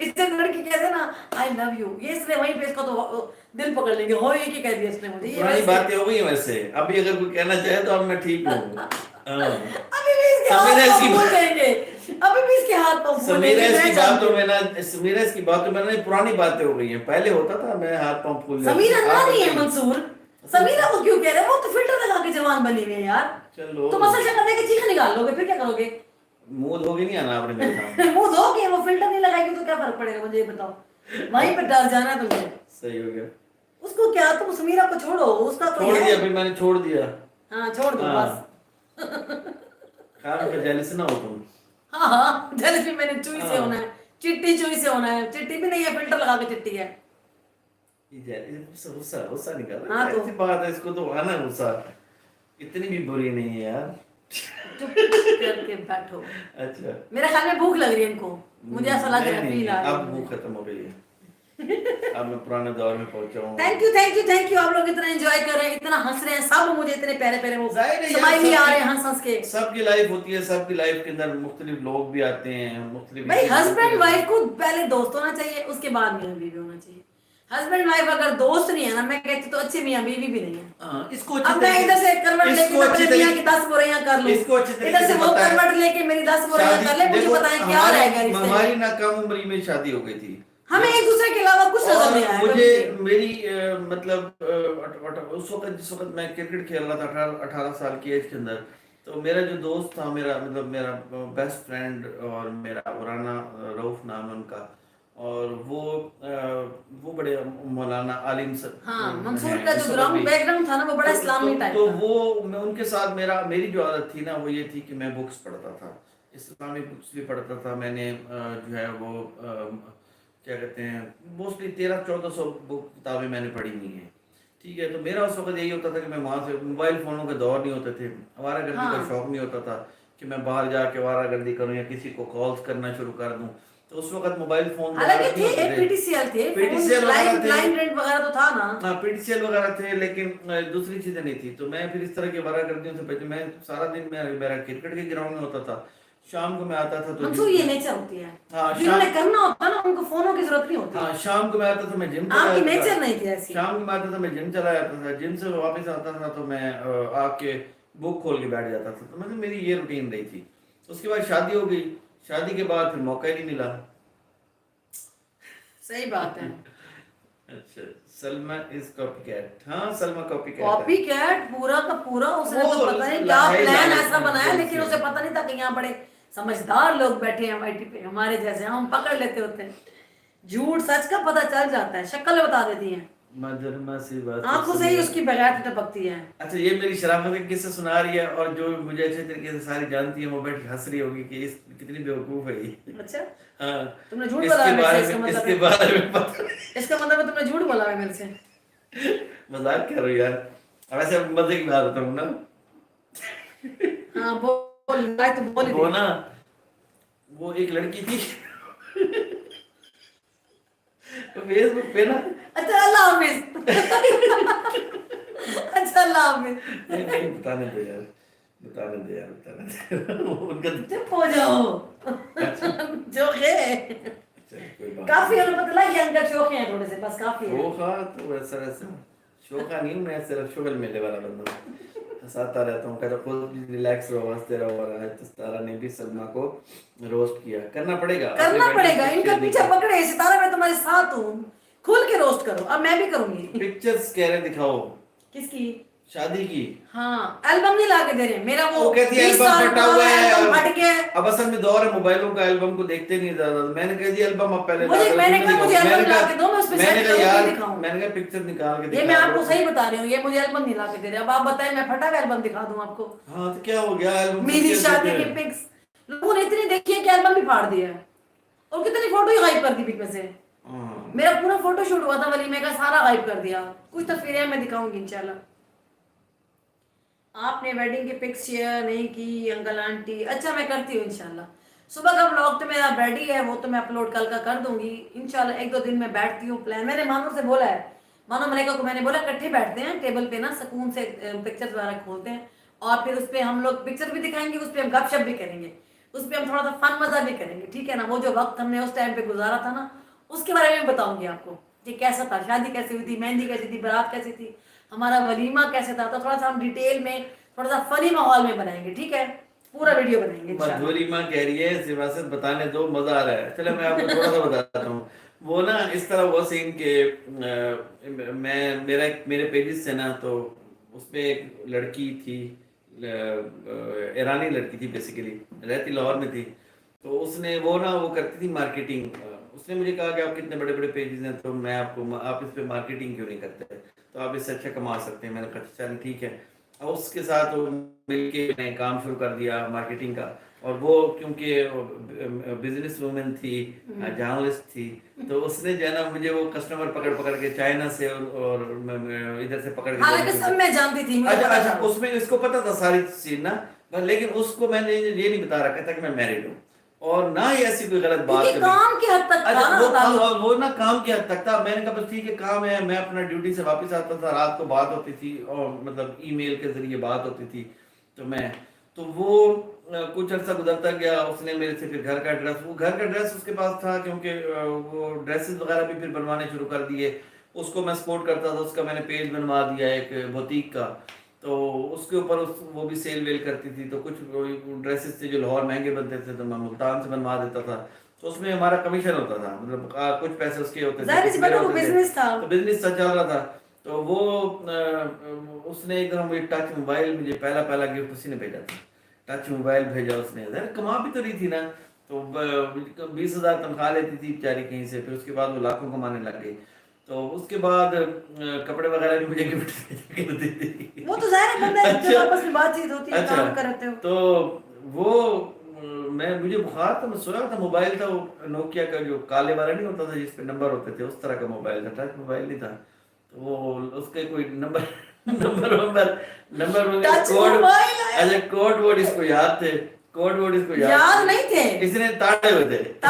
इससे लड़की कहते ना आई लव यू, ये इसने वहीं पे इसका तो दिल पकड़ लेंगे, हो ये की कह दिया इसने मुझे, ये पुरानी वैसे बातें हो गई हैं वैसे, अभी अगर कोई कहना चाहे तो अब मैं ठीक हूँ। हाँ। अभी भी इसके हाथ पांव भूल जाएंगे, अभी भी इसके हाथ पांव भूल समीरा जाएंगे। इसकी बात तो मैं ना, समीरा इसकी बात तो मैंने पुरानी बातें हो गई हैं, पहले होता था मैं हाथ पांव फूल जाता समीरा था। नानी है मंसूर, समीरा को क्यों कह रहे हो, वो तो फिल्टर लगा के जवान बनी हुई है यार। चलो तुम असल शक्ल देख के चीख निकाल लोगे, फिर क्या करोगे? मुंह धोके नहीं आना आपने मेरे सामने। मुंह धोके, वो फिल्टर नहीं लगाएगी तो क्या फर्क पड़ेगा मुझे ये बताओ, वहीं पे डर जाना है तुमने। सही हो गया। उसको क्या, तुम समीरा को छोड़ो, उसका तो छोड़ है। दिया, फिर मैंने छोड़ दिया। हाँ छोड़ दो हाँ। बस। खाना पे जेलस ना हो तुम। हाँ हाँ, जल्द भी मैंने चुई से हाँ। होना है, चिट्टी चुई से होना है, चिट्टी भी नहीं है, फिल्टर लगा के चिट्टी है। गुस्सा गुस्सा गुस्सा निकाल। हाँ तो। ऐसी बात है, इसको तो आना गुस्सा, इतनी भी बुरी नहीं है यार। चुप करके बैठो। अच्छा मेरे ख्याल में भूख लग रही है इनको, मुझे ऐसा लग रहा है, फील आ रहा अब भूख खत्म हो गई है। अब मैं पुराने दौर में पहुंचा हूँ। Thank you thank you thank you, आप लोग इतना एंजॉय कर रहे हैं, इतना हंस रहे हैं, सब मुझे इतने प्यारे प्यारे वो जाहिर है यार, स्माइल ही आ सबकी- रहे हैं हंस हंस के। सबकी लाइफ होती है, सबकी लाइफ के अंदर मुख्तलिफ लोग भी आते हैं, मुख्तलिफ भाई हस्बैंड वाइफ को पहले दोस्त होना चाहिए, उसके बाद मियां बीवी होना चाहिए। हस्बैंड वाइफ अगर दोस्त नहीं है ना, मैं कहती तो अच्छे मियां बीवी भी नहीं है। हाँ, इसको अब मैं इधर से करवट लेके अपने मियां की 10 बुराइयां कर लूं, इसको अच्छी तरीके इधर से से वो पता है। करवट लेके मेरी 10 बुराइयां कर ले, मुझे पता है क्या रहेगा रिश्ते में। हमारी ना कम उम्र में शादी हो गई थी, हमें एक दूसरे के अलावा कुछ नजर नहीं आया मुझे कभी। मेरी मतलब उस वक्त जिस वक्त मैं क्रिकेट खेल रहा था 18 साल की एज के अंदर, तो मेरा जो दोस्त था, मेरा मतलब मेरा बेस्ट फ्रेंड और मेरा पुराना रऊफ नाम है उनका, और वो बड़े मौलाना आलिम हाँ, मंसूर हैं का इस जो वक्त ग्राउंड भी। बैकग्राउंड था ना, वो बड़ा इस्लामी टाइप तो था। वो मैं उनके साथ मेरी जो आदत थी ना वो ये थी कि मैं बुक्स पढ़ता था, इस्लामिक बुक्स भी पढ़ता था। मैंने जो है वो क्या कहते हैं, मोस्टली 1300-1400 बुक किताबें मैंने पढ़ी हुई हैं। ठीक है, तो मेरा उस वक्त यही होता था कि मैं वहाँ से, मोबाइल फ़ोनों के दौर नहीं होते थे, आवारागर्दी का हाँ। शौक नहीं होता था कि मैं बाहर जाके आवारागर्दी करूँ या किसी को कॉल्स करना शुरू कर दूँ। तो उस वक्त मोबाइल फ़ोन हालांकि थे पीटीसीएल थे, PTCL लाइन वगैरह थे। लाइन रेंट वगैरह तो था ना। हाँ, पीटीसीएल वगैरह थे, लेकिन दूसरी चीजें नहीं थी। तो मैं फिर इस तरह की आवारागर्दियों से बचे। मैं सारा दिन मेरा क्रिकेट के ग्राउंड में होता था, शाम को मैं आता था तो मंसूर ये नेचर होती है, हाँ जिन्होंने करना होता है ना उनको फोनों की जरूरत नहीं होती। हाँ, शाम को मैं आता था, मैं जिम आपकी नेचर नहीं थी ऐसी। शाम को मैं आता था, मैं जिम चला जाता था, जिम से वापस आता था तो मैं आके बुक खोल के बैठ जाता था। तो मतलब मेरी ये रूटीन रही थी। उसके बाद शादी हो गई, शादी के बाद फिर मौका ही नहीं मिला। सही बात है। अच्छा, सलमा इज कॉपीकैट। हाँ, सलमा कॉपीकैट कॉपीकैट पूरा का पूरा, उसने वो तो पता नहीं क्या है प्लान लाइफ ऐसा में बनाया, जैसे। लेकिन उसे पता नहीं था कि यहाँ बड़े समझदार लोग बैठे हैं वाईटी पे, हमारे जैसे हम पकड़ लेते होते हैं। झूठ सच का पता चल जाता है, शक्ल बता देती है, मजरमा सी बात आंखों से ही उसकी बगैर टपकती है। अच्छा, ये मेरी शराफत के किस्से सुना रही है, और जो मुझे अच्छे तरीके से सारी जानती है वो बैठ के हंस रही होगी कि इस कितनी बेवकूफ है ये। अच्छा, हाँ, तुमने झूठ इसके बोला मेरे से, बारे इसका में मतलब इसके बारे में पता नहीं। इसका मतलब है तुमने झूठ बोला है मेरे से। मजाक कर रही हो यार, वैसे मजे की बात बताऊं ना। हाँ बोल भाई, तुम बोल ही वो दे। ना, वो एक लड़की थी फेसबुक पे ना। अच्छा अल्लाह हाफिज। अच्छा अल्लाह हाफिज। नहीं, बताने दो यार, बताने दे। उनका चुप हो जाओ। जोखे चल, कोई बात काफी हमें पता लग गया, अंकल शौक हैं थोड़े से, बस काफी है। शोखा तो वैसा वैसा शोखा नहीं हूँ मैं, सिर्फ शुगल मेले वाला बंदा हूँ। हंसाता रहता हूँ, कहता खुद रिलैक्स रहो, हंसते रहो। और आज तो सितारा ने भी सलमा को रोस्ट किया, करना पड़ेगा, करना पड़ेगा, इनका पीछा पकड़े। सितारा मैं तुम्हारे साथ हूँ, खुल के रोस्ट करो। अब मैं भी करूंगी। पिक्चर्स कह रहे दिखाओ, किसकी? शादी की। हाँ, एल्बम नहीं ला के दे रहे मेरा। वो कहती है 20 एल्बम साल फटा हुआ पुराना है, एल्बम फट गया है। अब असल में दौर है मोबाइलों का, एल्बम को देखते नहीं ज्यादा। मैंने कह दिया एल्बम अब पहले मैंने कहा मुझे एल्बम ला के दो, मैं उस पे सेट करूंगी, दिखाऊं। मैंने कहा पिक्चर निकाल के ये मैं आपको सही बता रही हूँ, ये मुझे एल्बम नहीं ला के दे रहे। अब आप बताएं, मैं फटा हुआ एल्बम दिखा दूं आपको? हाँ तो क्या हो गया, एल्बम मेरी शादी की पिक्स लोगों ने इतनी देखी है कि एल्बम भी फाड़ दिया है, और कितनी फोटो ही गायब कर दी पिक में से। मेरा पूरा फोटो शूट हुआ था वलीमे का, सारा गायब कर दिया। कुछ तस्वीरें मैं दिखाऊंगी इंशाल्लाह। आपने वेडिंग की पिक्स शेयर नहीं की अंकल आंटी? अच्छा, मैं करती हूँ इंशाल्लाह। सुबह का व्लॉग तो मेरा रेडी है, वो तो मैं अपलोड कल का कर दूंगी इंशाल्लाह। 1-2 दिन में बैठती हूँ प्लान। मैंने मानो से बोला है, मानो मलिका को मैंने बोला इकट्ठे बैठते हैं टेबल पे ना, सुकून से पिक्चर्स वगैरह खोलते हैं, और फिर उस पर हम लोग पिक्चर भी दिखाएंगे, उस पर हम गपशप भी करेंगे, उस पर हम थोड़ा सा फन मजा भी करेंगे, ठीक है ना? वो जो वक्त हमने उस टाइम पे गुजारा था ना, उसके बारे में बताऊंगी आपको कि कैसा था, शादी कैसी हुई थी, मेहंदी कैसी थी, बारात कैसी थी, हमारा वलीमा कैसे था। तो थोड़ा सा हम डिटेल में, थोड़ा सा फनी माहौल में बनाएंगे, ठीक है? पूरा वीडियो बनाएंगे इंशाल्लाह। मधुरी माँ कह रही है सिवासत बताने दो, मजा आ रहा है। चलो मैं आपको थोड़ा सा बताता हूँ। वो ना इस तरह हुआ सीन के मेरे पेजेस से ना, तो उसमें एक लड़की थी, ईरानी लड़की थी, बेसिकली रहती लाहौर में थी। तो उसने वो करती थी मार्केटिंग। उसने मुझे कहा कि आप कितने बड़े बड़े पेजेस हैं, तो मैं आप इस पे मार्केटिंग क्यों नहीं करते, तो आप इससे अच्छा कमा सकते हैं। मैंने कहा चल ठीक है। और उसके साथ मिलके मैंने काम शुरू कर दिया मार्केटिंग का। और वो क्योंकि बिजनेस वूमेन थी, जर्नलिस्ट थी, तो उसने जो है ना मुझे वो कस्टमर पकड़ पकड़ के चाइना से और इधर से पकड़ के, हालांकि सब मैं जानती थी, मुझे अच्छा पता अच्छा, था। उसमें इसको पता था सारी चीज ना, लेकिन उसको मैंने ये नहीं बता रखा था कि मैं मैरिड हूँ, और ना ही ऐसी कोई गलत बात क्योंकि काम की हद तक था अच्छा ना, वो ना काम की हद तक था। मैंने कहा बस ठीक है, काम है। मैं अपना ड्यूटी से वापस आता था, रात को बात होती थी, और मतलब ईमेल के जरिए बात होती थी। तो वो कुछ अर्सा गुजरता गया। उसने मेरे से फिर घर का एड्रेस उसके पास था, क्योंकि वो ड्रेसेस वगैरह भी फिर बनवाने शुरू कर दिए। उसको मैं सपोर्ट करता था, उसका मैंने पेज बनवा दिया एक बुटीक का, तो उसके ऊपर वो भी सेल वेल करती थी। तो कुछ ड्रेसेस थे जो लाहौर महंगे बनते थे, तो मैं मुल्तान से बनवा देता था। तो उसमें हमारा कमीशन होता था, मतलब कुछ पैसे उसके होते थे, कुछ मेरे होते थे। बिजनेस था, तो बिजनेस चल रहा था। तो वो उसने एकदम मुझे टच मोबाइल, मुझे पहला गिफ्ट उसी ने भेजा था, टच मोबाइल भेजा उसने। कमा भी तो रही थी ना, तो 20,000 तनख्वाह लेती थी बेचारी कहीं से, फिर उसके बाद वो लाखों कमाने लग गई। तो उसके बाद कपड़े वगैरह भी मुझे गिफ्ट देती थी। वो तो जाहिर है बंदा जब आपस में बातचीत होती है, काम करते हो। तो वो मुझे बुखार था, मैं सोया था, मोबाइल था वो नोकिया का जो काले वाला नहीं होता था जिसपे नंबर होते थे, उस तरह का मोबाइल था, टच मोबाइल नहीं था। तो वो उसके कोई नंबर कोड वर्ड इसको याद थे, कोड वर्ड इसको याद नहीं थे, इसने ताड़े हुए थे, तो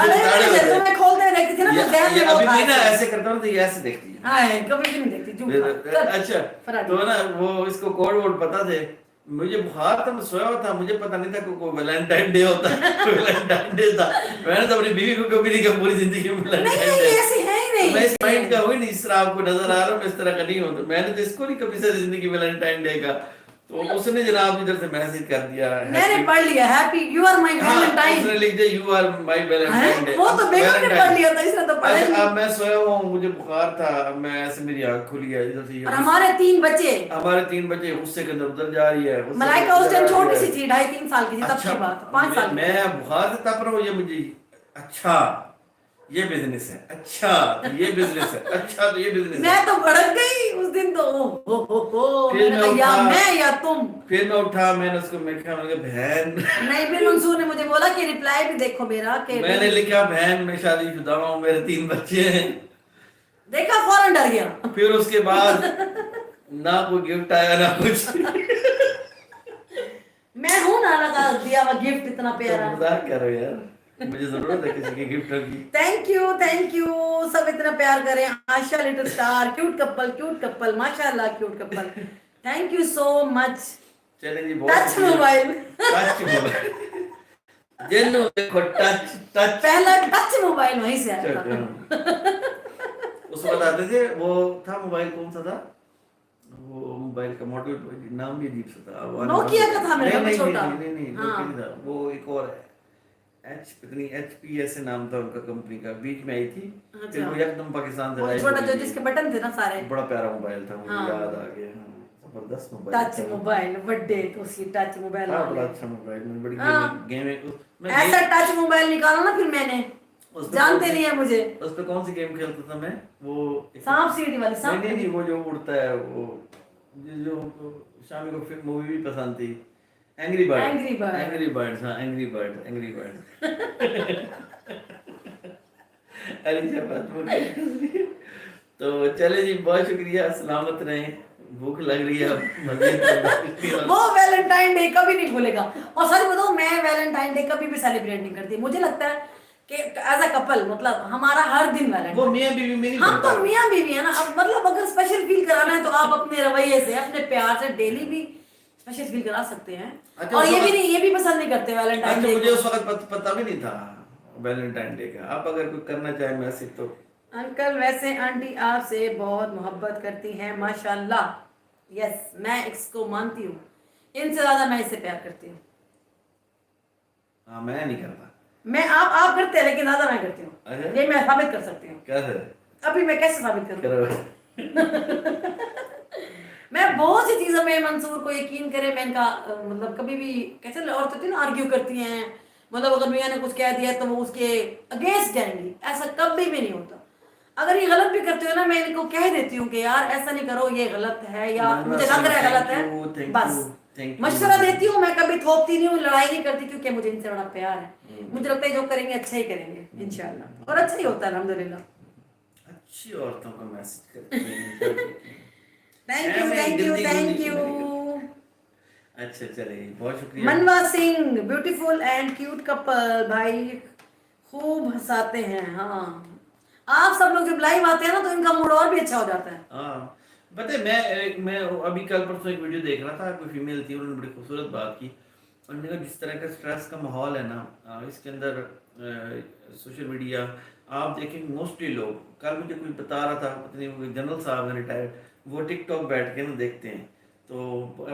मैं खोलते देखती थी ना, तो ध्यान में अभी भी ना ऐसे करता हूँ तो ये ऐसे देखती है। हाँ, कभी भी नहीं देखती। अच्छा, तो ना वो इसको कोड वर्ड पता थे। मुझे बुखार था, मैं सोया हुआ था, मुझे पता नहीं था कोई वैलेंटाइन डे होता है। वैलेंटाइन डे था। मैंने तो अपनी बीवी को कभी नहीं कहा पूरी जिंदगी में वैलेंटाइन डे, ऐसे है ही नहीं। मैं इस माइंड का हुई नहीं, इस तरह आपको नजर आ रहा हूँ, मैं इस तरह का नहीं हूँ। तो मैंने तो इसको नहीं कभी सारी जिंदगी वैलेंटाइन डे का। तो उसने जनाब इधर से मैसेज कर दिया, मैंने पढ़ लिया, happy you are my Valentine. उसने लिख दिया you are my Valentine Day. वो तो बेगम ने पढ़ लिया था, इसने तो पढ़ा नहीं। अब मैं सोया हुआ हूँ, मुझे बुखार था, मैं ऐसे मेरी आंख खुली है इधर से। और हमारे 3 बच्चे गुस्से के अंदर उधर जा रही है। मलाइका उस टाइम छोटी सी थी, 2.5-3 साल की थी तब की बात, 5 साल। मैं बुखार से तप रहा हूँ, ये मुझे अच्छा ये बिजनेस है, अच्छा तो ये बिजनेस है, अच्छा तो ये बिजनेस है। मैं तो भड़क गई उस दिन तो, हो मैं या तुम। फिर मैं उठा, मैंने उसको मैंने बहन नहीं, फिर उनसू ने मुझे बोला कि रिप्लाई भी देखो मेरा, कि मैंने लिखा बहन मैं शादीशुदा हूँ, मेरे 3 बच्चे हैं। देखा, फौरन डर गया। फिर उसके बाद ना कोई गिफ्ट आया ना कुछ। मैं हूँ ना लगा दिया हुआ गिफ्ट इतना प्यारा। मजाक कर रहे हो यार, मुझे जरूरत है किसी के गिफ्ट की। थैंक यू सब इतना प्यार करें। आशा लिटिल स्टार, क्यूट कपल माशाल्लाह, cute couple, thank you so much. चले जी, टच मोबाइल जिन्नो देखो टच पहला टच मोबाइल वहीं से आया था। उसको बताते थे, वो था मोबाइल कौन सा था, वो मोबाइल का मॉडल नाम भी अजीब सा था। नोकिया का था मेरा नहीं छोटा। नहीं हाँ। नहीं था वो, एक और पता नहीं HP ऐसे नाम था उनका कंपनी का, बीच में आई थी फिर अच्छा। वो एकदम पाकिस्तान से वो गायब छोटा हो जो गई जिसके थी। बटन थे ना सारे। बड़ा प्यारा मोबाइल था, मुझे हाँ। याद आ गया। हाँ, जबरदस्त मोबाइल टच था। मोबाइल बर्थडे तो उसकी टच मोबाइल हाँ, वाले। बड़ा अच्छा मोबाइल, मैं बड़ी हाँ। गेम मैं ऐसा टच मोबाइल निकाला ना फिर मैंने, उस पे जानते नहीं है मुझे। उस पे कौन सी गेम खेलता था मैं, वो सांप सीढ़ी वाली, सांप नहीं वो जो उड़ता है, वो जो शामी को फिल्म मूवी भी पसंद थी, angry bird. Angry bird. Angry birds, हाँ एंग्री बर्ड अलीशा बात बोल रही है। तो चले जी, बहुत शुक्रिया, सलामत रहें, भूख लग रही है अब मज़े वो वैलेंटाइन डे कभी नहीं भूलेगा। और सच बताऊं, मैं वैलेंटाइन डे कभी भी सेलिब्रेट नहीं करती। मुझे लगता है कि एज अ कपल मतलब हमारा हर दिन वो वैलेंटाइन, मियाँ बीवी में नहीं हम बनता। तो मियाँ बीवी है ना। अब मतलब अगर स्पेशल फील कराना है तो आप अपने रवैये से, अपने प्यार से डेली भी स्पेशल फील करा सकते हैं। अच्छा, और उस ये भी वक्त- नहीं, ये भी पसंद नहीं करते वैलेंटाइन अच्छा, डे मुझे को। उस वक्त पता भी नहीं था वैलेंटाइन डे का। आप अगर कोई करना चाहे मैसेज तो। अंकल वैसे आंटी आपसे बहुत मोहब्बत करती हैं माशाल्लाह। यस, मैं इसको मानती हूँ, इनसे ज्यादा मैं इससे प्यार करती हूँ। हाँ, मैं नहीं करता। मैं आप करते हैं लेकिन ज्यादा मैं करती हूँ, अच्छा। ये मैं साबित कर सकती हूँ। कैसे अभी मैं कैसे साबित करूँ? करो। मैं बहुत सी चीजों में मंसूर को यकीन करे, मैं इनका मतलब कभी भी, कैसे औरतें होती है ना आर्ग्यू करती हैं, मतलब अगर मियाँ ने कुछ कह दिया तो वो उसके अगेंस्ट जाएंगी, ऐसा कभी भी नहीं होता। अगर ये गलत भी करते हो ना, मैं इनको कह देती हूँ कि यार ऐसा नहीं करो, ये गलत है, या मुझे लग रहा है गलत है, बस मशवरा देती हूँ। मैं कभी थोपती नहीं हूँ, लड़ाई नहीं करती, क्योंकि मुझे इनसे बड़ा प्यार है। मुझे लगता है जो करेंगे अच्छा ही करेंगे इंशाल्लाह, और अच्छा ही होता है अल्हम्दुलिल्लाह। अच्छी औरतों को मैसेज करते हैं। Thank you. अच्छा चलिए, बहुत शुक्रिया। मनवा Singh, beautiful and cute couple, भाई खूब हंसाते हैं। हाँ, आप सब लोग जब लाइव आते हैं ना तो इनका मूड और भी अच्छा हो जाता है। हाँ, पता है, मैं अभी कल परसों एक वीडियो देख रहा था, कोई फीमेल थी, उन्होंने बड़ी खूबसूरत बात की। उन्होंने कहा जिस तरह का स्ट्रेस का माहौल है ना इसके अंदर, सोशल मीडिया आप देखेंगे मोस्टली लोग, कल मुझे कोई बता रहा था, पता नहीं वो जनरल साहब हैं रिटायर्ड, वो टिकटॉक बैठ के ना देखते हैं, तो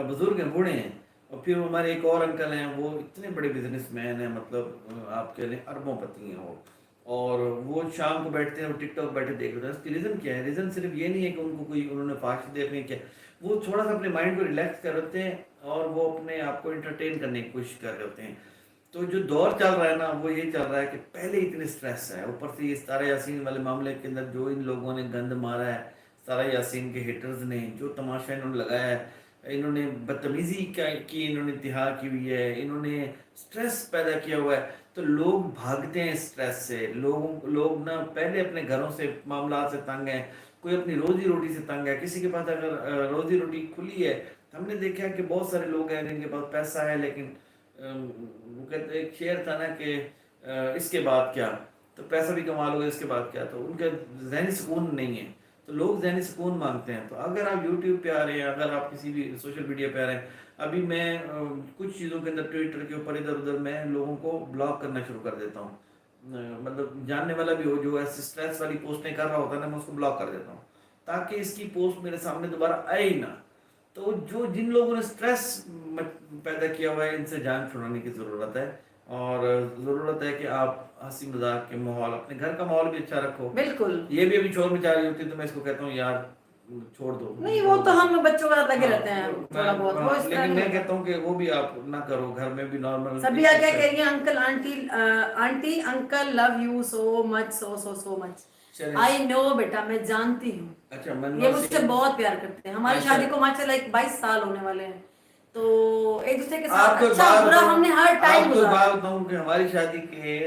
बुजुर्ग हैं, बूढ़े हैं। और फिर हमारे एक और अंकल हैं, वो इतने बड़े बिजनेसमैन हैं, मतलब आप कह लें अरबोंपति हैं वो, और वो शाम को बैठते हैं, वो टिकटॉक बैठे देख रहे हैं। उसकी रीज़न क्या है? रीज़न सिर्फ ये नहीं है कि उनको कोई उन्होंने फास्ट देखने क्या, वो थोड़ा सा अपने माइंड को रिलैक्स कर रहे होते हैं और वो अपने आप को एंटरटेन करने की कोशिश कर रहे होते हैं। तो जो दौर चल रहा है ना, वो ये चल रहा है कि पहले इतने स्ट्रेस है, ऊपर से ये सारा यासीन वाले मामले के अंदर जो इन लोगों ने गंद मारा है, सारा यासीन के हिटर्स ने जो तमाशा इन्होंने लगाया है, इन्होंने बदतमीजी की, इन्होंने इंतहा की हुई है, इन्होंने स्ट्रेस पैदा किया हुआ है, तो लोग भागते हैं स्ट्रेस से। लोग ना पहले अपने घरों से, मामला से तंग हैं, कोई अपनी रोजी रोटी से तंग है। किसी के पास अगर रोजी रोटी खुली है, हमने देखा कि बहुत सारे लोग हैं जिनके पास पैसा है, लेकिन वो कहते एक शेर था ना कि इसके बाद क्या, तो पैसा भी कमा लोगे, इसके बाद क्या, तो उनका जहनी सुकून नहीं है, तो लोग जहनी सुकून मांगते हैं। तो अगर आप यूट्यूब पे आ रहे हैं, अगर आप किसी भी सोशल मीडिया पे आ रहे हैं, अभी मैं कुछ चीज़ों के अंदर ट्विटर के ऊपर इधर उधर मैं लोगों को ब्लॉक करना शुरू कर देता हूँ। मतलब जानने वाला भी हो जो ऐसे स्ट्रेस वाली पोस्टें कर रहा होता है ना, मैं उसको ब्लॉक कर देता हूँ, ताकि इसकी पोस्ट मेरे सामने दोबारा आए ही ना। तो जो जिन लोगों ने स्ट्रेस पैदा किया हुआ है, इनसे जान छुड़ाने की ज़रूरत है, और ज़रूरत है कि आप हंसी मजाक के माहौल, अपने घर का माहौल भी अच्छा रखो। बिल्कुल। ये भी अभी शोर मचा रही होती है, तो मैं इसको कहता हूँ यार छोड़ दो। नहीं, वो तो हम बच्चों के साथ लगे रहते हैं हाँ, थोड़ा बहुत, वो इस तरह लेकिन मैं नहीं कहता हूँ कि वो भी आप ना करो, घर में भी नॉर्मल। सभी क्या कह रही है, uncle aunty uncle love you so much, so much. I know बेटा, मैं जानती हूँ। अच्छा, ये मुझसे बहुत प्यार करते हैं। हमारी शादी को माशाल्लाह 22 साल होने वाले हैं, तो एक दूसरे के साथ अच्छा बुरा हमने हर टाइम गुजारा। बात बताऊं कि हमारी शादी के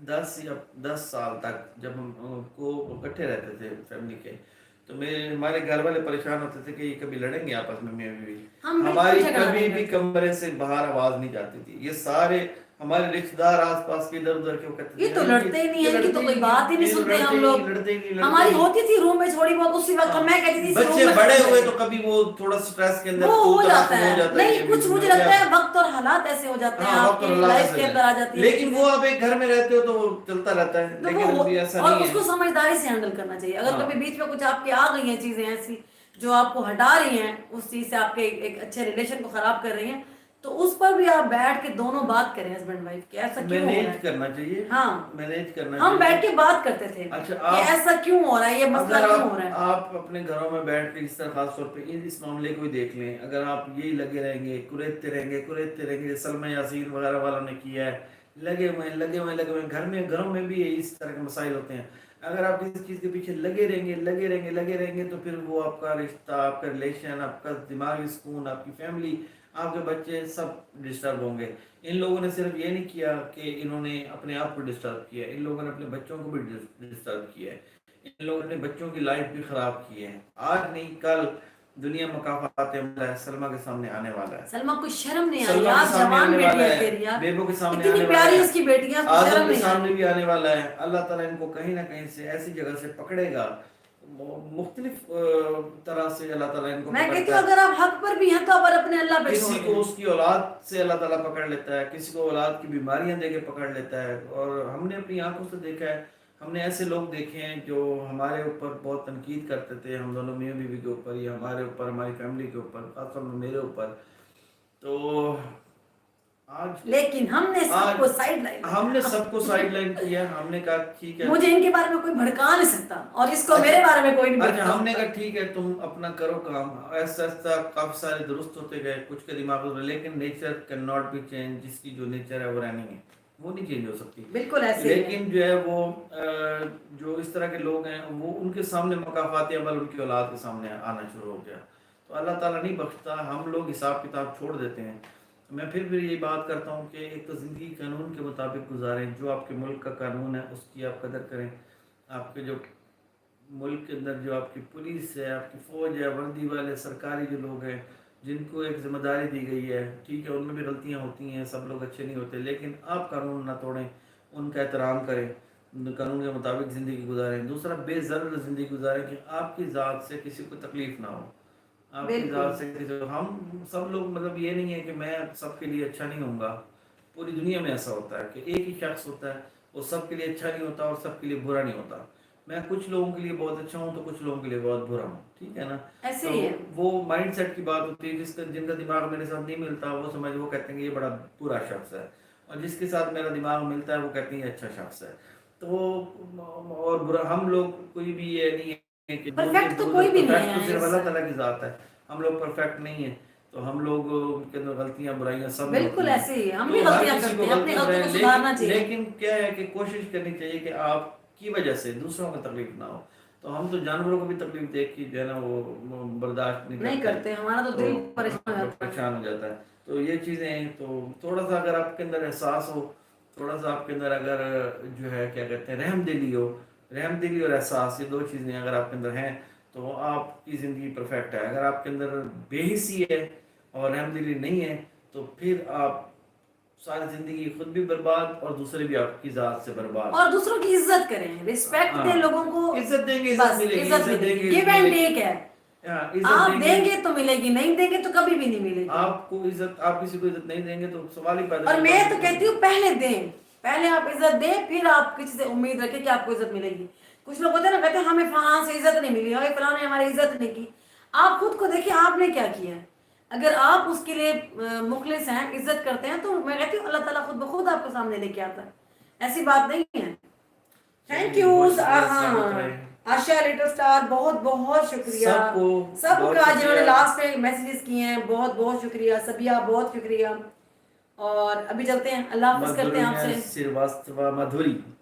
10 साल तक जब हम को इकट्ठे रहते थे फैमिली के, तो हमारे घर वाले परेशान होते थे कि ये कभी लड़ेंगे आपस में, मियां बीवी। हमारी कभी भी कमरे से बाहर आवाज नहीं जाती थी। ये सारे हमारे रिश्तेदार आसपास के इधर उधर के कहते ये तो लड़ते ही नहीं है, कि तो कोई बात ही नहीं सुनते हम लोग। हमारी होती थी रूम में थोड़ी बहुत, उसी वक्त मैं कहती थी बच्चे बड़े हुए तो कभी वो थोड़ा स्ट्रेस के अंदर वो हो जाता है। नहीं, कुछ मुझे लगता है वक्त और हालात ऐसे हो जाते हैं, आपकी लाइफ के अंदर आ जाती है। लेकिन वो आप एक घर में रहते हो तो वो चलता रहता है, लेकिन अभी ऐसा नहीं है। और उसको समझदारी से हैंडल करना चाहिए। अगर कभी बीच में कुछ आपकी आ गई हैं चीजें ऐसी, جو آپ کو ہٹا رہی ہیں اس چیز سے، آپ کے ایک اچھے ریلیشن کو خراب کر رہی ہیں، تو اس پر بھی آپ بیٹھ کے دونوں بات کریں ہسبینڈ وائف کہ ایسا کیوں ہو رہا مینیج ہے. کرنا چاہیے. ہاں مینیج کرنا ہم چاہیے. بیٹھ کے بات کرتے تھے اچھا کہ ایسا کیوں ہو رہا ہے، یہ مسئلہ اگر کیوں ہو رہا ہے. آپ اپنے گھروں میں بیٹھ کے اس طرح خاص طور پہ اس معاملے کو ہی دیکھ لیں، اگر آپ یہی لگے رہیں گے کریدتے رہیں گے سلمہ یاسین وغیرہ والوں نے کیا ہے، لگے ہوئے گھروں میں بھی اس طرح کے مسائل ہوتے ہیں. اگر آپ کسی چیز کے پیچھے لگے رہیں گے تو پھر وہ آپ کا رشتہ، آپ کا ریلیشن، آپ کا دماغی سکون، آپ کی فیملی، آپ کے بچے سب ڈسٹرب ہوں گے. ان لوگوں نے صرف یہ نہیں کیا کہ انہوں نے اپنے آپ کو ڈسٹرب کیا، ان لوگوں نے اپنے بچوں کو بھی ڈسٹرب کیا ہے، ان لوگوں نے بچوں کی لائف بھی خراب کی ہے. آج نہیں کل دنیا مقافات سلمہ کے سامنے آنے والا ہے. سلمہ کو شرم نہیں آئی، سلمہ کے آپ سامنے جوان آنے بیٹی والا ہے ہے، تیری یار، بیبو کے سامنے اتنی آنے والا پیاری ہے، اس کی بیٹیاں، کو آدم شرم کے نہیں سامنے آئی. بھی آنے والا ہے. اللہ تعالیٰ ان کو کہیں نہ کہیں سے ایسی جگہ سے پکڑے گا، مختلف طرح سے اللہ تعالیٰ ان کو میں کہتی پکڑتا ہوں ہے. اگر آپ حق پر بھی ہیں تو آپ اپنے اللہ پہ چھوڑ کسی دیں. کو اس کی اولاد سے اللہ تعالیٰ پکڑ لیتا ہے، کسی کو اولاد کی بیماریاں دے کے پکڑ لیتا ہے. اور ہم نے اپنی آنکھوں سے دیکھا ہے، ہم نے ایسے لوگ دیکھے ہیں جو ہمارے اوپر بہت تنقید کرتے تھے، ہم دونوں میاں بیوی کے اوپر یا ہمارے اوپر، ہماری فیملی کے اوپر، خاص طور پر میرے اوپر. تو لیکن ہم نے سب کو سائیڈ لائن، ہم نے سب کو سائیڈ لائن کیا. ہم نے کہا ٹھیک ہے، مجھے ان کے بارے میں کوئی بھڑکا نہیں سکتا اور اس کو میرے بارے میں کوئی نہیں بھڑکا اچھا ہم نے سکتا. کہا ٹھیک ہے تم اپنا کرو کام. ایسا ایسا کافی سارے درست ہوتے گئے، کچھ کے دماغ میں، لیکن nature can not be change. جس کی جو نیچر ہے وہ رہنی ہے، وہ نہیں چینج ہو سکتی. بالکل ایسے ہی ہے. لیکن جو ہے وہ جو اس طرح کے لوگ ہیں وہ ان کے سامنے مقافاتی عمل ان کی اولاد کے سامنے آنا شروع ہو گیا. تو اللہ تعالیٰ نہیں بخشتا، ہم لوگ حساب کتاب چھوڑ دیتے ہیں. میں پھر یہی بات کرتا ہوں کہ ایک تو زندگی قانون کے مطابق گزاریں. جو آپ کے ملک کا قانون ہے اس کی آپ قدر کریں. آپ کے جو ملک کے اندر جو آپ کی پولیس ہے، آپ کی فوج ہے، وردی والے سرکاری جو لوگ ہیں جن کو ایک ذمہ داری دی گئی ہے، ٹھیک ہے ان میں بھی غلطیاں ہوتی ہیں، سب لوگ اچھے نہیں ہوتے، لیکن آپ قانون نہ توڑیں، ان کا احترام کریں، قانون کے مطابق زندگی گزاریں. دوسرا بے ضرر زندگی گزاریں کہ آپ کی ذات سے کسی کو تکلیف نہ ہو. آپ کی ذات سے ہم سب لوگ، مطلب یہ نہیں ہے کہ میں سب کے لیے اچھا نہیں ہوں گا. پوری دنیا میں ایسا ہوتا ہے کہ ایک ہی شخص ہوتا ہے، وہ سب کے لیے اچھا نہیں ہوتا اور سب کے لیے برا نہیں ہوتا. میں کچھ لوگوں کے لیے بہت اچھا ہوں تو کچھ لوگوں کے لیے بہت برا ہوں، ٹھیک ہے نا. ایسے تو ہی ہے. وہ مائنڈ سیٹ کی بات ہوتی ہے. جن کا دماغ میرے ساتھ نہیں ملتا وہ کہتے ہیں کہ یہ بڑا برا شخص ہے، اور جس کے ساتھ میرا دماغ ملتا ہے وہ کہتے ہیں یہ اچھا شخص ہے. تو اور برا ہم لوگ کوئی بھی یہ نہیں ہے کہ پرفیکٹ تو کوئی بھی نہیں ہے، صرف اللہ تعالیٰ کی ذات ہے. ہم لوگ پرفیکٹ نہیں ہیں، تو ہم لوگ کے اندر غلطیاں برائیاں سب میں ہوتی بالکل ہیں. ایسے ہی ہم تو بھی ہر غلطیاں کسی کرتے کو ہیں، اپنی غلطیاں غلطیوں کو بتائیں، سدھارنا چاہیے. لیکن کیا ہے کہ کوشش کرنی چاہیے کہ آپ کی وجہ سے دوسروں کو تکلیف نہ ہو. تو ہم تو جانوروں کو بھی تکلیف دیکھ کے جو ہے نا وہ برداشت نہیں کرتے، ہمارا تو دل پریشان ہو جاتا ہے. تو یہ چیزیں ہیں. تو تھوڑا سا اگر آپ کے اندر احساس ہو، تھوڑا سا آپ کے اندر اگر جو ہے کیا کہتے ہیں رحم دلی اور احساس، یہ دو چیزیں اگر آپ کے اندر ہیں تو آپ کی زندگی پرفیکٹ ہے. اگر آپ کے اندر بے حسی ہے اور رحم دلی نہیں ہے تو پھر آپ ساری زندگی خود بھی برباد اور دوسرے بھی آپ کی ذات سے برباد. اور دوسروں کی عزت کریں، رسپیکٹ دیں لوگوں کو، عزت دیں گے، بس ملے گی، عزت ملے گی. گیو اینڈ ٹیک ہے. آپ دیں گے تو ملے گی، نہیں دیں گے تو کبھی بھی نہیں ملے گی. آپ کو عزت، آپ کسی کو عزت نہیں دیں گے تو سوال ہی پیدا. اور میں تو کہتی ہوں پہلے دیں، پہلے آپ عزت دیں، پھر آپ کسی سے امید رکھیں کہ آپ کو عزت ملے گی. کچھ لوگ ہوتے ہیں نا کہتے ہیں ہمیں فلاں سے عزت نہیں ملی، ہمیں فلاں نے ہماری عزت نہیں کی. آپ خود کو دیکھیں آپ نے کیا کیا ہے. اگر آپ اس کے لیے مخلص ہیں، عزت کرتے ہیں، تو میں کہتی ہوں اللہ تعالیٰ خود بخود آپ کے سامنے لے کے آتا ہے. ایسی بات نہیں ہے. Thank you Asha little star, بہت بہت شکریہ سب کا جنہوں نے لاسٹ میں میسیجز کیے ہیں. بہت بہت شکریہ سبیہ، بہت شکریہ. اور ابھی چلتے ہیں، اللہ حافظ کرتے ہیں آپ سے.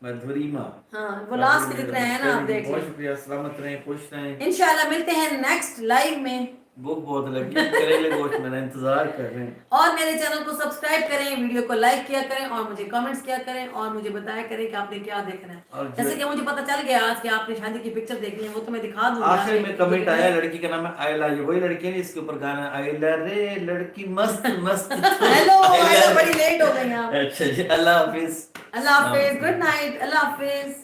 مدھوری ماں، ہاں وہ لاسٹ کے جتنے ہیں نا آپ دیکھ لیں. بہت شکریہ. سلامت رہیں، خوش رہیں. انشاءاللہ ملتے ہیں نیکسٹ لائیو میں. بھوک بہت لگی، کریلے گوشت میرا انتظار کر رہے ہیں. اور میرے چینل کو سبسکرائب کریں، ویڈیو کو لائک کیا کریں، اور مجھے کمنٹس کیا کریں، اور مجھے بتایا کریں کہ آپ نے کیا دیکھنا ہے. جیسے کہ مجھے پتہ چل گیا آج کہ آپ نے شادی کی پکچر دیکھنی ہے، وہ تو میں دکھا دوں گا. آخر میں کمنٹ آیا، لڑکی کا نام ہے آئلہ. یہ وہی لڑکی ہے اس کے اوپر گانا آئلہ رے لڑکی مست مست. ہیلو بڑی لیٹ ہو گئی آپ. اچھا جی، اللہ حافظ. اللہ حافظ، گڈ نائٹ، اللہ حافظ.